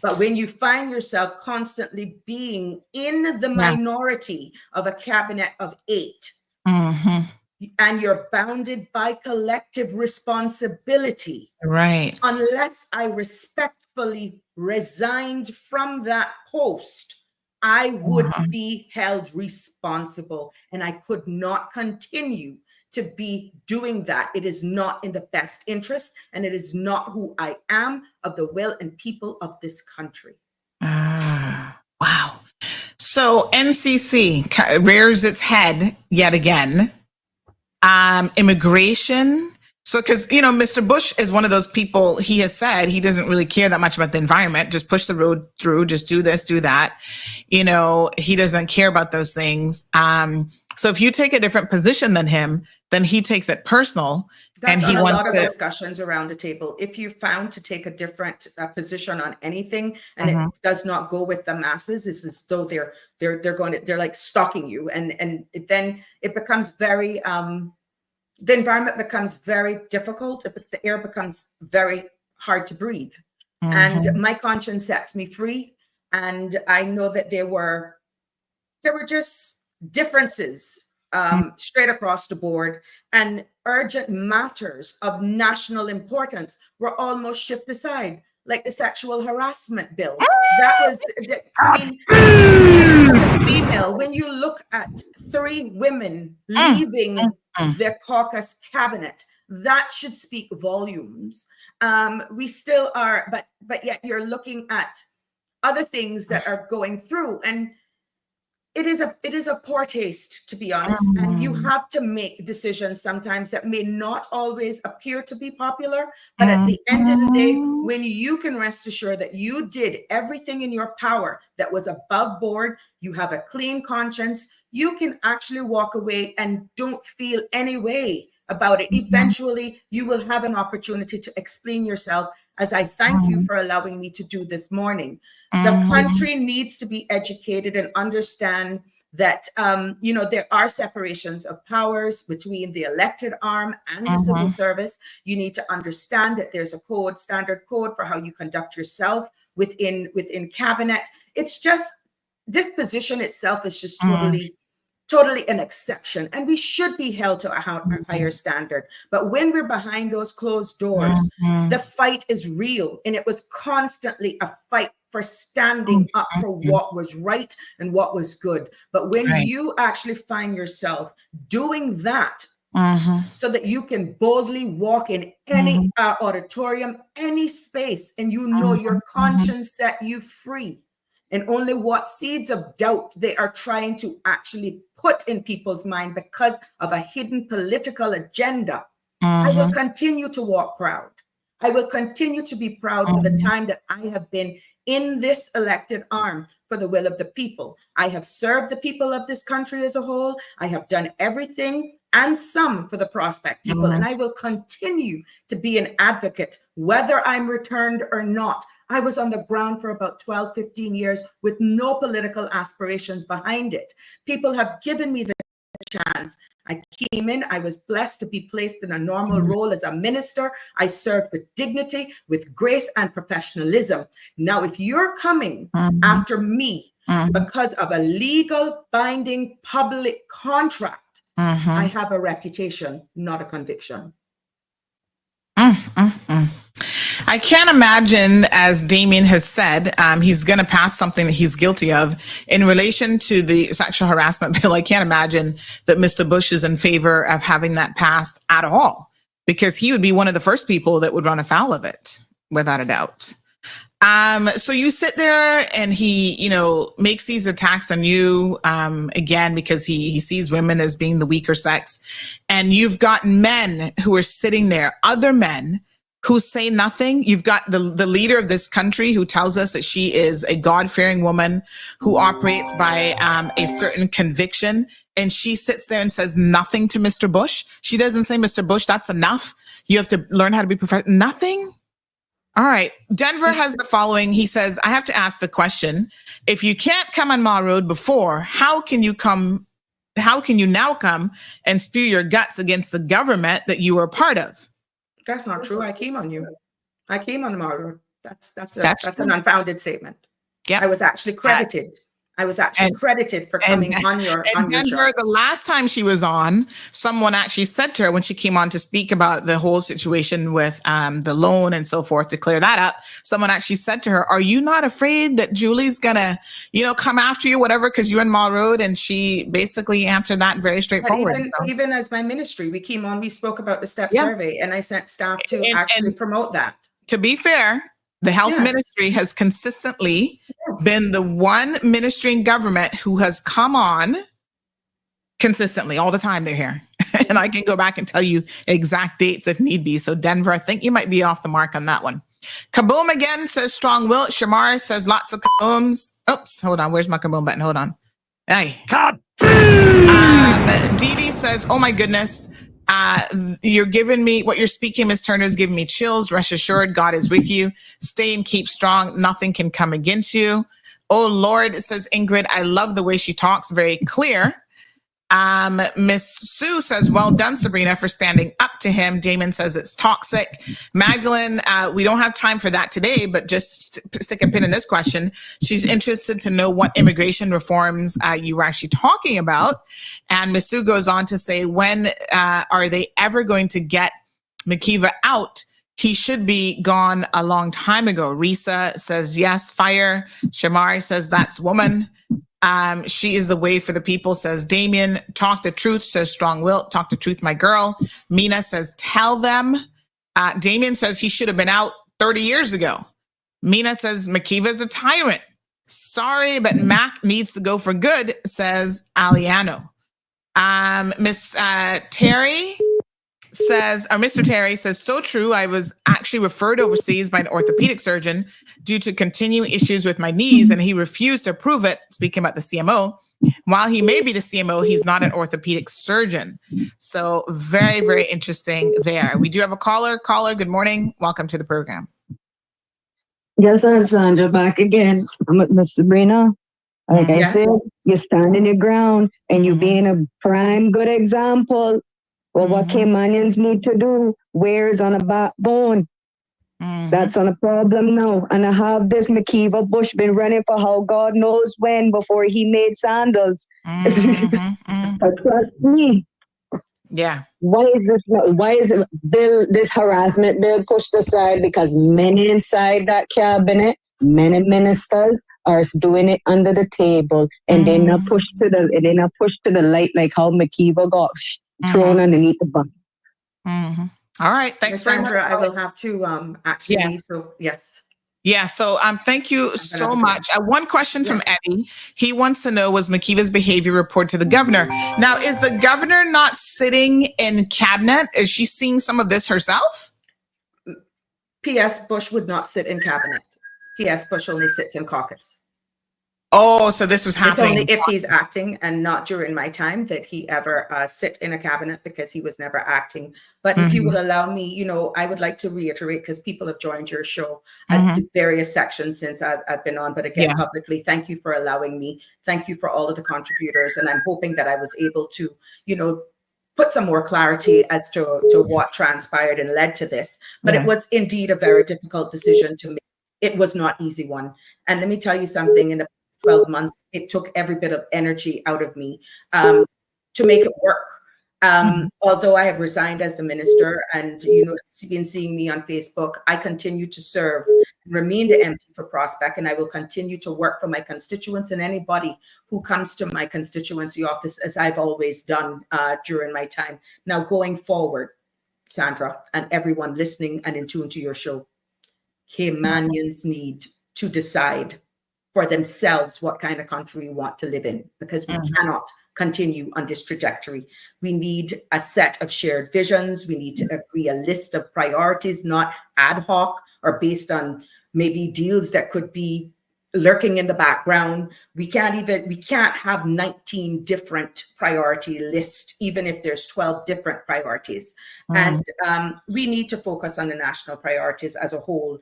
But when you find yourself constantly being in the minority of a cabinet of 8, and you're bounded by collective responsibility, unless I respectfully resigned from that post, I would be held responsible, and I could not continue to be doing that. It is not in the best interest, and it is not who I am, of the will and people of this country. Wow. So NCC rears its head yet again. Immigration So, because, you know, Mr. Bush is one of those people, he has said he doesn't really care that much about the environment. Just push the road through, just do this, do that. You know, he doesn't care about those things. So if you take a different position than him, then he takes it personal. That's and he on a wants lot of to, discussions around the table. If you're found to take a different position on anything and it does not go with the masses, it's as though they're like stalking you, and then it becomes very the environment becomes very difficult. The air becomes very hard to breathe. And my conscience sets me free. And I know that there were just differences straight across the board, and urgent matters of national importance were almost shipped aside, like the sexual harassment bill. That was, I mean, as a female, when you look at 3 women leaving the caucus cabinet, that should speak volumes. We still are, but yet you're looking at other things that are going through, and it is a poor taste, to be honest. And you have to make decisions sometimes that may not always appear to be popular, but at the end of the day, when you can rest assured that you did everything in your power that was above board, you have a clean conscience, you can actually walk away and don't feel any way about it. Eventually, you will have an opportunity to explain yourself, as I thank you for allowing me to do this morning. The country needs to be educated and understand that, you know, there are separations of powers between the elected arm and the civil service. You need to understand that there's a standard code for how you conduct yourself within cabinet. It's just, this position itself is just totally an exception, and we should be held to a higher standard. But when we're behind those closed doors, the fight is real, and it was constantly a fight for standing up for what was right and what was good. But when you actually find yourself doing that, so that you can boldly walk in any auditorium, any space, and you know your conscience set you free, and only what seeds of doubt they are trying to actually put in people's mind because of a hidden political agenda, I will continue to walk proud. I will continue to be proud for the time that I have been in this elected arm for the will of the people. I have served the people of this country as a whole. I have done everything and some for the Prospect people, and I will continue to be an advocate, whether I'm returned or not. I was on the ground for about 12, 15 years with no political aspirations behind it. People have given me the chance. I came in, I was blessed to be placed in a normal role as a minister. I served with dignity, with grace and professionalism. Now, if you're coming after me because of a legal binding public contract, I have a reputation, not a conviction. I can't imagine, as Damien has said, he's going to pass something that he's guilty of in relation to the sexual harassment bill. I can't imagine that Mr. Bush is in favor of having that passed at all, because he would be one of the first people that would run afoul of it, without a doubt. So you sit there and he, you know, makes these attacks on you, again, because he sees women as being the weaker sex. And you've got men who are sitting there, other men who say nothing. You've got the leader of this country who tells us that she is a God-fearing woman who operates by a certain conviction. And she sits there and says nothing to Mr. Bush. She doesn't say, Mr. Bush, that's enough. You have to learn how to be professional. Nothing. All right. Denver has the following. He says, I have to ask the question. If you can't come on Mall Road before, how can you now come and spew your guts against the government that you were a part of? That's not true. I came on you. I came on the Mall Road. That's an unfounded statement. Yeah. I was actually credited. Credited for coming on your show. The last time she was on, someone actually said to her when she came on to speak about the whole situation with the loan and so forth, to clear that up, someone actually said to her, are you not afraid that Julie's gonna, come after you, whatever, because you're in Mall Road? And she basically answered that very straightforward. Even as my ministry, we came on, we spoke about the STEP survey, and I sent staff to actually promote that. To be fair, the health ministry has consistently been the one ministry in government who has come on consistently all the time. They're here. And I can go back and tell you exact dates if need be. So Denver, I think you might be off the mark on that one. Kaboom again says strong will. Shamar says lots of kabooms. Oops, hold on. Where's my kaboom button? Hold on. Hey. Dee Dee says, oh my goodness. You're giving me what you're speaking, Ms. Turner, is giving me chills. Rest assured, God is with you. Stay and keep strong. Nothing can come against you. Oh Lord, says Ingrid. I love the way she talks. Very clear. Miss Sue says, well done, Sabrina, for standing up to him. Damon says it's toxic. Magdalene, we don't have time for that today, but just stick a pin in this question. She's interested to know what immigration reforms you were actually talking about. And Miss Sue goes on to say, when are they ever going to get McKeeva out? He should be gone a long time ago. Risa says, yes, fire. Shamari says, that's woman. She is the way for the people, says Damien. Talk the truth, says Strong Will. Talk the truth, my girl. Mina says, tell them. Damien says he should have been out 30 years ago. Mina says, McKeeva's a tyrant. Sorry, but Mac needs to go for good, says Aliano. Miss Terry says, or Mr. Terry says, so true. I was actually referred overseas by an orthopedic surgeon due to continuing issues with my knees, and he refused to approve it. Speaking about the CMO, while he may be the CMO, he's not an orthopedic surgeon. So very, very interesting there. We do have a caller. Caller, good morning. Welcome to the program. Yes, I'm Sandra back again. I'm with Miss Sabrina. Like I said, you're standing your ground and you being a prime good example. Well, what Caymanians need to do, wears on a backbone. That's on a problem now. And I have this McKeeva Bush been running for how God knows when before he made sandals. But trust me. Yeah. Why is this harassment bill pushed aside? Because many inside that cabinet, many ministers are doing it under the table, and they're not pushed to the light like how McKeeva got thrown underneath the bus. All right, thanks very much. I will have to actually leave. So yes. Yeah, so thank you so much. One question from Eddie. He wants to know, was McKeeva's behavior reported to the governor? Now, is the governor not sitting in cabinet? Is she seeing some of this herself? P.S. Bush would not sit in cabinet. P.S. Bush only sits in caucus. Oh, so this was happening. It's only if he's acting, and not during my time that he ever sit in a cabinet, because he was never acting. But if you would allow me, I would like to reiterate, because people have joined your show at various sections since I've been on, but again, publicly, thank you for allowing me. Thank you for all of the contributors. And I'm hoping that I was able to, put some more clarity as to what transpired and led to this. But it was indeed a very difficult decision to make. It was not easy one. And let me tell you something, in the 12 months, it took every bit of energy out of me to make it work. Although I have resigned as the minister, and been seeing me on Facebook, I continue to serve and remain the MP for Prospect, and I will continue to work for my constituents and anybody who comes to my constituency office, as I've always done during my time. Now, going forward, Sandra, and everyone listening and in tune to your show, Caymanians need to decide for themselves what kind of country we want to live in, because we cannot continue on this trajectory. We need a set of shared visions. We need to agree a list of priorities, not ad hoc or based on maybe deals that could be lurking in the background. We can't have 19 different priority lists, even if there's 12 different priorities. And we need to focus on the national priorities as a whole.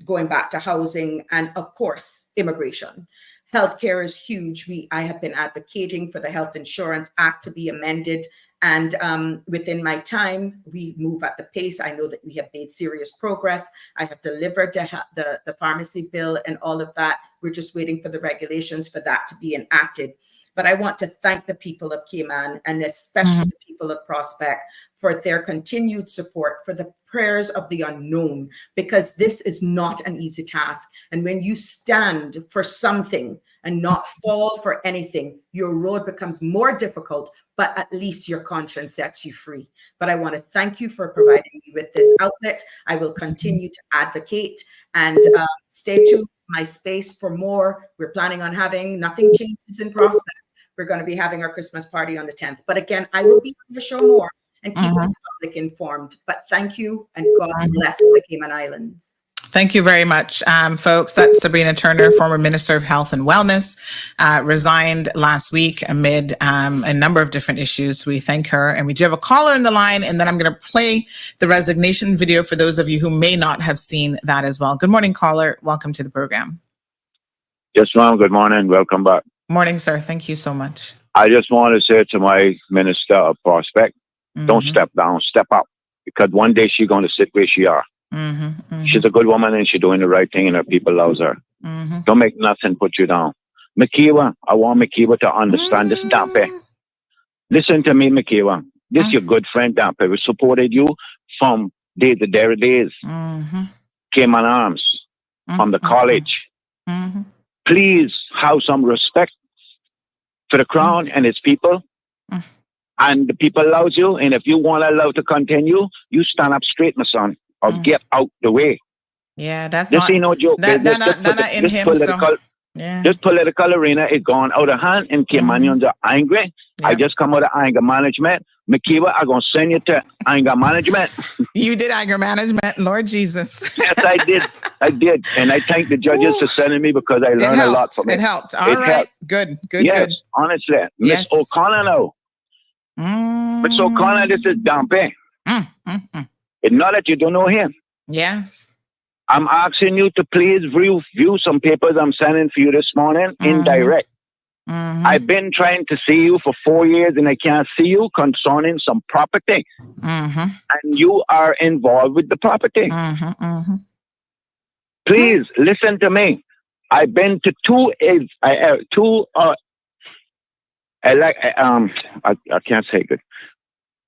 Going back to housing and, of course, immigration. Healthcare is huge. I have been advocating for the Health Insurance Act to be amended. And within my time, we move at the pace. I know that we have made serious progress. I have delivered the pharmacy bill and all of that. We're just waiting for the regulations for that to be enacted. But I want to thank the people of Cayman, and especially the people of Prospect, for their continued support, for the prayers of the unknown, because this is not an easy task. And when you stand for something and not fall for anything, your road becomes more difficult, but at least your conscience sets you free. But I want to thank you for providing me with this outlet. I will continue to advocate, and stay tuned to my space for more. We're planning on having Nothing Changes in Prospect. We're going to be having our Christmas party on the 10th. But again, I will be on the show more and keep the public informed. But thank you, and God bless the Cayman Islands. Thank you very much, folks. That's Sabrina Turner, former Minister of Health and Wellness, resigned last week amid a number of different issues. We thank her, and we do have a caller in the line, and then I'm going to play the resignation video for those of you who may not have seen that as well. Good morning, caller. Welcome to the program. Yes, ma'am. Good morning. Welcome back. Morning, sir. Thank you so much. I just want to say to my Minister of Prospect, don't step down, step up, because one day she's going to sit where she are. She's a good woman and she's doing the right thing and her people loves her. Don't make nothing put you down. McKeeva, I want McKeeva to understand this, Dampe. Listen to me, McKeeva. This is your good friend, Dampe. We supported you from the days. Cayman Arms, from the college. Please have some respect for the crown and its people. And the people loves you. And if you want that love to continue, you stand up straight, my son. Or get out the way. Yeah, that's this not, ain't no joke. That's not in him. This political arena is gone out of hand, and Caymanians are angry. I just come out of anger management. McKeeva, I'm going to send you to anger management. You did anger management, Lord Jesus. Yes, I did. I did. And I thank the judges for sending me because I learned a lot from it. It helped. All right. Helped. Good. Yes, honestly. Miss O'Connor, no. Miss O'Connor, this is Dampe. It's not that you don't know him. Yes. I'm asking you to please view some papers I'm sending for you this morning in direct. I've been trying to see you for 4 years and I can't see you concerning some property. And you are involved with the property. Please listen to me. I've been to I can't say good.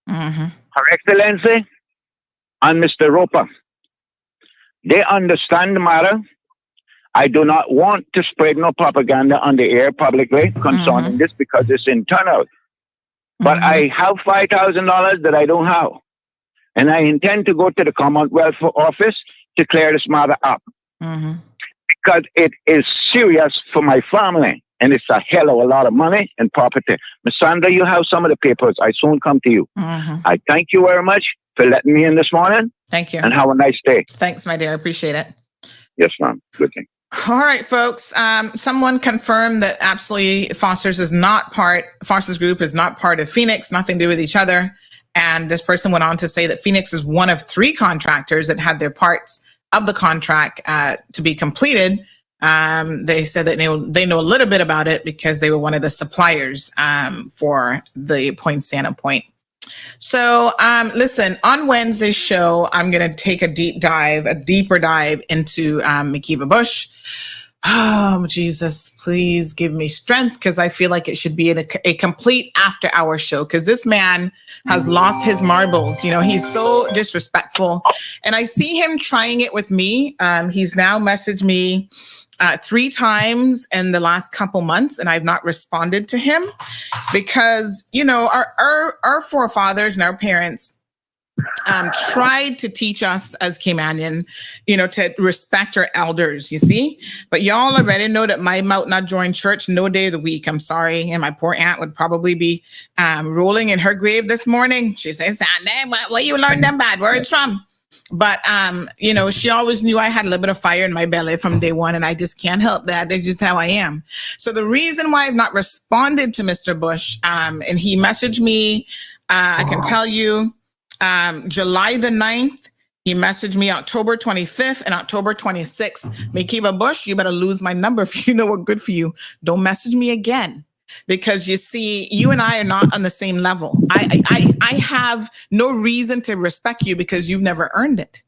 Her Excellency and Mr. Roper. They understand the matter. I do not want to spread no propaganda on the air publicly concerning this because it's internal. But I have $5,000 that I don't have. And I intend to go to the Commonwealth office to clear this matter up. Because it is serious for my family. And it's a hell of a lot of money and property. Ms. Sandra, you have some of the papers. I soon come to you. I thank you very much for letting me in this morning. Thank you. And have a nice day. Thanks, my dear. I appreciate it. Yes, ma'am. Good thing. All right, folks. Someone confirmed that absolutely Foster's Group is not part of Phoenix, nothing to do with each other. And this person went on to say that Phoenix is one of 3 contractors that had their parts of the contract to be completed. They said that they know a little bit about it because they were one of the suppliers for the Point Santa Point. So listen, on Wednesday's show, I'm going to take a deeper dive into McKeeva Bush. Oh, Jesus, please give me strength because I feel like it should be a complete after-hour show because this man has lost his marbles. You know, he's so disrespectful. And I see him trying it with me. He's now messaged me 3 times in the last couple months, and I've not responded to him because, you know, our forefathers and our parents tried to teach us as Caymanian, you know, to respect our elders, you see? But y'all already know that my mouth not join church no day of the week. I'm sorry. And my poor aunt would probably be rolling in her grave this morning. She says, Sandy, where you learn them bad words from? But, you know, she always knew I had a little bit of fire in my belly from day one, and I just can't help that. That's just how I am. So the reason why I've not responded to Mr. Bush, and he messaged me, I can tell you, July the 9th, he messaged me October 25th and October 26th. McKeeva Bush, you better lose my number if you know what's good for you. Don't message me again. Because you see, you and I are not on the same level. I have no reason to respect you because you've never earned it.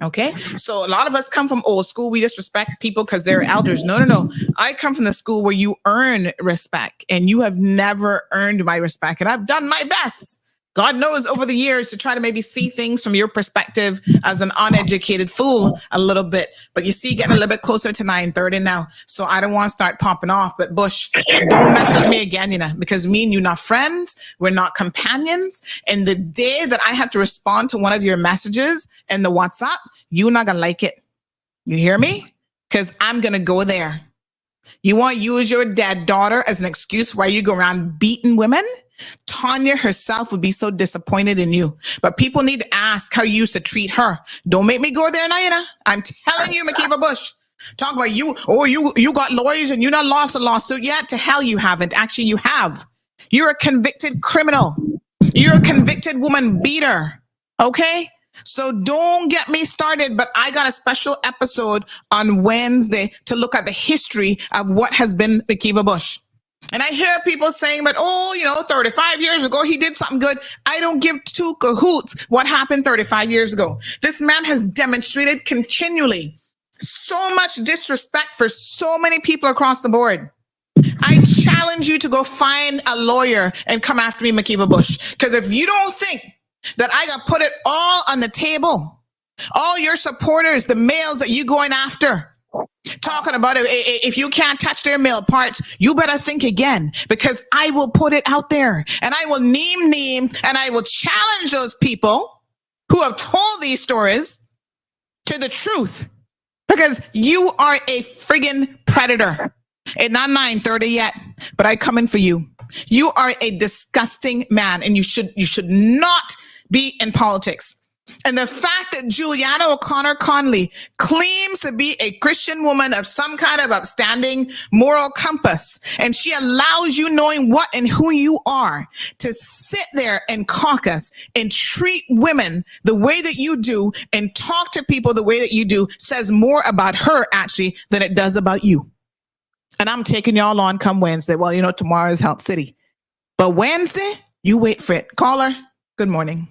Okay. So a lot of us come from old school. We just respect people because they're elders. No. I come from the school where you earn respect and you have never earned my respect. And I've done my best. God knows over the years to try to maybe see things from your perspective as an uneducated fool a little bit. But you see, getting a little bit closer to 9:30 now. So I don't want to start popping off. But Bush, don't message me again, you know, because me and you not friends. We're not companions. And the day that I have to respond to one of your messages in the WhatsApp, you're not going to like it. You hear me? Because I'm going to go there. You want to use your dead daughter as an excuse why you go around beating women? Tanya herself would be so disappointed in you. But people need to ask how you used to treat her. Don't make me go there, Naina. I'm telling you, McKeeva Bush. Talk about you. Oh, you got lawyers and you not lost a lawsuit yet? To hell you haven't. Actually, you have. You're a convicted criminal. You're a convicted woman beater. Okay? So don't get me started, but I got a special episode on Wednesday to look at the history of what has been McKeeva Bush. And I hear people saying, but 35 years ago, he did something good. I don't give two cahoots what happened 35 years ago. This man has demonstrated continually so much disrespect for so many people across the board. I challenge you to go find a lawyer and come after me, McKeeva Bush. Because if you don't think that I got put it all on the table, all your supporters, the males that you going after, talking about it, if you can't touch their male parts, you better think again, because I will put it out there and I will name names and I will challenge those people who have told these stories to the truth, because you are a friggin' predator. It's not 9:30 yet, but I come in for you. You are a disgusting man, and you should not be in politics. And the fact that Juliana O'Connor Conley claims to be a Christian woman of some kind of upstanding moral compass, and she allows you, knowing what and who you are, to sit there and caucus and treat women the way that you do and talk to people the way that you do, says more about her actually than it does about you. And I'm taking y'all on come Wednesday. Well, tomorrow is Health City. But Wednesday, you wait for it. Caller, good morning.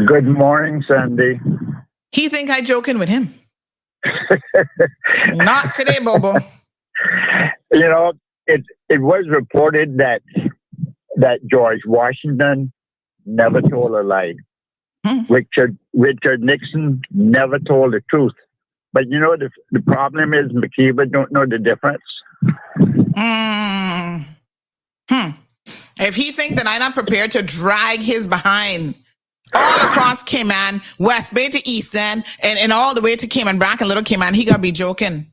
Good morning, Sandy. He think I joking with him. Not today, Bobo. It was reported that George Washington never told a lie. Richard Nixon never told the truth. But the problem is McKeeva don't know the difference. If he think that I'm not prepared to drag his behind all across Cayman, West Bay to East End, and all the way to Cayman, Bracken, Little Cayman, he gotta be joking.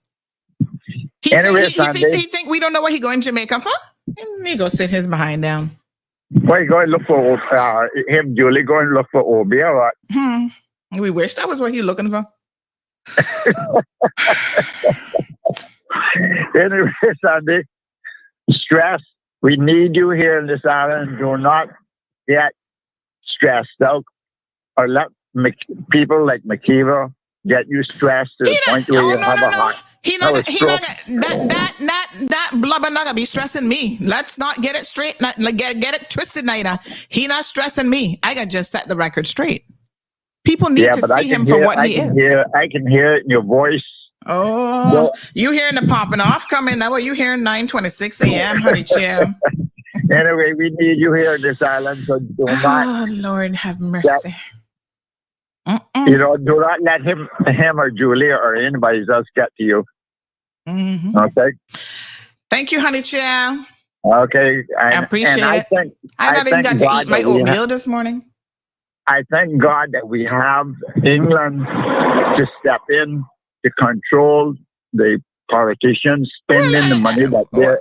He think we don't know what he going to Jamaica for? He go sit his behind down. Why go and look for him? Julie go and look for Obi or what? We wish that was what he's looking for. Anyway, Sandy, stress. We need you here in this island. Do not get stressed out or let people like McKeeva get you stressed to the point where you have a heart. That blubber not gonna be stressing me. Let's not get it straight. Get it twisted, Naina. He not stressing me. I gotta just set the record straight. People need to see him for what he is. I can hear it in your voice. Oh, you hearing the popping off coming? Now, what you hearing? 9:26 a.m. Honey chill. Anyway, we need you here in this island. So do not. Oh, Lord, have mercy. Do not let him or Julia or anybody else get to you. Mm-hmm. Okay. Thank you, honey chill. Okay, I appreciate it. I not even got to eat my oatmeal this morning. I thank God that we have England to step in to control the politicians spending the money that they're.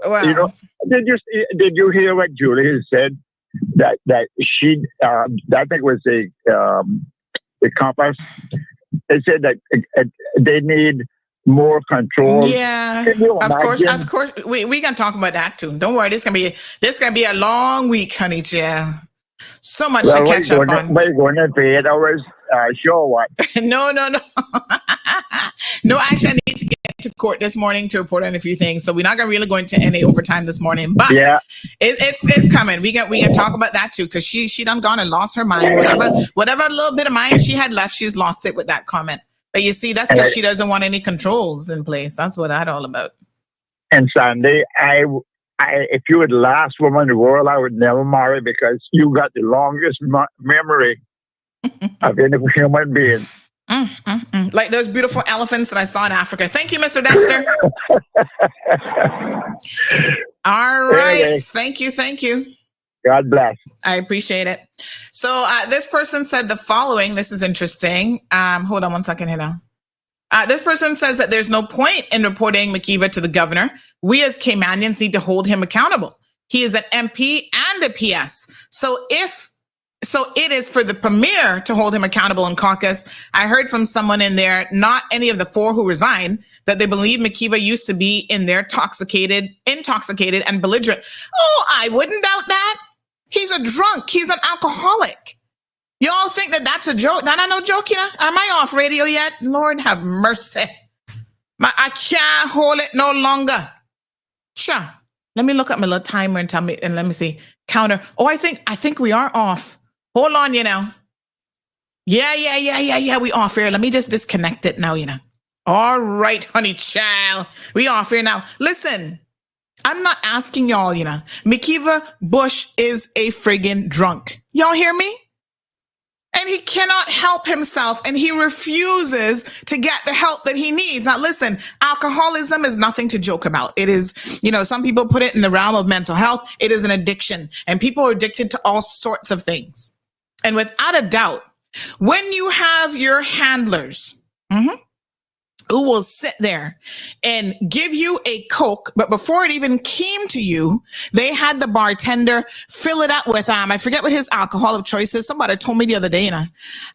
Did you hear what Julie said? That she, I think it was the compass. They said that they need more control. Yeah, of course. We can talk about that too. Don't worry. This can be a long week, honey. Yeah. So much to catch up on. We're going to pay 8 hours. Sure, what? No. No, actually, I need to get to court this morning to report on a few things. So we're not gonna really go into any overtime this morning. But it's coming. We can talk about that too, because she done gone and lost her mind. Whatever little bit of mind she had left, she's lost it with that comment. But you see, that's because she doesn't want any controls in place. That's what that's all about. And Sandy, if you were the last woman in the world, I would never marry, because you got the longest memory of any human being. Like those beautiful elephants that I saw in Africa. Thank you, Mr. Dexter. All right. Anyway, thank you. God bless. I appreciate it. So this person said the following. This is interesting. Hold on one second here now. This person says that there's no point in reporting McKeeva to the governor. We as Caymanians need to hold him accountable. He is an MP and a PS. So it is for the premier to hold him accountable in caucus. I heard from someone in there, not any of the 4 who resigned, that they believe McKeeva used to be in there intoxicated and belligerent. Oh, I wouldn't doubt that. He's a drunk. He's an alcoholic. Y'all think that that's a joke? Not no joke, yeah? Am I off radio yet? Lord have mercy. I can't hold it no longer. Sure. Let me look at my little timer and let me see. Counter. Oh, I think we are off. Hold on, Yeah, we off here. Let me just disconnect it now, All right, honey child. We off here now. Listen, I'm not asking y'all, McKeeva Bush is a friggin' drunk. Y'all hear me? And he cannot help himself, and he refuses to get the help that he needs. Now, listen, alcoholism is nothing to joke about. It is, some people put it in the realm of mental health. It is an addiction, and people are addicted to all sorts of things. And without a doubt, when you have your handlers, who will sit there and give you a Coke, but before it even came to you, they had the bartender fill it up with, I forget what his alcohol of choice is. Somebody told me the other day,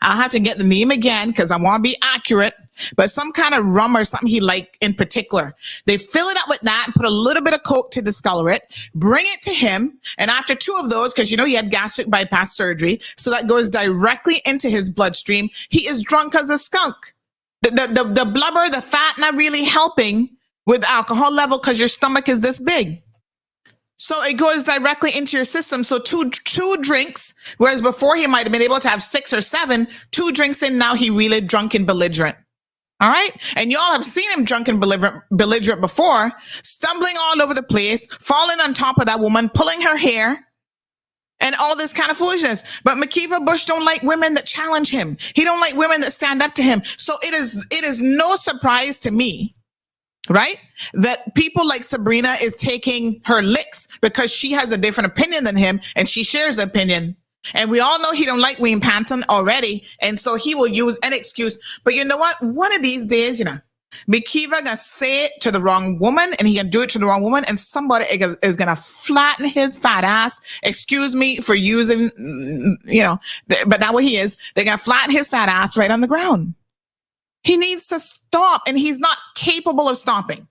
I'll have to get the name again because I want to be accurate, but some kind of rum or something he liked in particular. They fill it up with that and put a little bit of Coke to discolor it, bring it to him, and after 2 of those, because he had gastric bypass surgery, so that goes directly into his bloodstream, he is drunk as a skunk. The blubber, the fat, not really helping with alcohol level because your stomach is this big. So it goes directly into your system. So two drinks, whereas before he might have been able to have 6 or 7, 2 drinks in, now he really drunk and belligerent. All right. And y'all have seen him drunk and belligerent before, stumbling all over the place, falling on top of that woman, pulling her hair, and all this kind of foolishness. But McKeeva Bush don't like women that challenge him. He don't like women that stand up to him. So it is no surprise to me, right, that people like Sabrina is taking her licks because she has a different opinion than him, and she shares the opinion. And we all know he don't like Wayne Panton already, and so he will use an excuse. But you know what? One of these days, McKeeva gonna say it to the wrong woman, and he gonna do it to the wrong woman, and somebody is gonna flatten his fat ass. Excuse me for using, but that's what he is. They're gonna flatten his fat ass right on the ground. He needs to stop, and he's not capable of stopping.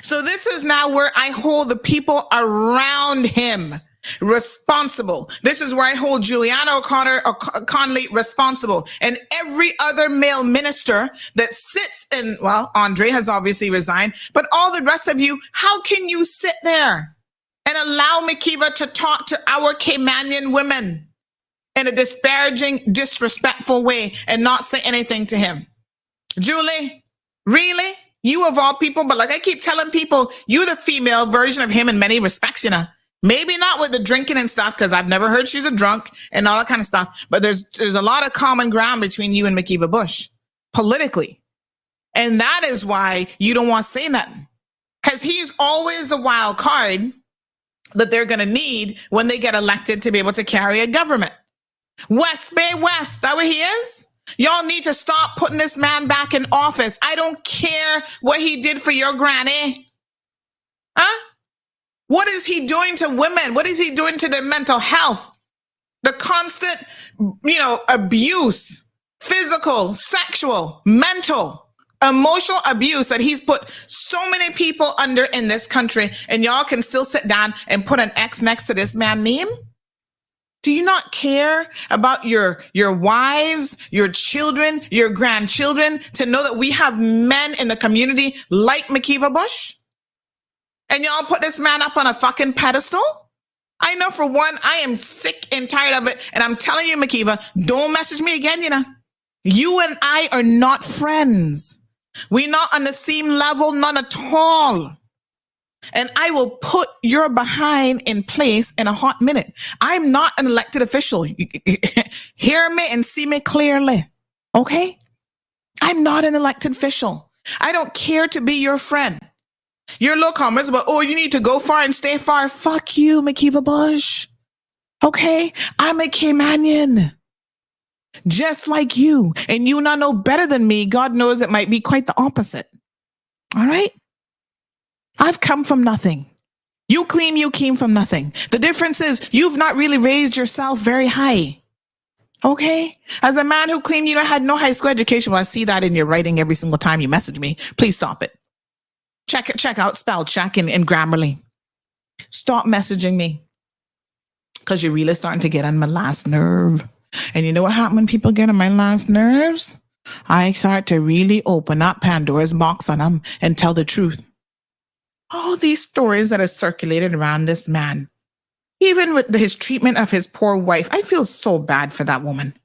So this is now where I hold the people around him responsible. This is where I hold Juliana Connolly responsible, and every other male minister that sits in, well, Andre has obviously resigned, but all the rest of you, how can you sit there and allow McKeeva to talk to our Caymanian women in a disparaging, disrespectful way and not say anything to him? Julie, really? You of all people, but like I keep telling people, you're the female version of him in many respects, Maybe not with the drinking and stuff, because I've never heard she's a drunk and all that kind of stuff. But there's a lot of common ground between you and McKeeva Bush politically. And that is why you don't want to say nothing. Because he's always the wild card that they're going to need when they get elected to be able to carry a government. West Bay West, that what he is? Y'all need to stop putting this man back in office. I don't care what he did for your granny. Huh? What is he doing to women? What is he doing to their mental health? The constant, abuse, physical, sexual, mental, emotional abuse that he's put so many people under in this country, and y'all can still sit down and put an X next to this man's name? Do you not care about your wives, your children, your grandchildren, to know that we have men in the community like McKeeva Bush? And y'all put this man up on a fucking pedestal? I know for one, I am sick and tired of it. And I'm telling you, McKeeva, don't message me again, You and I are not friends. We're not on the same level, none at all. And I will put your behind in place in a hot minute. I'm not an elected official. Hear me and see me clearly. Okay? I'm not an elected official. I don't care to be your friend. Your little comments about, oh, you need to go far and stay far. Fuck you, McKeeva Bush. Okay? I'm a Caymanian. just like you. And you not know better than me. God knows it might be quite the opposite. All right? I've come from nothing. You claim you came from nothing. The difference is you've not really raised yourself very high. Okay? As a man who claimed you had no high school education, well, I see that in your writing every single time you message me. Please stop it. Check out spell check in Grammarly. Stop messaging me because you're really starting to get on my last nerve. And you know what happens when people get on my last nerves? I start to really open up Pandora's box on them and tell the truth. All these stories that are circulated around this man, even with his treatment of his poor wife, I feel so bad for that woman.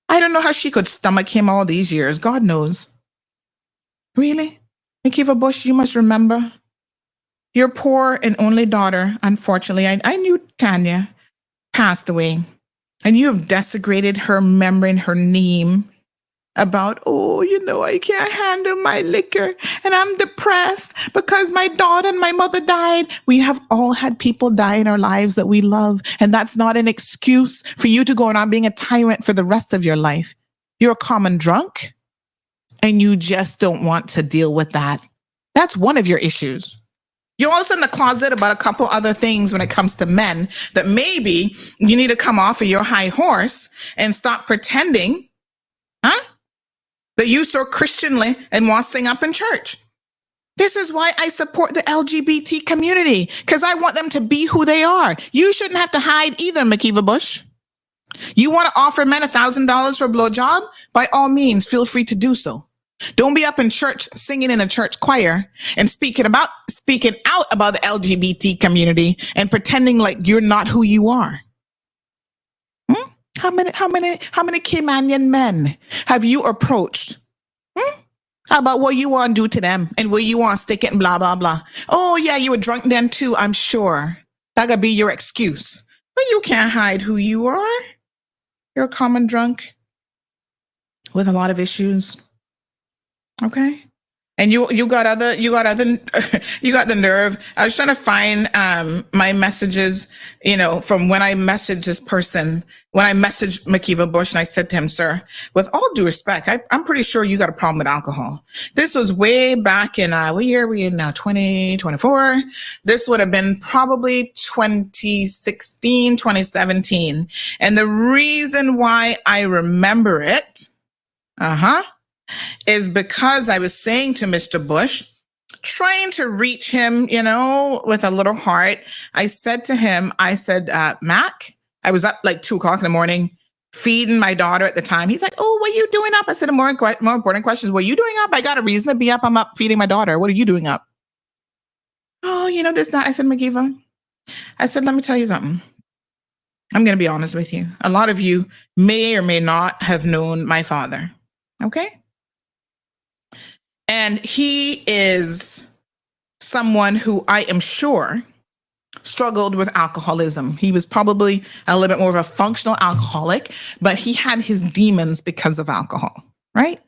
I don't know how she could stomach him all these years. God knows. Really? McKeeva Bush, you must remember your poor and only daughter, unfortunately, I knew Tanya, passed away. And you have desecrated her memory and her name about, I can't handle my liquor and I'm depressed because my daughter and my mother died. We have all had people die in our lives that we love. And that's not an excuse for you to go on being a tyrant for the rest of your life. You're a common drunk and you just don't want to deal with that. That's one of your issues. You're also in the closet about a couple other things when it comes to men that maybe you need to come off of your high horse and stop pretending, that you so Christianly and want to sing up in church. This is why I support the LGBT community, because I want them to be who they are. You shouldn't have to hide either, McKeeva Bush. You want to offer men $1,000 for a blowjob? By all means, feel free to do so. Don't be up in church singing in a church choir and speaking out about the LGBT community and pretending like you're not who you are. How many Caymanian men have you approached? How about what you want to do to them and where you want to stick it and blah, blah, blah. Oh, yeah, you were drunk then too, I'm sure. That could be your excuse. But you can't hide who you are. You're a common drunk with a lot of issues. Okay. And you got the nerve. I was trying to find my messages, from when I messaged this person, when I messaged McKeeva Bush, and I said to him, sir, with all due respect, I'm pretty sure you got a problem with alcohol. This was way back in, what year are we in now? 2024. This would have been probably 2016, 2017. And the reason why I remember it, is because I was saying to Mr. Bush, trying to reach him, with a little heart. I said to him, Mac, I was up like 2:00 in the morning feeding my daughter at the time. He's like, oh, what are you doing up? I said, more important questions. What are you doing up? I got a reason to be up. I'm up feeding my daughter. What are you doing up? Oh, this not. I said, McKeeva, let me tell you something. I'm going to be honest with you. A lot of you may or may not have known my father. Okay? And he is someone who I am sure struggled with alcoholism. He was probably a little bit more of a functional alcoholic, but he had his demons because of alcohol, right?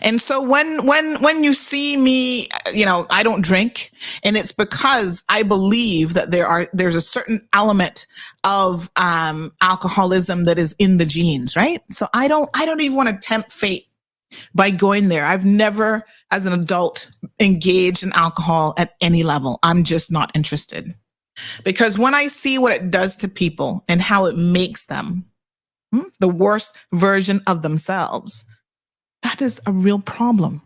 And so when you see me, I don't drink, and it's because I believe that there's a certain element of alcoholism that is in the genes, right? So I don't even want to tempt fate by going there. I've never, as an adult, engaged in alcohol at any level. I'm just not interested. Because when I see what it does to people and how it makes them the worst version of themselves, that is a real problem.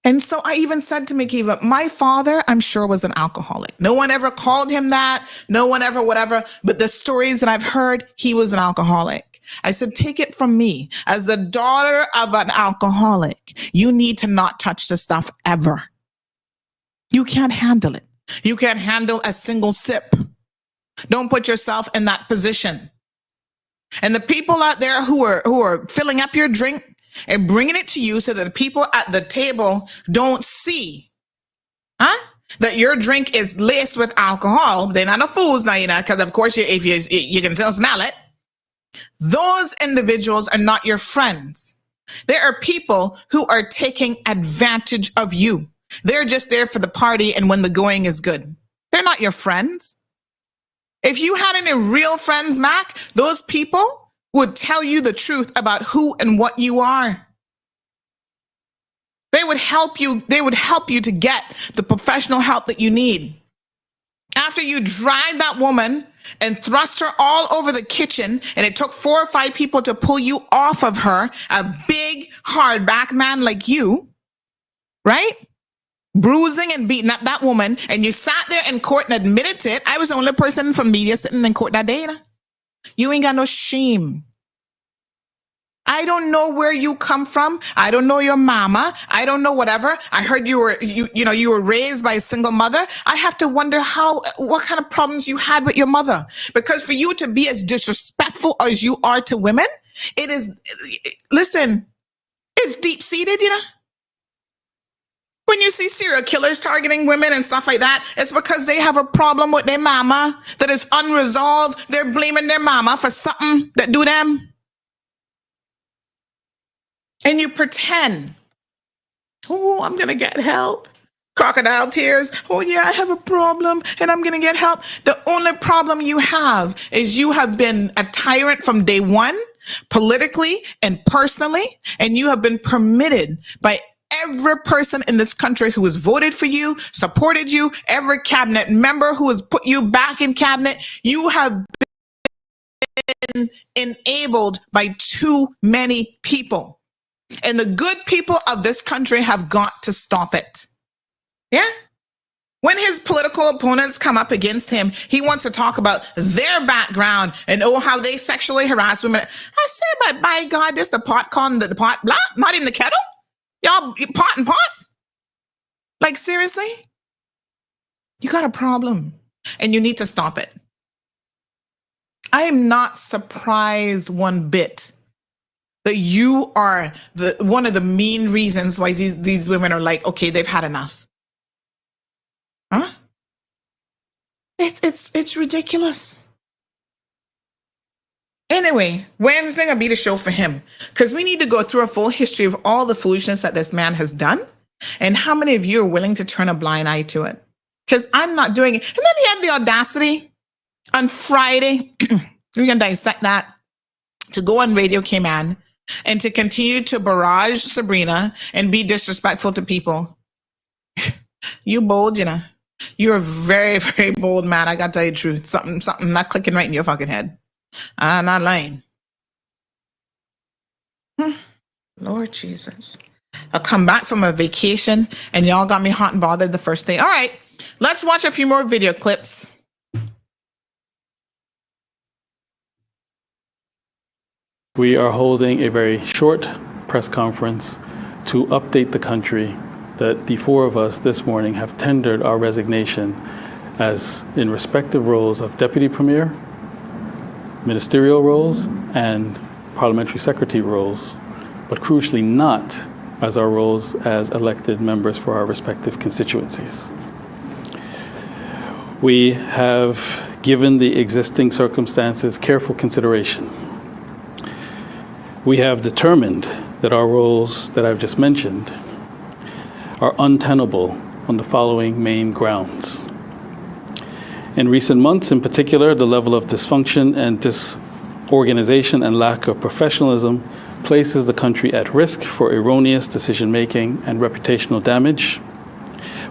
And so I even said to McKeeva, my father, I'm sure, was an alcoholic. No one ever called him that. No one ever, whatever. But the stories that I've heard, he was an alcoholic. I said, take it from me. As the daughter of an alcoholic, you need to not touch the stuff ever. You can't handle it. You can't handle a single sip. Don't put yourself in that position. And the people out there who are filling up your drink and bringing it to you so that the people at the table don't see, that your drink is laced with alcohol. They're not a fools now, because of course if you can still smell it. Those individuals are not your friends. There are people who are taking advantage of you. They're just there for the party and when the going is good. They're not your friends. If you had any real friends, Mac, those people would tell you the truth about who and what you are. They would help you to get the professional help that you need. After you drive that woman and thrust her all over the kitchen, and it took 4 or 5 people to pull you off of her, a big, hardback man like you, right? Bruising and beating up that woman, and you sat there in court and admitted to it. I was the only person from media sitting in court that day. You ain't got no shame. I don't know where you come from. I don't know your mama. I don't know whatever. I heard you were raised by a single mother. I have to wonder what kind of problems you had with your mother. Because for you to be as disrespectful as you are to women, it's deep-seated, When you see serial killers targeting women and stuff like that, it's because they have a problem with their mama that is unresolved. They're blaming their mama for something that do them. And you pretend, oh, I'm going to get help. Crocodile tears. Oh, yeah, I have a problem and I'm going to get help. The only problem you have is you have been a tyrant from day one, politically and personally, and you have been permitted by every person in this country who has voted for you, supported you, every cabinet member who has put you back in cabinet. You have been enabled by too many people. And the good people of this country have got to stop it. Yeah? When his political opponents come up against him, he wants to talk about their background and how they sexually harass women. I say, but by God, this the pot calling the pot black, not in the kettle. Y'all pot and pot. Like, seriously? You got a problem and you need to stop it. I am not surprised one bit that you are one of the main reasons why these women are like, okay, they've had enough. Huh? It's ridiculous. Anyway, Wednesday will be the show for him because we need to go through a full history of all the foolishness that this man has done and how many of you are willing to turn a blind eye to it. Because I'm not doing it. And then he had the audacity on Friday, we're going to dissect that, to go on Radio Cayman and to continue to barrage Sabrina and be disrespectful to people. You bold, You're a very, very bold man. I got to tell you the truth. Something not clicking right in your fucking head. I'm not lying. Lord Jesus. I'll come back from a vacation and y'all got me hot and bothered the first day. All right, let's watch a few more video clips. We are holding a very short press conference to update the country that the 4 of us this morning have tendered our resignation as in respective roles of Deputy Premier, ministerial roles, and parliamentary secretary roles, but crucially not as our roles as elected members for our respective constituencies. We have given the existing circumstances careful consideration. We have determined that our roles that I've just mentioned are untenable on the following main grounds. In recent months, in particular, the level of dysfunction and disorganization and lack of professionalism places the country at risk for erroneous decision-making and reputational damage,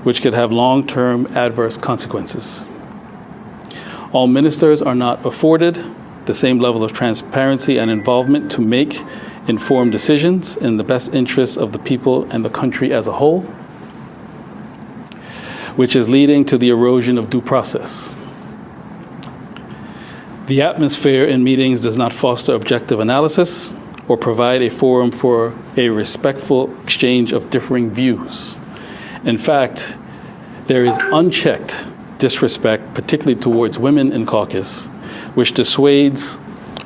which could have long-term adverse consequences. All ministers are not afforded the same level of transparency and involvement to make informed decisions in the best interests of the people and the country as a whole, which is leading to the erosion of due process. The atmosphere in meetings does not foster objective analysis or provide a forum for a respectful exchange of differing views. In fact, there is unchecked disrespect, particularly towards women in caucus, which dissuades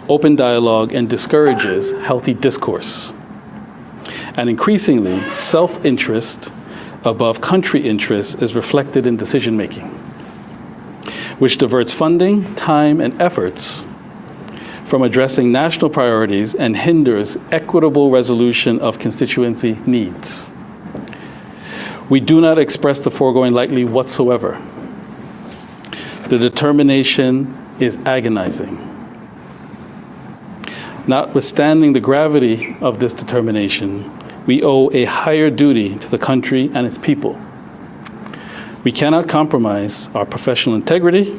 open dialogue and discourages healthy discourse. And increasingly, self-interest above country interest is reflected in decision-making, which diverts funding, time, and efforts from addressing national priorities and hinders equitable resolution of constituency needs. We do not express the foregoing lightly whatsoever. The determination is agonizing. Notwithstanding the gravity of this determination, we owe a higher duty to the country and its people. We cannot compromise our professional integrity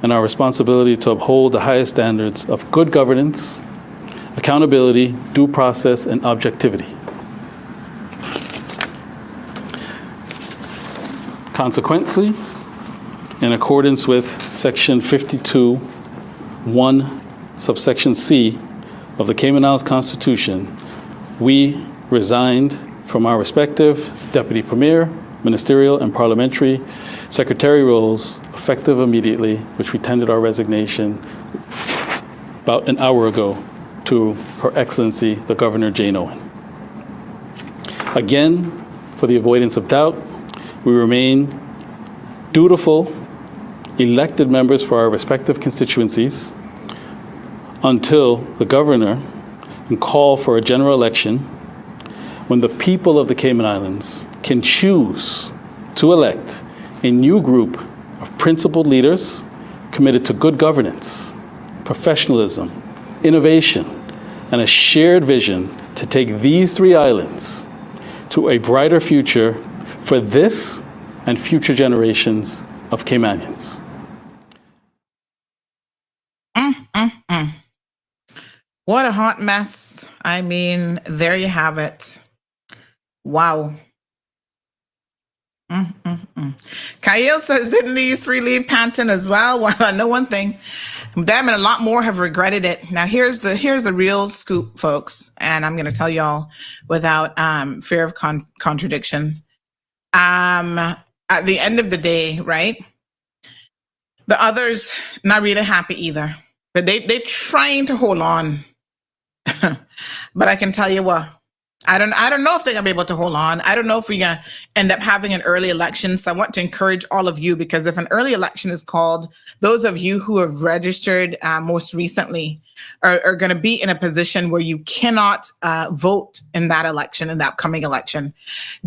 and our responsibility to uphold the highest standards of good governance, accountability, due process, and objectivity. Consequently, in accordance with Section 52(1), subsection C of the Cayman Islands Constitution, we resigned from our respective Deputy Premier, Ministerial, and Parliamentary Secretary roles effective immediately, which we tendered our resignation about an hour ago to Her Excellency, the Governor Jane Owen. Again, for the avoidance of doubt, we remain dutiful elected members for our respective constituencies until the Governor can call for a general election when the people of the Cayman Islands can choose to elect a new group of principled leaders committed to good governance, professionalism, innovation, and a shared vision to take these three islands to a brighter future for this and future generations of Caymanians. What a hot mess. I mean, there you have it. Wow. Kyle says, didn't these three leave Panton as well? Well, I know one thing. Them and a lot more have regretted it. Now, here's the real scoop, folks, and I'm going to tell y'all without fear of contradiction. At the end of the day, right? The others not really happy either, but they trying to hold on. But I can tell you what. I don't know if they're going to be able to hold on. I don't know if we're going to end up having an early election. So I want to encourage all of you, because if an early election is called, those of you who have registered most recently are going to be in a position where you cannot vote in that election, in the upcoming election.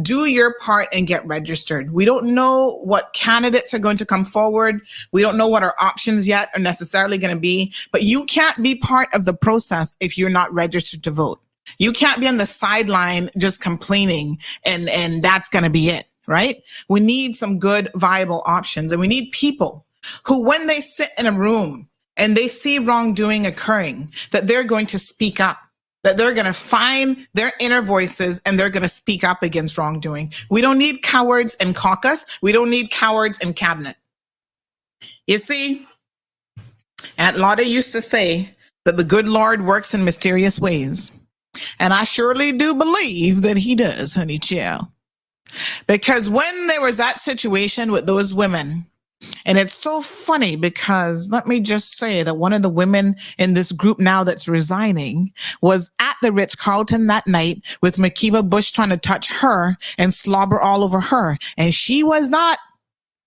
Do your part and get registered. We don't know what candidates are going to come forward. We don't know what our options yet are necessarily going to be, but you can't be part of the process if you're not registered to vote. You can't be on the sideline just complaining and that's going to be it, right? We need some good, viable options, and we need people who, when they sit in a room and they see wrongdoing occurring, that they're going to speak up, that they're going to find their inner voices and they're going to speak up against wrongdoing. We don't need cowards in caucus. We don't need cowards in cabinet. You see, Aunt Lotta used to say that the good Lord works in mysterious ways. And I surely do believe that he does, honey child. Because when there was that situation with those women, and it's so funny because let me just say that one of the women in this group now that's resigning was at the Ritz-Carlton that night with McKeeva Bush trying to touch her and slobber all over her. And she was not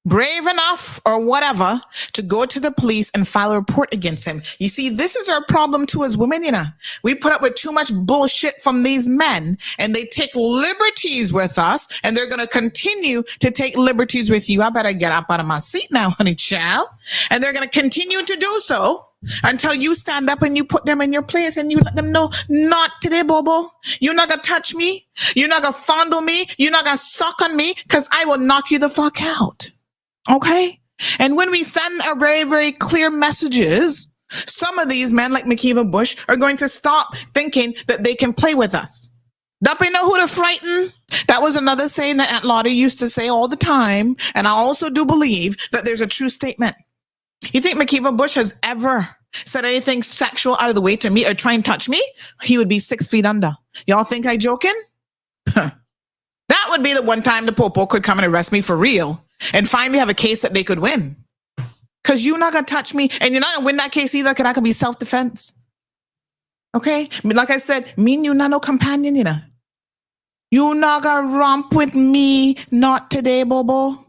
brave enough or whatever to go to the police and file a report against him. You see, this is our problem too as women, you know. We put up with too much bullshit from these men and they take liberties with us, and they're going to continue to take liberties with you. I better get up out of my seat now, honey child. And they're going to continue to do so until you stand up and you put them in your place and you let them know, not today, Bobo. You're not going to touch me. You're not going to fondle me. You're not going to suck on me, because I will knock you the fuck out. Okay? And when we send our very, very clear messages, some of these men like McKeeva Bush are going to stop thinking that they can play with us. Don't we know who to frighten? That was another saying that Aunt Lottie used to say all the time. And I also do believe that there's a true statement. You think McKeeva Bush has ever said anything sexual out of the way to me or try and touch me? He would be 6 feet under. Y'all think I joking? That would be the one time the Popo could come and arrest me for real and finally have a case that they could win. Because you're not going to touch me, and you're not going to win that case either, because that could be self-defense. Okay? I mean, like I said, me and you not no companion, you know. You not going to romp with me, not today, Bobo.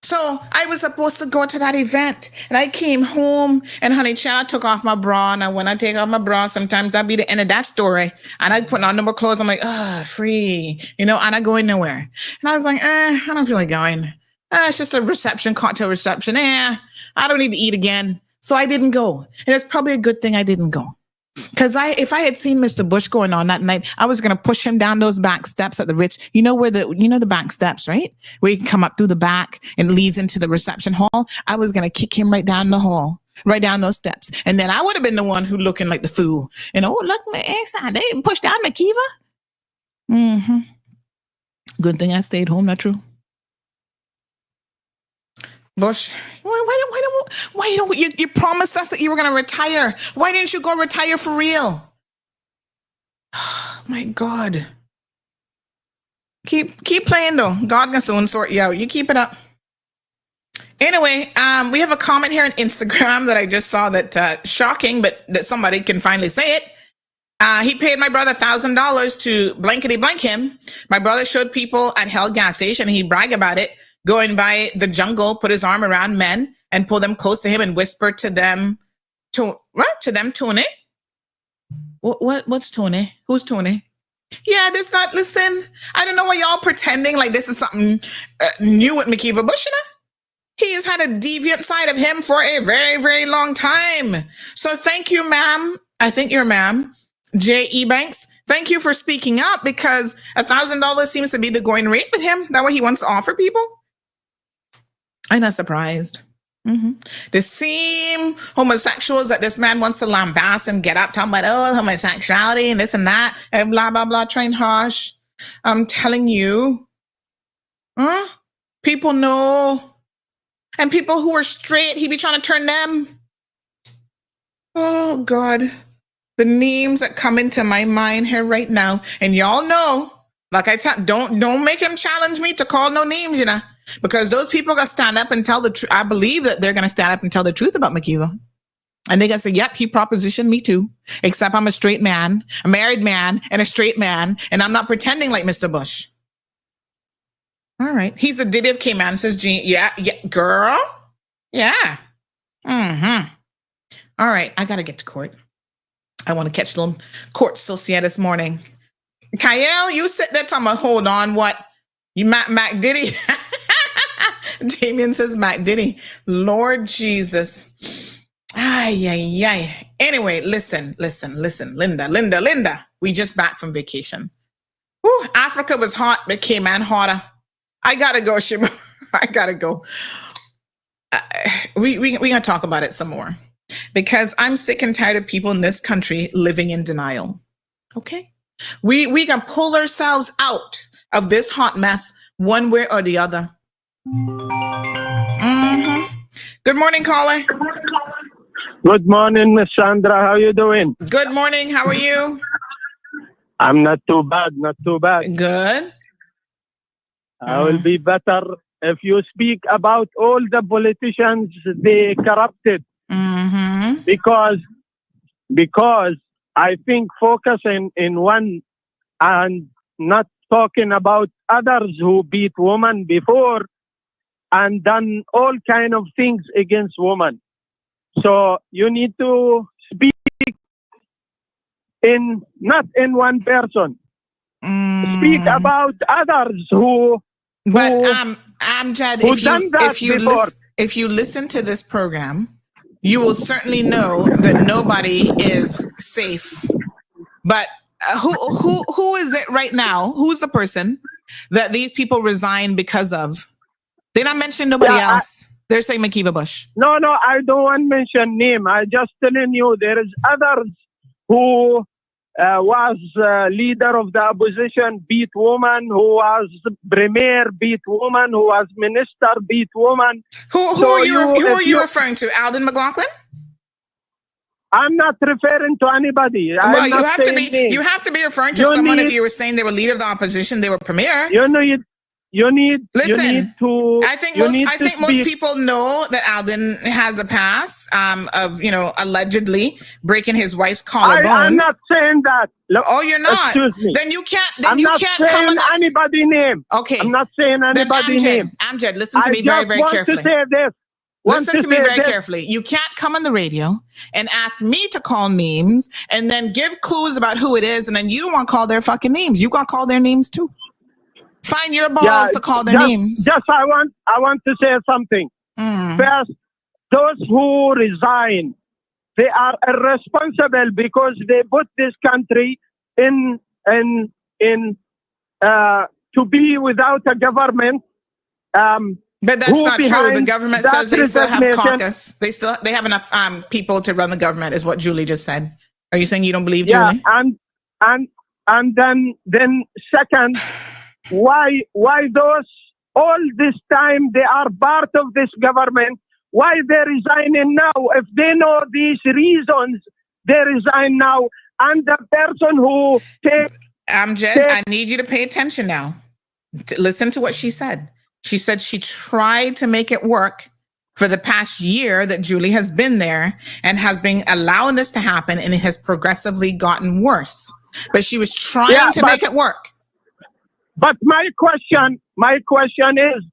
So I was supposed to go to that event, and I came home, and honey child, I took off my bra, and when I take off my bra, sometimes that'd be the end of that story, and I put on no more clothes. I'm like, free, you know, and I go nowhere. And I was like, I don't feel like going. It's just a reception, cocktail reception. I don't need to eat again. So I didn't go. And it's probably a good thing I didn't go. Because if I had seen Mr. Bush going on that night, I was going to push him down those back steps at the Ritz. You know the back steps, right? Where you can come up through the back and leads into the reception hall. I was going to kick him right down the hall, right down those steps. And then I would have been the one who looking like the fool. And look, my inside. They didn't push down McKeeva. Mm-hmm. Good thing I stayed home, not true? Bush, why don't you promised us that you were going to retire? Why didn't you go retire for real? Oh, my God. Keep playing though. God can soon sort you out. You keep it up. Anyway, we have a comment here on Instagram that I just saw that shocking, but that somebody can finally say it. He paid my brother $1,000 to blankety blank him. My brother showed people at Hell gas station. He'd brag about it. Going by the jungle, put his arm around men and pull them close to him and whisper to them, Tony? What's Tony? Who's Tony? Yeah, listen, I don't know why y'all pretending like this is something new with McKeeva Bush, He has had a deviant side of him for a very, very long time. So thank you, ma'am. I think you're ma'am. J.E. Banks. Thank you for speaking up because $1,000 seems to be the going rate with him. That what he wants to offer people? I'm not surprised. Mm-hmm. The same homosexuals that this man wants to lambast and get up talking about, homosexuality and this and that and blah, blah, blah, train harsh. I'm telling you. People know. And people who are straight, he be trying to turn them. Oh, God. The names that come into my mind here right now. And y'all know, like I tell, don't make him challenge me to call no names, because those people got to stand up and tell the truth. I believe that they're going to stand up and tell the truth about McKeeva. And they got to say, yep, he propositioned me too. Except I'm a straight man, a married man, and a straight man. And I'm not pretending like Mr. Bush. All right. He's a Diddy of K-Man, says Jean. Yeah, girl. Yeah. Mm-hmm. All right. I got to get to court. I want to catch a little court associate this morning. Kyle, you sit there talking about, hold on, what? You Mac Diddy? Damien says Mac Diddy. Lord Jesus. Ay. Anyway, listen. Linda. We just back from vacation. Whew, Africa was hot, but Cayman hotter. I gotta go, Shimo. I gotta go. We gonna talk about it some more because I'm sick and tired of people in this country living in denial. Okay, we can pull ourselves out of this hot mess one way or the other. Mm-hmm. Good morning, caller. Good morning, Miss Sandra. How you doing? Good morning. How are you? I'm not too bad. Good. I will be better if you speak about all the politicians they corrupted. Mm-hmm. Because I think focusing in one and not talking about others who beat women before and done all kind of things against women. So you need to speak not in one person. Speak about others who Amjad, if you listen to this program, you will certainly know that nobody is safe. But who is it right now? Who's the person that these people resign because of? They're not mentioning nobody else. They're saying McKeeva Bush. No, I don't want to mention name. I just telling you there is others who was leader of the opposition, beat woman, who was premier, beat woman, who was minister, beat woman. Who are you referring to? Alden McLaughlin? I'm not referring to anybody. Well, you have to be referring to someone if you were saying they were leader of the opposition, they were premier. You need to. I think most people know that Alden has a past of allegedly breaking his wife's collarbone. I'm not saying that. Look, you're not. Excuse me. Then you can't. I'm not saying anybody name. Okay. I'm not saying anybody name. Amjad, listen to me very, very carefully. To say this. Listen to me very carefully. You can't come on the radio and ask me to call names and then give clues about who it is, and then you don't want to call their fucking names. You got to call their names too. Find your balls to call their names. Just I want to say something. those who resign, they are irresponsible because they put this country in to be without a government. But that's not true. The government says they still have resignation. caucus. They have enough people to run the government, is what Julie just said. Are you saying you don't believe Yeah, Julie? and then second, why those all this time they are part of this government? Why they resigning now? If they know these reasons, they resign now. And the person who Amjad, I need you to pay attention now. Listen to what she said. She said she tried to make it work for the past year that Julie has been there and has been allowing this to happen, and it has progressively gotten worse. But she was trying to make it work. But my question is,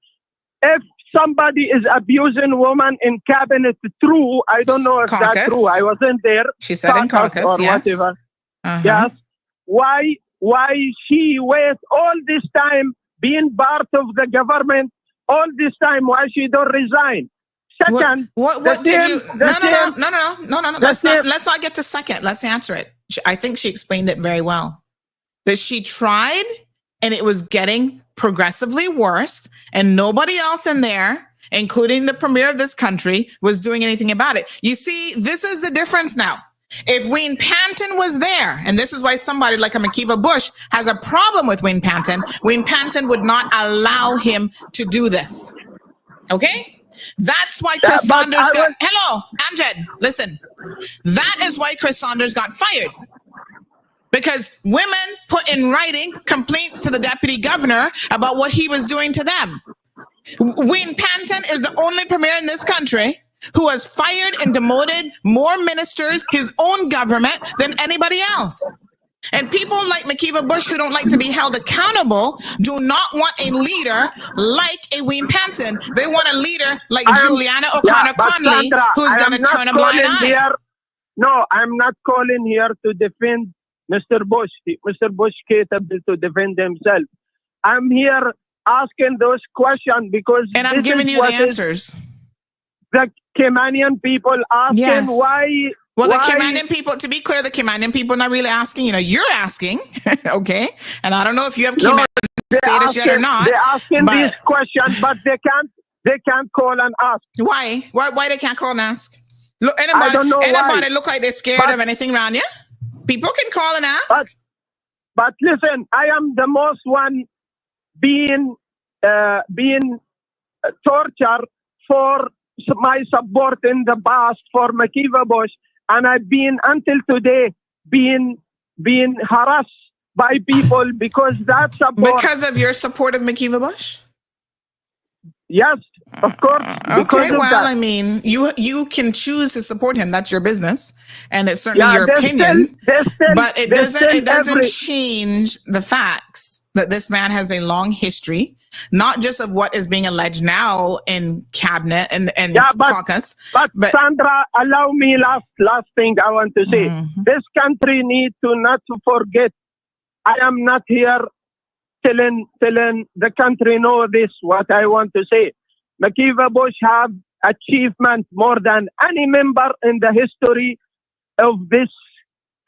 if somebody is abusing woman in cabinet, true, I don't know if that's true. I wasn't there. She said in caucus, or yes. whatever. Uh-huh. Yes. Why she wait all this time being part of the government, all this time, why she don't resign? Second, what did you? No. Let's not get to second. Let's answer it. I think she explained it very well. That she tried, and it was getting progressively worse, and nobody else in there, including the premier of this country, was doing anything about it. You see, this is the difference now. If Wayne Panton was there, and this is why somebody like a McKeeva Bush has a problem with Wayne Panton would not allow him to do this. Okay? That's why Chris Saunders hello, Amjad, listen. That is why Chris Saunders got fired. Because women put in writing complaints to the deputy governor about what he was doing to them. Wayne Panton is the only premier in this country who has fired and demoted more ministers, his own government, than anybody else. And people like McKeeva Bush, who don't like to be held accountable, do not want a leader like a Wayne Panton. They want a leader like Juliana O'Connor-Conley, who's going to turn a blind eye. No, I'm not calling here to defend Mr. Bush. Mr. Bush capable to defend himself. I'm here asking those questions because and I'm giving you the answers. The Caymanian people asking why. Well, the Caymanian people, to be clear, the Caymanian people are not really asking. You're asking, okay? And I don't know if you have Caymanian status yet or not. They're asking these questions, but they can't call and ask. Why? Why they can't call and ask? Look, anybody look like they're scared of anything around you? People can call and ask. But listen, I am the most one being tortured for my support in the past for McKeeva Bush, and I've been until today being harassed by people because that support. Because of your support of McKeeva Bush? Yes, of course. Okay, well, I mean, you can choose to support him. That's your business, and it's certainly your opinion. But it doesn't change the facts that this man has a long history, not just of what is being alleged now in cabinet and caucus. But Sandra, allow me last thing I want to say. This country needs to not to forget. I am not here telling the country know this, what I want to say. McKeeva Bush have achievement more than any member in the history of this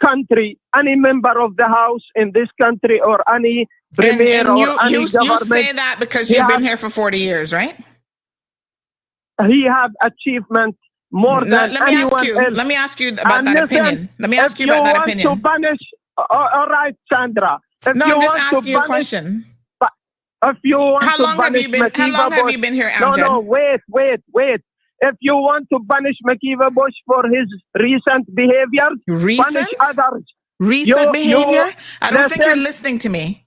country, any member of the House in this country, or any premier or any government. You say that because you've been here for 40 years, right? He have achievement more than anyone else. Let me ask you about that opinion. Let me ask you about that opinion. To punish, all right, Sandra. I'm just asking you a question. If you want how long have you been here, Amjad? No, wait. If you want to punish McKeeva Bush for his recent behavior, punish others. Recent behavior? I don't think you're listening to me.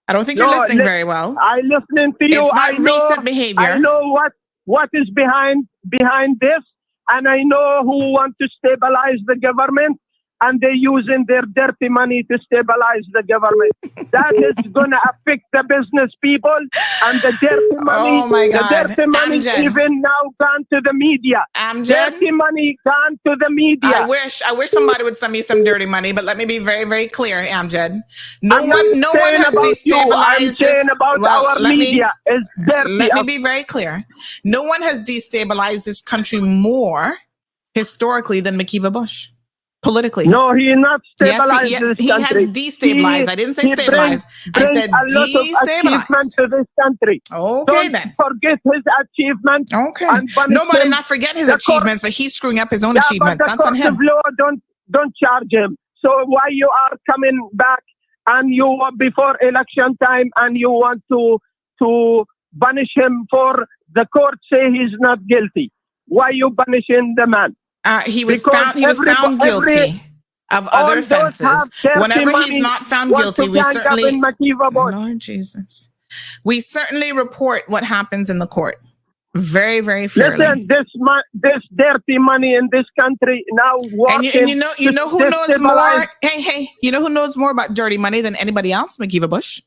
I don't think you're listening very well. I'm listening to you. It's not recent behavior. I know what is behind this, and I know who want to stabilize the government. and they're using their dirty money to stabilize the government. That is going to affect the business people and the dirty money. Oh my God. The dirty money even now gone to the media. Dirty money gone to the media. I wish somebody would send me some dirty money, but let me be very, very clear, Amjad. No one has destabilized I'm saying about our media is dirty. Let me be very clear. No one has destabilized this country more historically than McKeeva Bush. Politically. No, he not stabilized this he country. Has destabilized. I didn't say stabilized. I said destabilized. To this country. Okay, Don't forget his achievements. Okay. Nobody not forget his achievements, but he's screwing up his own achievements. That's on him. Law don't charge him. So why you are coming back and you before election time and you want to punish him for the court say he's not guilty? Why you punishing the man? He was found guilty of other offenses. Whenever he's not found guilty, we certainly Lord Jesus. We certainly report what happens in the court. Very, very fairly. Listen, this dirty money in this country now. And you know who knows more? Hey, you know who knows more about dirty money than anybody else? McKeeva Bush.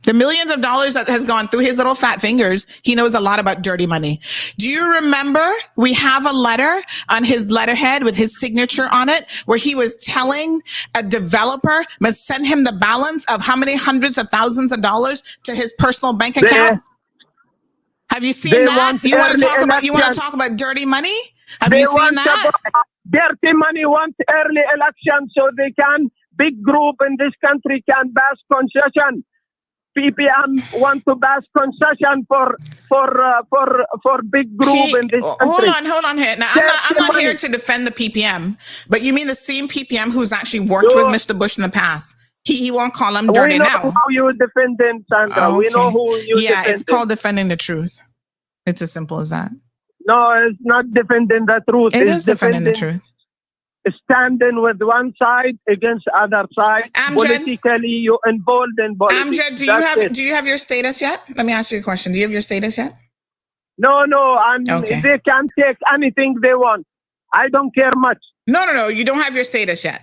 The millions of dollars that has gone through his little fat fingers, he knows a lot about dirty money. Do you remember we have a letter on his letterhead with his signature on it where he was telling a developer must send him the balance of how many hundreds of thousands of dollars to his personal bank account? Have you seen that? You want to talk about dirty money? Have you seen that? Dirty money want early election so they can, big group in this country can pass concession. PPM want to pass concession for big group in this country. Hold on here. Now, I'm not here to defend the PPM, but you mean the same PPM who's actually worked with Mr. Bush in the past? He won't call him dirty now. We know how you defend him, Sandra. Okay. We know who you defend. It's called defending the truth. It's as simple as that. No, it's not defending the truth. It is defending the truth. Standing with one side against other side. Amjad, politically, you involved in politics. Amjad, do you have your status yet? Let me ask you a question. Do you have your status yet? No, and they can take anything they want. I don't care much. No. You don't have your status yet.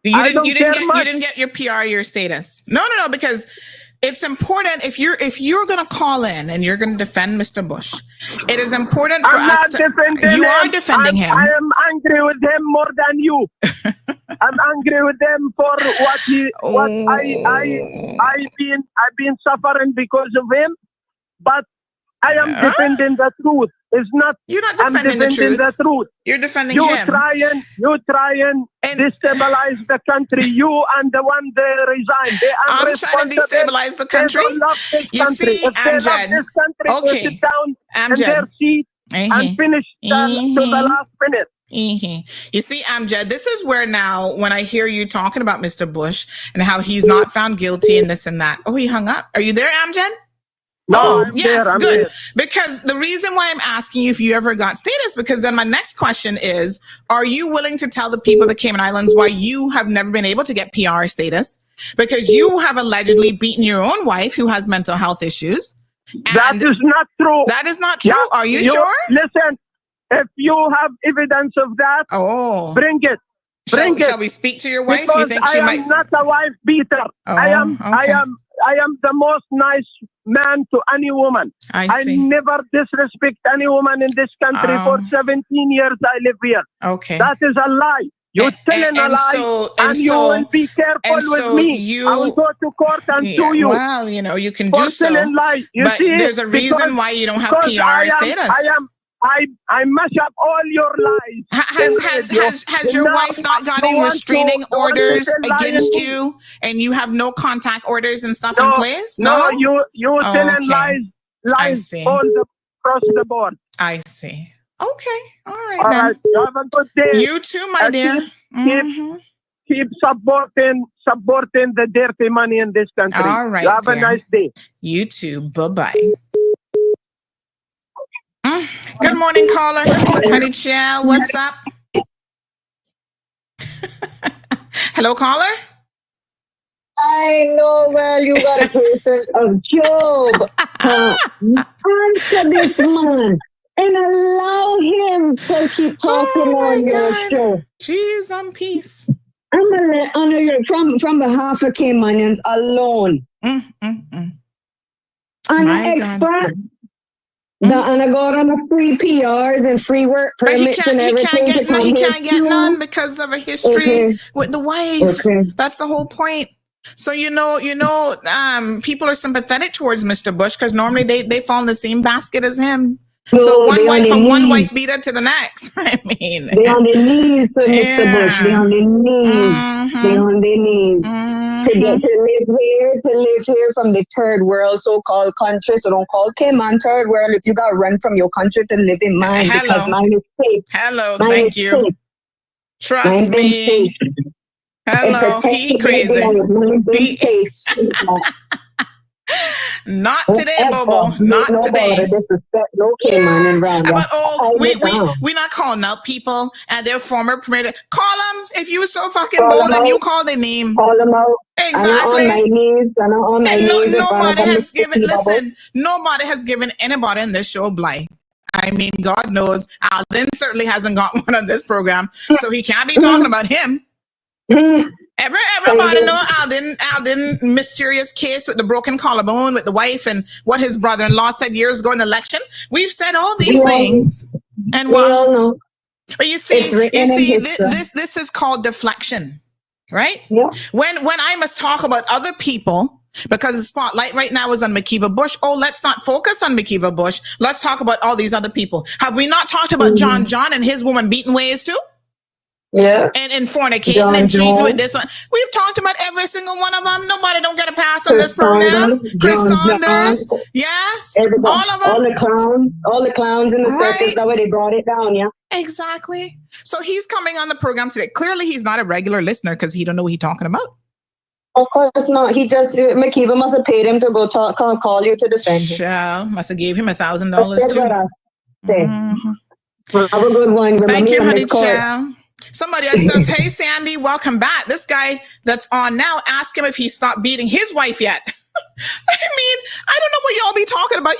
You didn't get your PR, your status. No, because it's important if you're going to call in and you're going to defend Mr. Bush. It is important for us to. You are defending him. I am angry with him more than you. I'm angry with him for I've been suffering because of him, but I am defending the truth. It's not. You're not defending the truth. You're defending him. You try and destabilize the country. You and the one they resign. I'm trying to destabilize the country. You see, Amjad. Okay, sit down in their seat and finish to the last minute. You see, Amjad, this is where now, when I hear you talking about Mr. Bush and how he's not found guilty and this and that. Oh, he hung up. Are you there, Amjad? No, I'm good. There. Because the reason why I'm asking you if you ever got status, because then my next question is, are you willing to tell the people of the Cayman Islands why you have never been able to get PR status? Because you have allegedly beaten your own wife who has mental health issues. That is not true. That is not true. Are you sure? Listen, if you have evidence of that, bring it. Shall we speak to your wife? Because you think she might? I'm not a wife beater. I am the most nice man to any woman. I see. I never disrespect any woman in this country. For 17 years I live here. Okay. That is a lie. You're telling a lie, and you will be careful with me. I will go to court and sue you. Well, you can do so. Lie. But there's a reason why you don't have PR status. I mash up all your lies. Has your wife not gotten restraining orders against you, and you have no contact orders and stuff in place? No, you telling lies all across the board. I see. Okay, all right. All right. You have a good day. You too, my dear. Keep supporting the dirty money in this country. All right. You have a nice day. You too. Bye-bye. Good morning, caller. Honey Child, what's up? Hello, caller? I know where you got a person of Job. Answer this man. and allow him to keep talking on your show. Jeez, on peace. I'm gonna let honor your from behalf of Caymanians alone. And I expect that and I got on a free PRs and free work permits and everything. He can't get none because of a history with the wife. That's the whole point. So people are sympathetic towards Mr. Bush because normally they fall in the same basket as him. So one wife beat her to the next. I mean, they on their knees for Mr. Bush. They on their knees. They on their knees to get to live here from the third world, so-called country. So don't call Cayman third world if you got run from your country to live in mine because mine is safe. Thank you. Safe. Trust me. Hello, he crazy. Not today, Bobo. Not today. We not calling out people and their former permitted. Call them if you were so fucking bold and you call their name. Call them out. Exactly. I'm on my knees. Nobody has given anybody in this show blight. I mean, God knows Alden certainly hasn't got one on this program, so he can't be talking about him. Everybody know Alden mysterious case with the broken collarbone with the wife and what his brother-in-law said years ago in the election. We've said all these things, and what? But you see, this is called deflection, right? Yeah. When I must talk about other people. Because the spotlight right now is on McKeeva Bush. Oh, let's not focus on McKeeva Bush. Let's talk about all these other people. Have we not talked about John and his woman beating ways too? Yeah. And fornicating and cheating with this one. We've talked about every single one of them. Nobody don't get a pass on this program. Chris Saunders. Yes. Everybody, all of them. All the clowns in the circus, that way they brought it down, yeah. Exactly. So he's coming on the program today. Clearly he's not a regular listener because he don't know what he's talking about. Of course not. He just McKeeva must have paid him to go call you to defend him. Yeah, must have gave him $1,000 too. Have a good one. Thank you, honey. Chow. Somebody else says, "Hey, Sandy, welcome back." This guy that's on now, ask him if he stopped beating his wife yet. I mean, I don't know what y'all be talking about.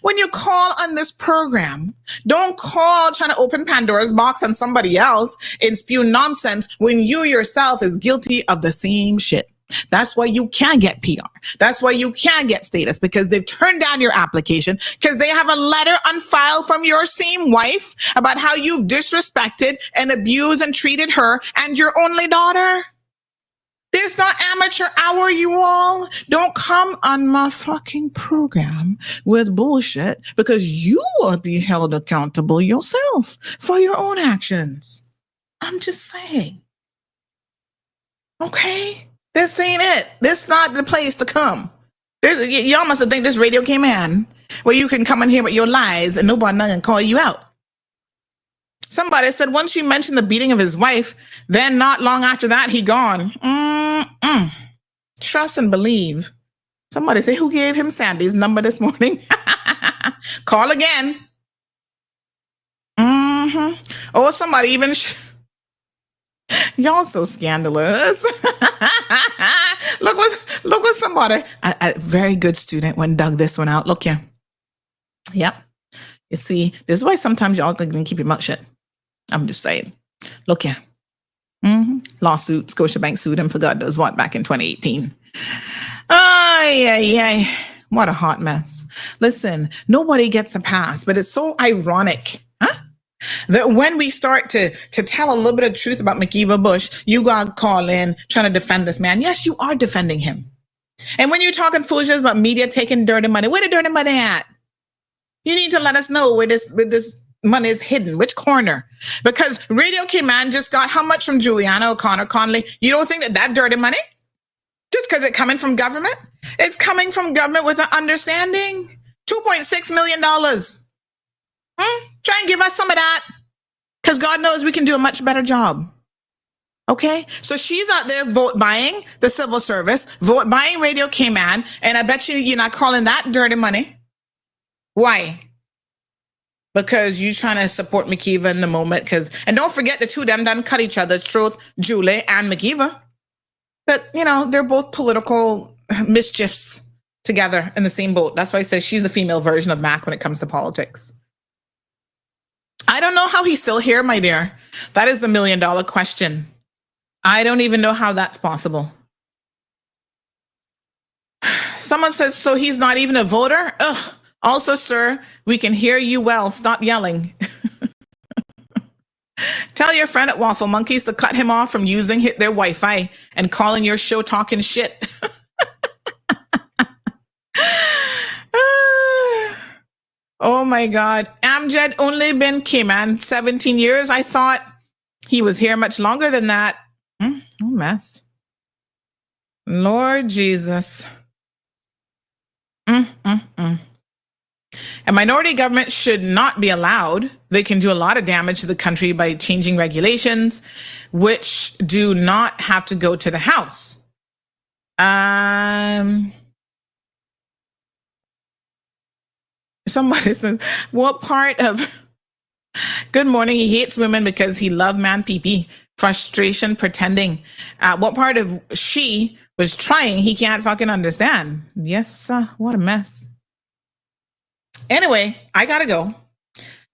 When you call on this program, don't call trying to open Pandora's box on somebody else and spew nonsense when you yourself is guilty of the same shit. That's why you can't get PR. That's why you can't get status, because they've turned down your application because they have a letter on file from your same wife about how you've disrespected and abused and treated her and your only daughter. This not amateur hour, you all. Don't come on my fucking program with bullshit because you will be held accountable yourself for your own actions. I'm just saying. Okay? This ain't it. This not the place to come. Y'all must have think this radio came in where you can come in here with your lies and nobody can call you out. Somebody said once you mentioned the beating of his wife, then not long after that, he gone. Trust and believe. Somebody say, who gave him Sandy's number this morning? Call again. Oh, somebody even... Y'all so scandalous. Look what somebody, a very good student went dug this one out. Look here. Yep. You see, this is why sometimes y'all can keep your mouth shut. I'm just saying. Look here. Lawsuit. Scotiabank sued him for God knows what back in 2018. Ay. What a hot mess. Listen, nobody gets a pass, but it's so ironic. That when we start to tell a little bit of truth about McKeeva Bush, you got to call in trying to defend this man. Yes, you are defending him. And when you're talking foolishness about media taking dirty money, where the dirty money at? You need to let us know where this money is hidden, which corner. Because Radio Cayman just got how much from Juliana O'Connor Conley? You don't think that dirty money? Just because it's coming from government? It's coming from government with an understanding. $2.6 million. Try and give us some of that, because God knows we can do a much better job. Okay? So she's out there vote buying the civil service, vote buying Radio Cayman, and I bet you're not calling that dirty money. Why? Because you're trying to support McKeeva in the moment. And don't forget the two of them done cut each other's throat, Julie and McKeeva. But, they're both political mischiefs together in the same boat. That's why I say she's the female version of Mac when it comes to politics. I don't know how he's still here, my dear. That is the $1 million question. I don't even know how that's possible. Someone says, so he's not even a voter? Ugh. Also, sir, we can hear you well. Stop yelling. Tell your friend at Waffle Monkeys to cut him off from using their Wi-Fi and calling your show talking shit. Oh my God. Amjad only been Cayman 17 years. I thought he was here much longer than that. Oh, mess. Lord Jesus. A minority government should not be allowed. They can do a lot of damage to the country by changing regulations, which do not have to go to the House. Somebody says, what part of... Good morning. He hates women because he loved man pee-pee. Frustration pretending. What part of she was trying he can't fucking understand. Yes, what a mess. Anyway, I gotta go.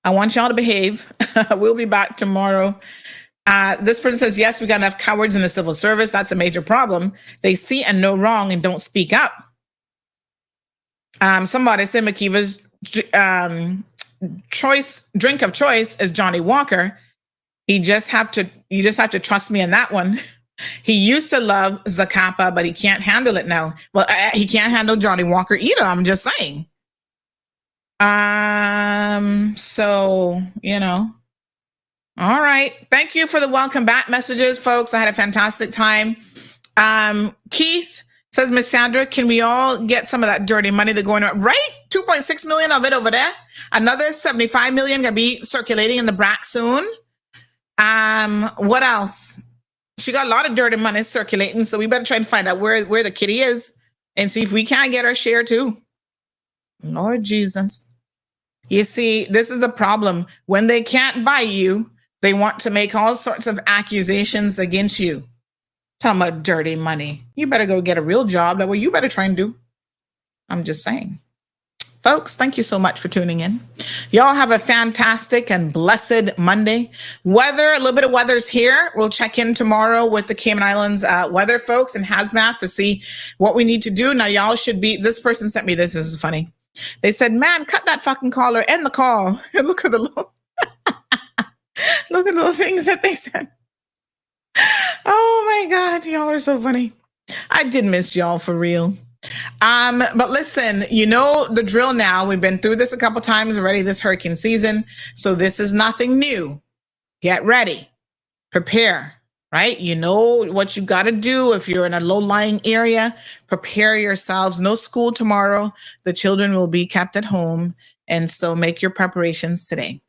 I want y'all to behave. We'll be back tomorrow. This person says, yes, we got enough cowards in the civil service. That's a major problem. They see and know wrong and don't speak up. Somebody said McKeeva's drink of choice is Johnny Walker. You just have to trust me on that one. He used to love Zacapa, but he can't handle it now. Well, he can't handle Johnny Walker either. I'm just saying. So, you know. All right. Thank you for the welcome back messages, folks. I had a fantastic time. Keith says, Miss Sandra, can we all get some of that dirty money that's going on? Right? 2.6 million of it over there. Another 75 million gonna be circulating in the BRAC soon. What else? She got a lot of dirty money circulating, so we better try and find out where the kitty is and see if we can't get our share too. Lord Jesus. You see, this is the problem. When they can't buy you, they want to make all sorts of accusations against you. Talking about dirty money. You better go get a real job. That way you better try and do. I'm just saying. Folks, thank you so much for tuning in. Y'all have a fantastic and blessed Monday. Weather, a little bit of weather's here. We'll check in tomorrow with the Cayman Islands weather folks and hazmat to see what we need to do. Now, y'all should be, this person sent me this. This is funny. They said, man, cut that fucking call or end the call. And look at the little, look at the little things that they said. Oh my God, y'all are so funny. I did miss y'all for real. But listen, you know the drill now. We've been through this a couple times already this hurricane season. So this is nothing new. Get ready. Prepare, right? You know what you got to do if you're in a low-lying area. Prepare yourselves. No school tomorrow. The children will be kept at home. And so make your preparations today.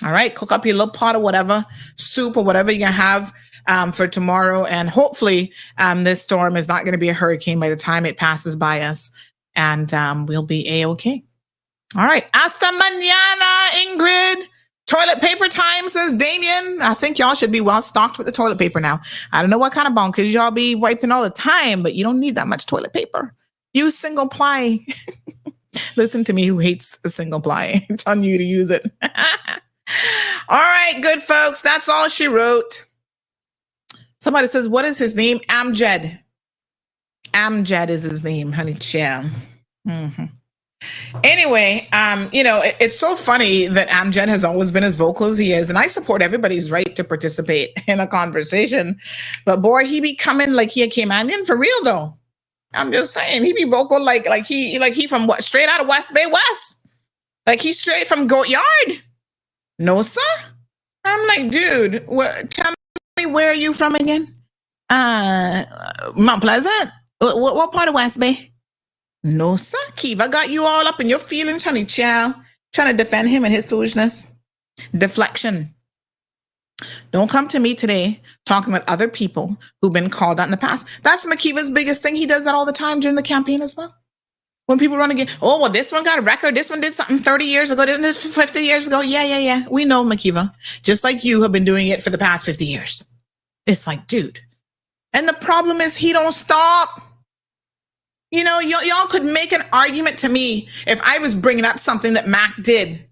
All right? Cook up your little pot of whatever, soup or whatever you're going to have for tomorrow. And hopefully this storm is not going to be a hurricane by the time it passes by us. And we'll be A-okay. All right. Hasta mañana, Ingrid. Toilet paper time, says Damien. I think y'all should be well stocked with the toilet paper now. I don't know what kind of bonkers y'all be wiping all the time, but you don't need that much toilet paper. Use single ply. Listen to me, who hates a single ply. It's on you to use it. All right, good folks. That's all she wrote. Somebody says, what is his name? Amjad. Amjad is his name, honey child. Mm-hmm. Anyway, you know, it's so funny that Amjad has always been as vocal as he is, and I support everybody's right to participate in a conversation. But boy, he be coming like he a Caymanian for real though. I'm just saying, he be vocal like he from what, straight out of West Bay West, like he's straight from Goat Yard. No sir. I'm like, dude, tell me where are you from again? Mount Pleasant. What part of West Bay? No, sir. Kiva got you all up in your feelings, honey child. Trying to defend him and his foolishness. Deflection. Don't come to me today talking about other people who've been called out in the past. That's McKeeva's biggest thing. He does that all the time during the campaign as well. When people run again, oh, well, this one got a record. This one did something 30 years ago, didn't it? 50 years ago. Yeah. We know, McKeeva. Just like you have been doing it for the past 50 years. It's like, dude. And the problem is he don't stop. You know, y'all could make an argument to me if I was bringing up something that Mac did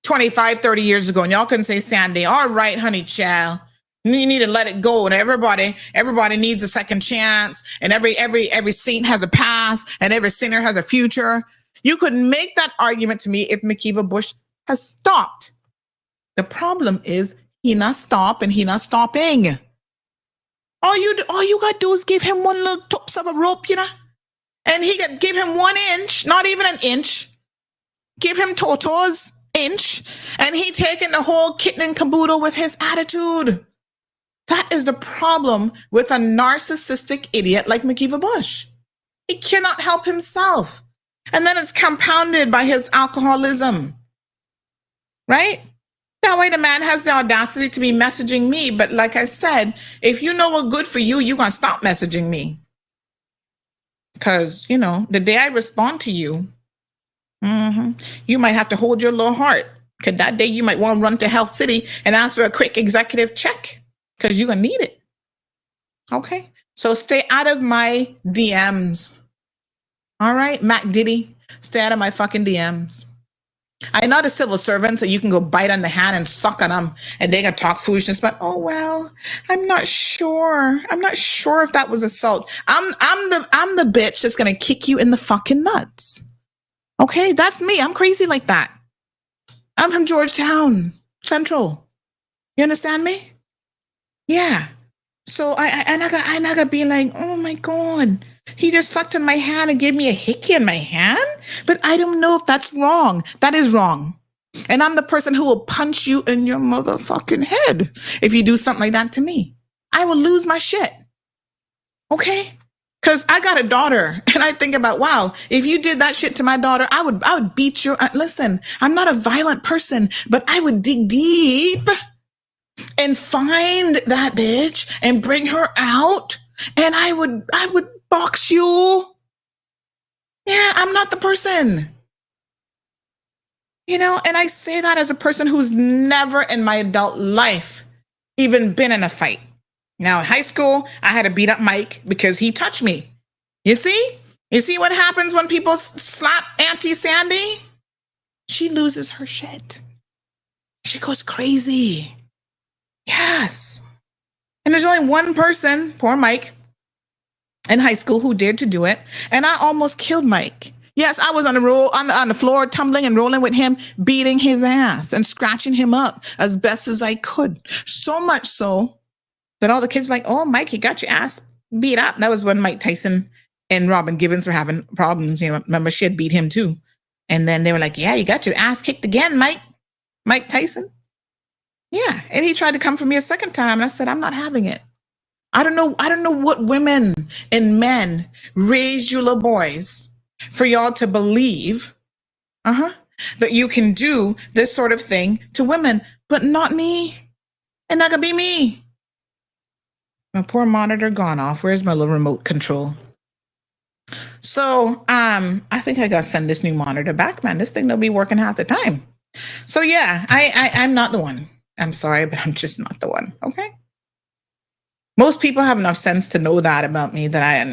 25, 30 years ago. And y'all couldn't say Sandy, all right, honey child. You need to let it go. And everybody needs a second chance. And every saint has a past and every sinner has a future. You could make that argument to me if McKeeva Bush has stopped. The problem is he not stop and he not stopping. All you got to do is give him one little tops of a rope, you know? And he got give him 1 inch, not even an inch. Give him Toto's inch. And he taking the whole kit and caboodle with his attitude. That is the problem with a narcissistic idiot like McKeeva Bush. He cannot help himself. And then it's compounded by his alcoholism. Right? That way the man has the audacity to be messaging me. But like I said, if you know what's good for you, you're going to stop messaging me. Because, the day I respond to you, you might have to hold your little heart. Because that day you might want to run to Health City and ask for a quick executive check. Because you're going to need it. Okay? So stay out of my DMs. All right, Mac Diddy, stay out of my fucking DMs. I'm not a civil servant, so you can go bite on the hand and suck on them, and they can talk foolishness. But I'm not sure. I'm not sure if that was assault. I'm the bitch that's gonna kick you in the fucking nuts. Okay, that's me. I'm crazy like that. I'm from Georgetown Central. You understand me? Yeah. So I not gonna be like, oh my God. He just sucked in my hand and gave me a hickey in my hand? But I don't know if that's wrong. That is wrong. And I'm the person who will punch you in your motherfucking head if you do something like that to me. I will lose my shit. Okay? Because I got a daughter and I think about, wow, if you did that shit to my daughter, I would beat your... Listen, I'm not a violent person, but I would dig deep and find that bitch and bring her out, and I would box you. Yeah, I'm not the person. And I say that as a person who's never in my adult life even been in a fight. Now, in high school, I had to beat up Mike because he touched me. You see? You see what happens when people slap Auntie Sandy? She loses her shit. She goes crazy. Yes. And there's only one person, poor Mike, in high school who dared to do it. And I almost killed Mike. Yes, I was on the floor, tumbling and rolling with him, beating his ass and scratching him up as best as I could. So much so that all the kids were like, oh, Mike, you got your ass beat up. That was when Mike Tyson and Robin Givens were having problems. Remember, she had beat him too. And then they were like, yeah, you got your ass kicked again, Mike Tyson. Yeah. And he tried to come for me a second time. And I said, I'm not having it. I don't know what women and men raised you little boys for y'all to believe that you can do this sort of thing to women, but not me. And not gonna be me. My poor monitor gone off. Where's my little remote control? So I think I gotta send this new monitor back, man. This thing don't be working half the time. So yeah, I'm not the one. I'm sorry, but I'm just not the one. Okay. Most people have enough sense to know that about me, that I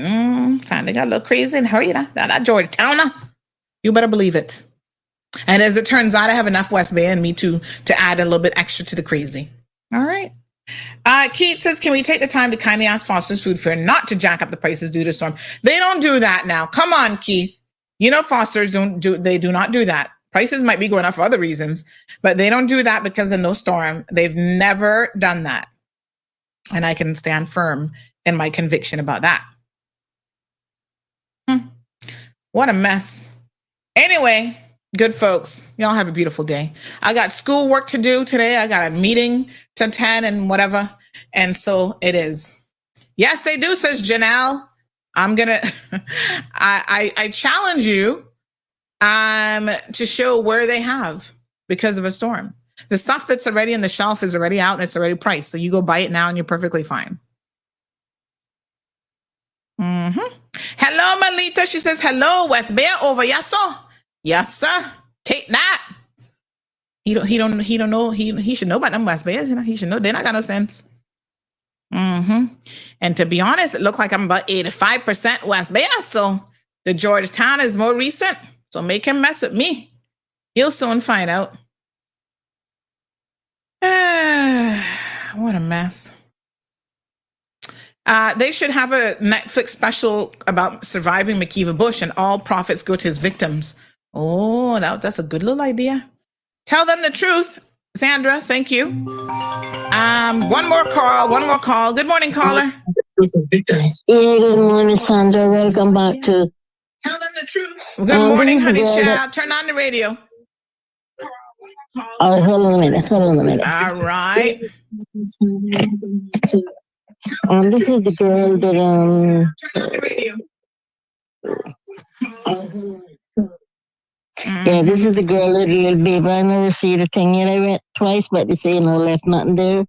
time to get a little crazy and hurry that Georgetowner. You better believe it. And as it turns out, I have enough West Bay in me to add a little bit extra to the crazy. All right. Keith says, can we take the time to kindly ask Foster's Food Fair not to jack up the prices due to storm? They don't do that now. Come on, Keith. Foster's they do not do that. Prices might be going up for other reasons, but they don't do that because of no storm. They've never done that. And I can stand firm in my conviction about that. What a mess. Anyway, good folks, y'all have a beautiful day. I got school work to do today. I got a meeting to attend and whatever. And so it is. Yes, they do, says Janelle. I'm going to, I challenge you to show where they have because of a storm. The stuff that's already on the shelf is already out and it's already priced. So you go buy it now and you're perfectly fine. Hello, Malita. She says, hello, West Bear over. Yes, sir. Yes, sir. Take that. He don't know. He should know about them West Bears. He should know. They not got no sense. And to be honest, it looked like I'm about 85% West Bear. So the Georgetown is more recent. So make him mess with me. He'll soon find out. What a mess. They should have a Netflix special about surviving McKeeva Bush and all profits go to his victims. Oh, that's a good little idea. Tell them the truth. Sandra, thank you. One more call. Good morning, caller. Yeah, good morning, Sandra. Welcome back to... Tell them the truth. Good morning, honey child. Turn on the radio. Oh, hold on a minute. All right. This is the girl that Yeah, this is the girl that little baby. I never see the thing yet. I went twice, but they say no left nothing there.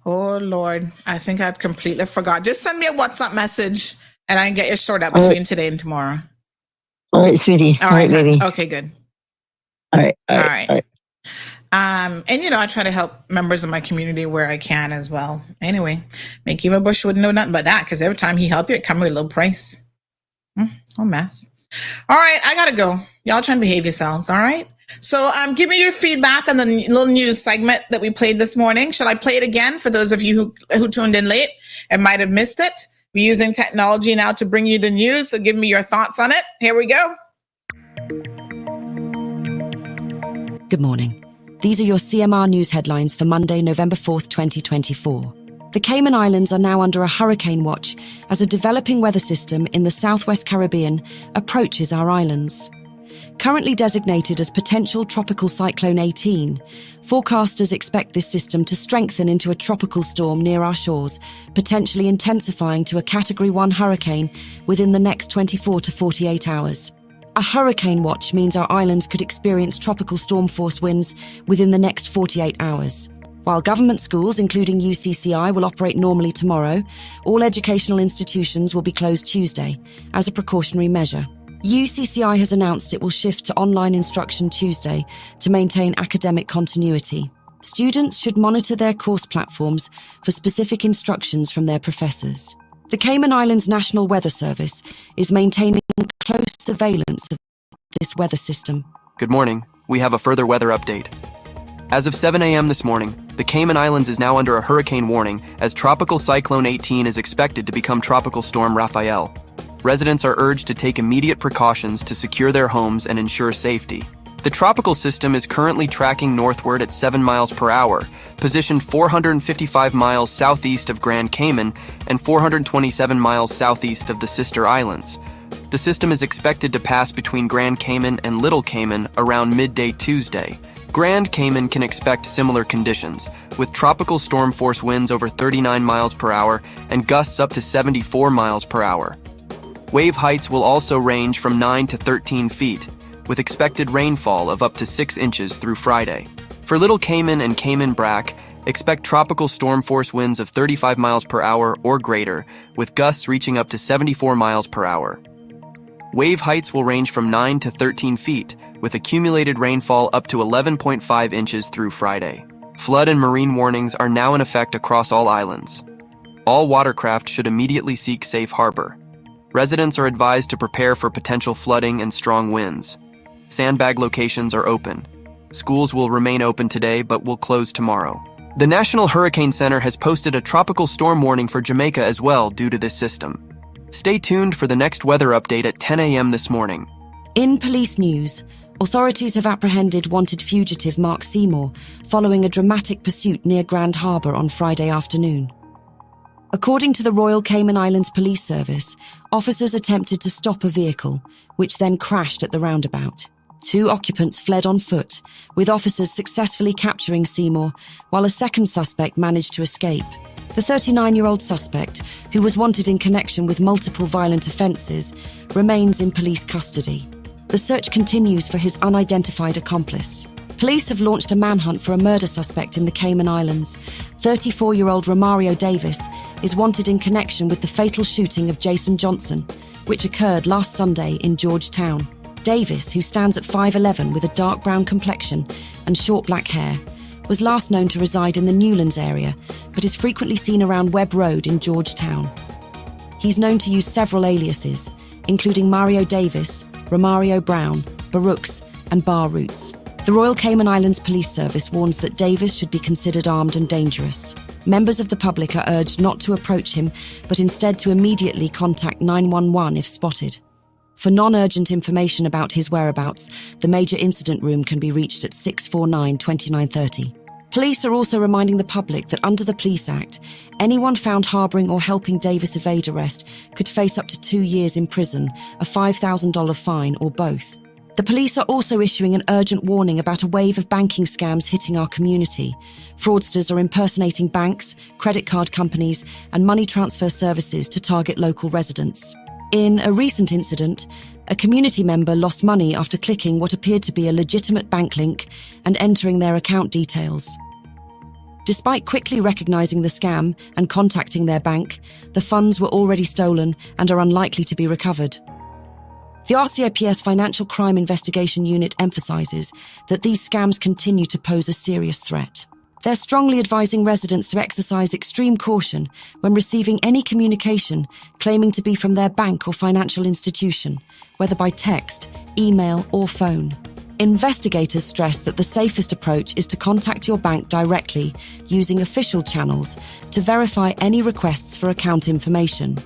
Oh Lord, I think I'd completely forgot. Just send me a WhatsApp message and I can get you sorted out between today and tomorrow. All right, sweetie. All right, baby. Okay, good. All right. And I try to help members of my community where I can as well. Anyway, McKeeva Bush wouldn't know nothing about that because every time he helped you, it come with a little price. Oh, mess. All right, I gotta go. Y'all try and behave yourselves, all right? So give me your feedback on the little news segment that we played this morning. Shall I play it again for those of you who tuned in late and might have missed it? We're using technology now to bring you the news, so give me your thoughts on it. Here we go. Good morning. These are your CMR News headlines for Monday, November 4th, 2024. The Cayman Islands are now under a hurricane watch as a developing weather system in the southwest Caribbean approaches our islands. Currently designated as potential tropical cyclone 18, forecasters expect this system to strengthen into a tropical storm near our shores, potentially intensifying to a Category 1 hurricane within the next 24 to 48 hours. A hurricane watch means our islands could experience tropical storm force winds within the next 48 hours. While government schools, including UCCI, will operate normally tomorrow, all educational institutions will be closed Tuesday as a precautionary measure. UCCI has announced it will shift to online instruction Tuesday to maintain academic continuity. Students should monitor their course platforms for specific instructions from their professors. The Cayman Islands National Weather Service is maintaining close surveillance of this weather system. Good morning. We have a further weather update. As of 7 a.m. this morning, the Cayman Islands is now under a hurricane warning as Tropical Cyclone 18 is expected to become Tropical Storm Raphael. Residents are urged to take immediate precautions to secure their homes and ensure safety. The tropical system is currently tracking northward at 7 miles per hour, positioned 455 miles southeast of Grand Cayman and 427 miles southeast of the sister islands. The system is expected to pass between Grand Cayman and Little Cayman around midday Tuesday. Grand Cayman can expect similar conditions, with tropical storm force winds over 39 miles per hour and gusts up to 74 miles per hour. Wave heights will also range from 9 to 13 feet, with expected rainfall of up to 6 inches through Friday. For Little Cayman and Cayman Brac, expect tropical storm force winds of 35 miles per hour or greater, with gusts reaching up to 74 miles per hour. Wave heights will range from 9 to 13 feet, with accumulated rainfall up to 11.5 inches through Friday. Flood and marine warnings are now in effect across all islands. All watercraft should immediately seek safe harbor. Residents are advised to prepare for potential flooding and strong winds. Sandbag locations are open. Schools will remain open today but will close tomorrow. The National Hurricane Center has posted a tropical storm warning for Jamaica as well due to this system. Stay tuned for the next weather update at 10 a.m. this morning. In police news, authorities have apprehended wanted fugitive Mark Seymour following a dramatic pursuit near Grand Harbour on Friday afternoon. According to the Royal Cayman Islands Police Service, officers attempted to stop a vehicle, which then crashed at the roundabout. 2 occupants fled on foot, with officers successfully capturing Seymour, while a second suspect managed to escape. The 39-year-old suspect, who was wanted in connection with multiple violent offences, remains in police custody. The search continues for his unidentified accomplice. Police have launched a manhunt for a murder suspect in the Cayman Islands. 34-year-old Romario Davis is wanted in connection with the fatal shooting of Jason Johnson, which occurred last Sunday in Georgetown. Davis, who stands at 5'11" with a dark brown complexion and short black hair, was last known to reside in the Newlands area, but is frequently seen around Webb Road in Georgetown. He's known to use several aliases, including Mario Davis, Romario Brown, Barooks, and Bar Roots. The Royal Cayman Islands Police Service warns that Davis should be considered armed and dangerous. Members of the public are urged not to approach him, but instead to immediately contact 911 if spotted. For non-urgent information about his whereabouts, the major incident room can be reached at 649-2930. Police are also reminding the public that under the Police Act, anyone found harbouring or helping Davis evade arrest could face up to 2 years in prison, a $5,000 fine, or both. The police are also issuing an urgent warning about a wave of banking scams hitting our community. Fraudsters are impersonating banks, credit card companies, and money transfer services to target local residents. In a recent incident, a community member lost money after clicking what appeared to be a legitimate bank link and entering their account details. Despite quickly recognizing the scam and contacting their bank, the funds were already stolen and are unlikely to be recovered. The RCIPS Financial Crime Investigation Unit emphasizes that these scams continue to pose a serious threat. They're strongly advising residents to exercise extreme caution when receiving any communication claiming to be from their bank or financial institution, whether by text, email, or phone. Investigators stress that the safest approach is to contact your bank directly using official channels to verify any requests for account information.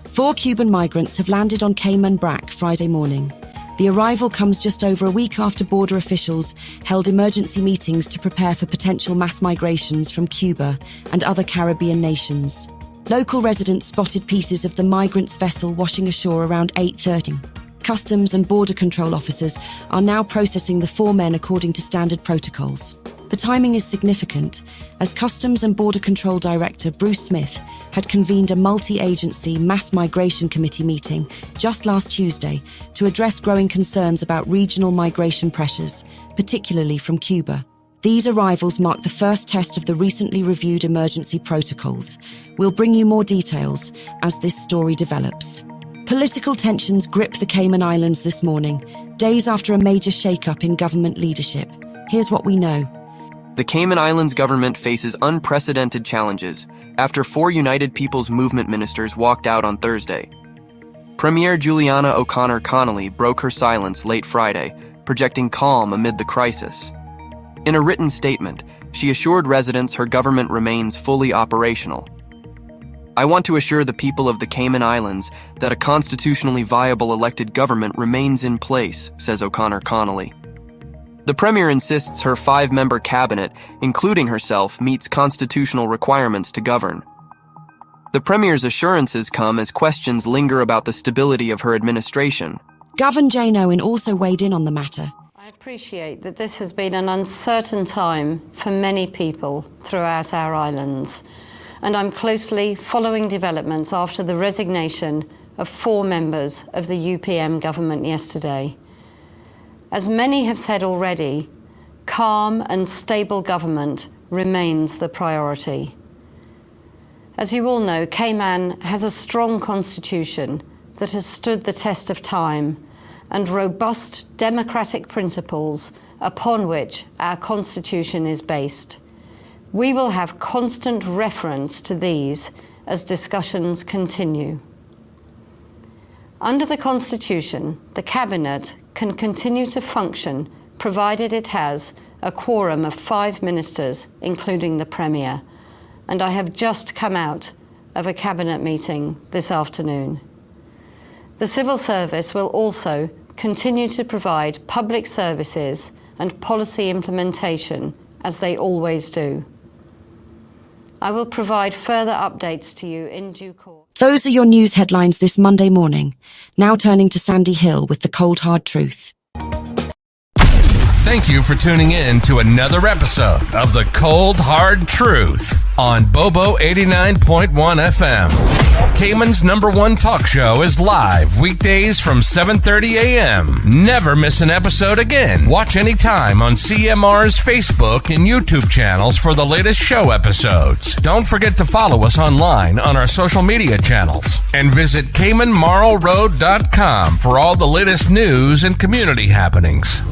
4 Cuban migrants have landed on Cayman Brac Friday morning. The arrival comes just over a week after border officials held emergency meetings to prepare for potential mass migrations from Cuba and other Caribbean nations. Local residents spotted pieces of the migrants' vessel washing ashore around 8:30. Customs and Border Control officers are now processing the 4 men according to standard protocols. The timing is significant, as Customs and Border Control Director Bruce Smith had convened a multi-agency mass migration committee meeting just last Tuesday to address growing concerns about regional migration pressures, particularly from Cuba. These arrivals mark the first test of the recently reviewed emergency protocols. We'll bring you more details as this story develops. Political tensions grip the Cayman Islands this morning, days after a major shake-up in government leadership. Here's what we know. The Cayman Islands government faces unprecedented challenges after 4 United People's Movement ministers walked out on Thursday. Premier Juliana O'Connor Connolly broke her silence late Friday, projecting calm amid the crisis. In a written statement, she assured residents her government remains fully operational. "I want to assure the people of the Cayman Islands that a constitutionally viable elected government remains in place," says O'Connor Connolly. The Premier insists her 5-member cabinet, including herself, meets constitutional requirements to govern. The Premier's assurances come as questions linger about the stability of her administration. Governor Jane Owen also weighed in on the matter. I appreciate that this has been an uncertain time for many people throughout our islands, and I'm closely following developments after the resignation of 4 members of the UPM government yesterday. As many have said already, calm and stable government remains the priority. As you all know, Cayman has a strong constitution that has stood the test of time and robust democratic principles upon which our constitution is based. We will have constant reference to these as discussions continue. Under the Constitution, the Cabinet can continue to function provided it has a quorum of 5 ministers, including the Premier, and I have just come out of a Cabinet meeting this afternoon. The civil service will also continue to provide public services and policy implementation as they always do. I will provide further updates to you in due course. Those are your news headlines this Monday morning. Now turning to Sandy Hill with the cold hard truth. Thank you for tuning in to another episode of The Cold Hard Truth on Bobo 89.1 FM. Cayman's #1 talk show is live weekdays from 7:30 a.m. Never miss an episode again. Watch anytime on CMR's Facebook and YouTube channels for the latest show episodes. Don't forget to follow us online on our social media channels. And visit CaymanMarlRoad.com for all the latest news and community happenings.